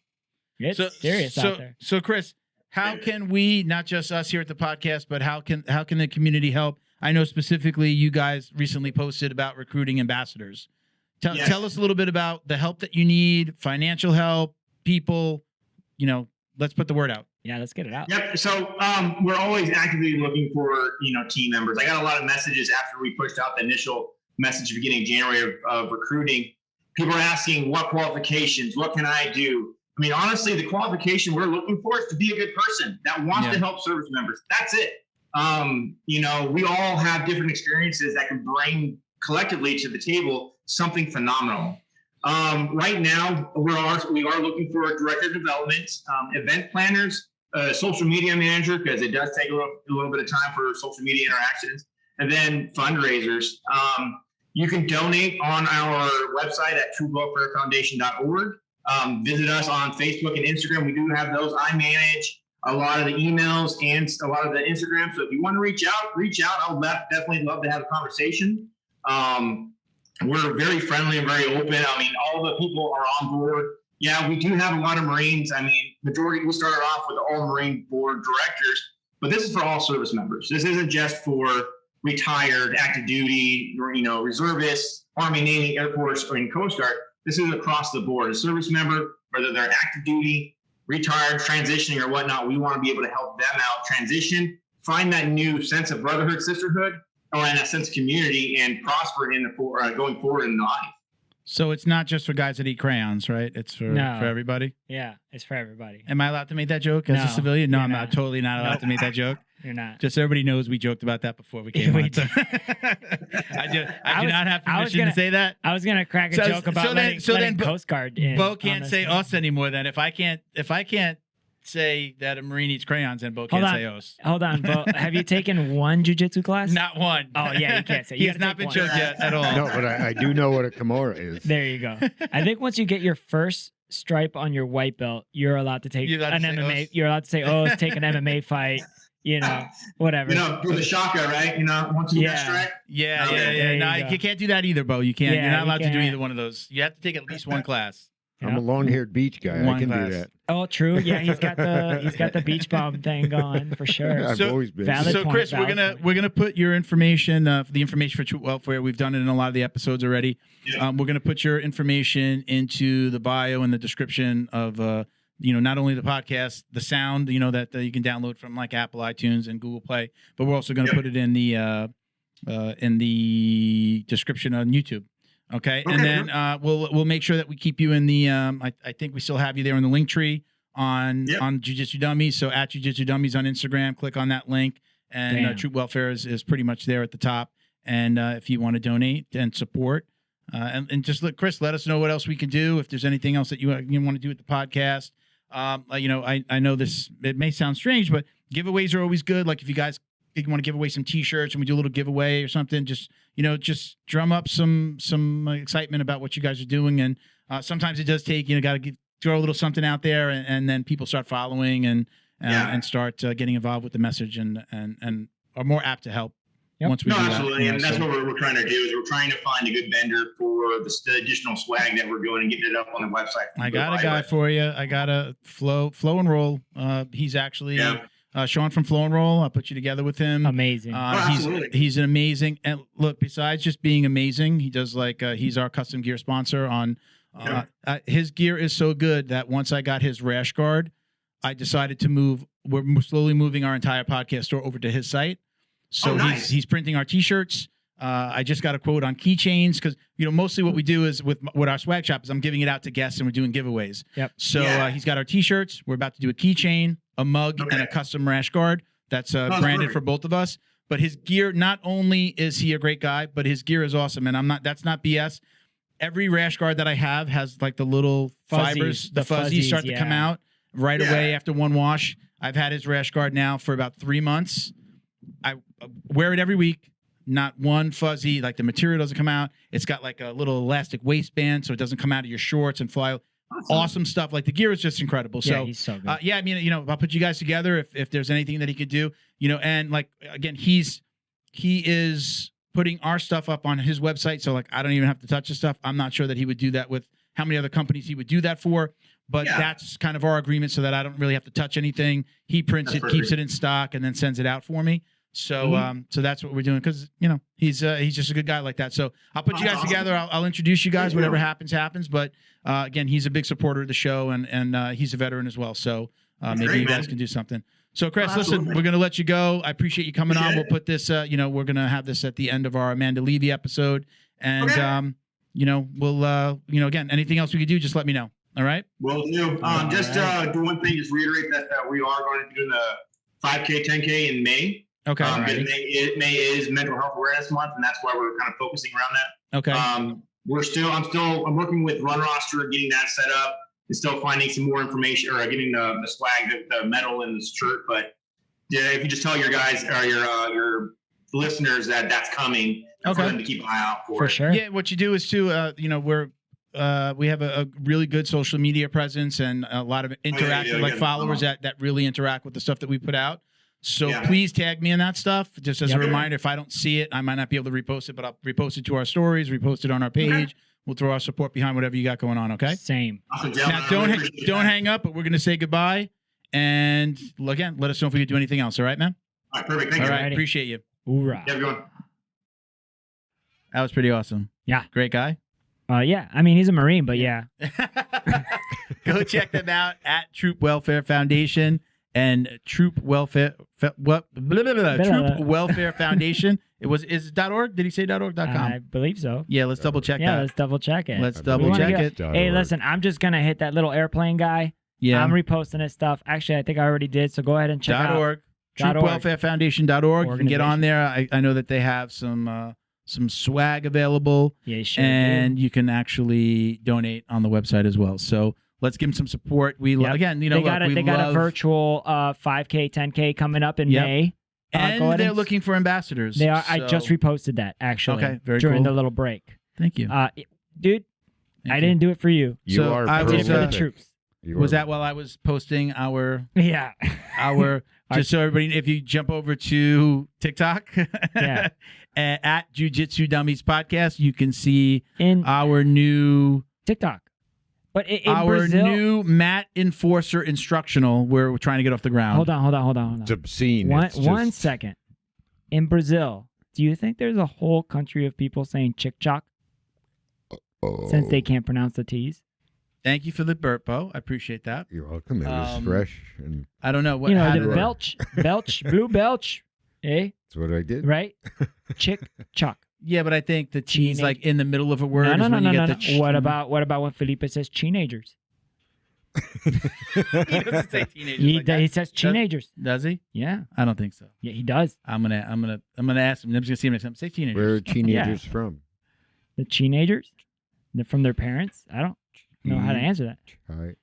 it's serious out there. So Chris, how can we, not just us here at the podcast, but how can the community help? I know specifically you guys recently posted about recruiting ambassadors. Tell us a little bit about the help that you need, financial help, people, let's put the word out. Yeah, let's get it out. Yep. So we're always actively looking for, team members. I got a lot of messages after we pushed out the initial message beginning of January of recruiting. People are asking, what qualifications? What can I do? I mean, honestly, the qualification we're looking for is to be a good person that wants to help service members. That's it. We all have different experiences that can bring collectively to the table something phenomenal. Right now, we are looking for a director of development, event planners, social media manager, because it does take a little bit of time for social media interactions, and then fundraisers. You can donate on our website at truewelfarefoundation.org. Visit us on Facebook and Instagram. We do have those. I manage a lot of the emails and a lot of the Instagram. So if you want to reach out. I'll definitely love to have a conversation. We're very friendly and very open. I mean, all the people are on board. Yeah, we do have a lot of Marines. I mean, majority, we started off with all Marine board directors, but this is for all service members. This isn't just for retired, active duty, reservists, Army, Navy, Air Force, or in Coast Guard. This is across the board. A service member, whether they're active duty, retired, transitioning, or whatnot, we want to be able to help them out transition, find that new sense of brotherhood, sisterhood, or in that sense of community, and prosper in going forward in life. So it's not just for guys that eat crayons, right? It's for everybody? Yeah, it's for everybody. Am I allowed to make that joke as a civilian? No, I'm not. Totally not allowed to make that joke. You're not. Just so everybody knows we joked about that before we came on. I do not have permission to say that. I was gonna crack a joke about letting Coast Guard in. Bo can't say us anymore then. If I can't say that a Marine eats crayons, and Bo can't say us. Hold on, Bo. Have you taken one jiu-jitsu class? Not one. Oh, yeah, you can't say. He has not been choked yet at all. No, but I do know what a Kimura is. There you go. I think once you get your first stripe on your white belt, you're allowed to take an MMA. You're allowed to say, take an MMA fight. Whatever. Do the shaka, right? Once you get strike. Yeah. No, you can't do that either, Bo. You can't. You're not allowed to do either one of those. You have to take at least one class. I'm a long-haired beach guy. I can do that. Oh, true. Yeah, he's got the beach bomb thing going for sure. I've always been. So, Chris, we're gonna put your information, the information for True Welfare. We've done it in a lot of the episodes already. Yeah. We're gonna put your information into the bio and the description of not only the podcast, the sound, that you can download from like Apple, iTunes, and Google Play, but we're also gonna put it in the description on YouTube. Okay, and then we'll make sure that we keep you in the. I think we still have you there in the link tree on Jiu Jitsu Dummies. So at Jiu Jitsu Dummies on Instagram, click on that link, and Troop Welfare is pretty much there at the top. And if you want to donate and support, and just Chris, let us know what else we can do. If there's anything else that you want to do with the podcast, I know this. It may sound strange, but giveaways are always good. Like if you want to give away some T-shirts and we do a little giveaway or something, just drum up some excitement about what you guys are doing. And sometimes it does take, got to throw a little something out there, and then people start following and start getting involved with the message and are more apt to help. Yep. Once we do absolutely. That, and that's what we're trying to do is we're trying to find a good vendor for the additional swag that we're doing and getting it up on the website. I got a guy for you. I got a Flow and Roll. He's actually Sean from Flow and Roll. I'll put you together with him. Amazing. He's an amazing. And look, besides just being amazing, he does he's our custom gear sponsor on. His gear is so good that once I got his rash guard, I decided to move. We're slowly moving our entire podcast store over to his site. So he's printing our T-shirts. I just got a quote on keychains because mostly what we do is with our swag shop is I'm giving it out to guests and we're doing giveaways. Yep. So he's got our T-shirts. We're about to do a keychain, a mug, and a custom rash guard that's branded for both of us. But his gear, not only is he a great guy, but his gear is awesome. And that's not BS. Every rash guard that I have has like the little fibers, the fuzzies start to come out right away after one wash. I've had his rash guard now for about 3 months. I wear it every week. Not one fuzzy, like the material doesn't come out. It's got like a little elastic waistband so it doesn't come out of your shorts and fly. awesome stuff. Like the gear is just incredible. Yeah, So he's so good. yeah, I mean, I'll put you guys together if there's anything that he could do, and like, again, he is putting our stuff up on his website. So like, I don't even have to touch his stuff. I'm not sure that he would do that with how many other companies he would do that for, but that's kind of our agreement so that I don't really have to touch anything. He prints it, keeps it in stock, and then sends it out for me. So, so that's what we're doing. Cause he's just a good guy like that. So I'll put you guys together. I'll introduce you guys, whatever happens. But, again, he's a big supporter of the show and he's a veteran as well. So, maybe you guys can do something. So, Chris, listen, we're going to let you go. I appreciate you coming on. We'll put this, we're going to have this at the end of our Amanda Leve episode. And, we'll, again, anything else we could do, just let me know. All right. Will do. Just do one thing, just reiterate that we are going to do the 5K, 10K in May. Okay. May is Mental Health Awareness Month, and that's why we're kind of focusing around that. Okay. I'm working with Run Roster, getting that set up, and still finding some more information, or getting the swag, the medal, and the shirt. But yeah, if you just tell your guys or your listeners that that's coming, for them to keep an eye out for it. Sure. Yeah. What you do is too, we have a really good social media presence and a lot of interactive followers that really interact with the stuff that we put out. So please tag me in that stuff. Just as a reminder, if I don't see it, I might not be able to repost it, but I'll repost it to our stories, repost it on our page. Okay. We'll throw our support behind whatever you got going on. Okay. Same. Now don't hang up, but we're going to say goodbye. And again, let us know if we could do anything else. All right, man. All right. Perfect. Thank you. All right. Appreciate you. Hoorah. Yeah, everyone. That was pretty awesome. Yeah. Great guy. Yeah. I mean, he's a Marine, but yeah. Go check them out at Troop Welfare Foundation and Troop Welfare Troop Welfare Foundation. Is it .org? Did he say .org.com? I believe so. Yeah, let's double check that. Yeah, let's double check it. Let's double check it. Hey, listen, I'm just gonna hit that little airplane guy. Yeah. I'm reposting his stuff. Actually, I think I already did. So go ahead and check out .org. TroopWelfareFoundation.org. You can get on there. I know that they have some swag available. Yeah, sure. And you can actually donate on the website as well. So let's give them some support. We again, they got a virtual 5K, 10K coming up in May. And they're looking for ambassadors. They are. So. I just reposted that actually. Okay, very during cool. the little break. Thank you, dude. I didn't do it for you. I did it for the troops. Was that while I was posting our just so everybody, if you jump over to TikTok at Jiu Jitsu Dummies Podcast, you can see our new TikTok. But in our Brazil, new mat enforcer instructional, we're trying to get off the ground. Hold on. It's obscene. One second. In Brazil, do you think there's a whole country of people saying chick chock? Since they can't pronounce the T's? Thank you for the burp, Bo. I appreciate that. You're welcome. It was fresh. And I don't know what the belch, blue belch. Eh? That's what I did. Right? Chick chock. Yeah, but I think the T's like in the middle of a word. No. What about when Felipe says teenagers? He doesn't say teenagers. He says teenagers. Does he? Yeah. I don't think so. Yeah, he does. I'm gonna ask him. I'm just gonna see him next time. Say teenagers. Where are teenagers from? The teenagers? They're from their parents? I don't know how to answer that. Right.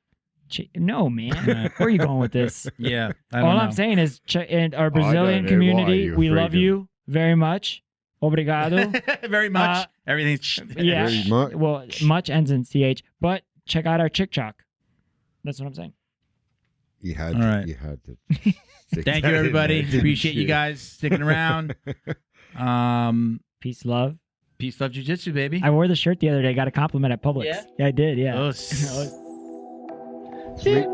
No, man. Where are you going with this? Yeah. All I'm saying is, in our Brazilian community, we love you very much. Obrigado. Very much. Everything's Very much. Well, much ends in CH, but check out our chick chock. That's what I'm saying. You had to. Thank you, everybody. Appreciate you guys sticking around. Peace, love. Peace, love, jiu-jitsu, baby. I wore the shirt the other day. Got a compliment at Publix. Yeah? Yeah, I did. Yeah. Oh, See?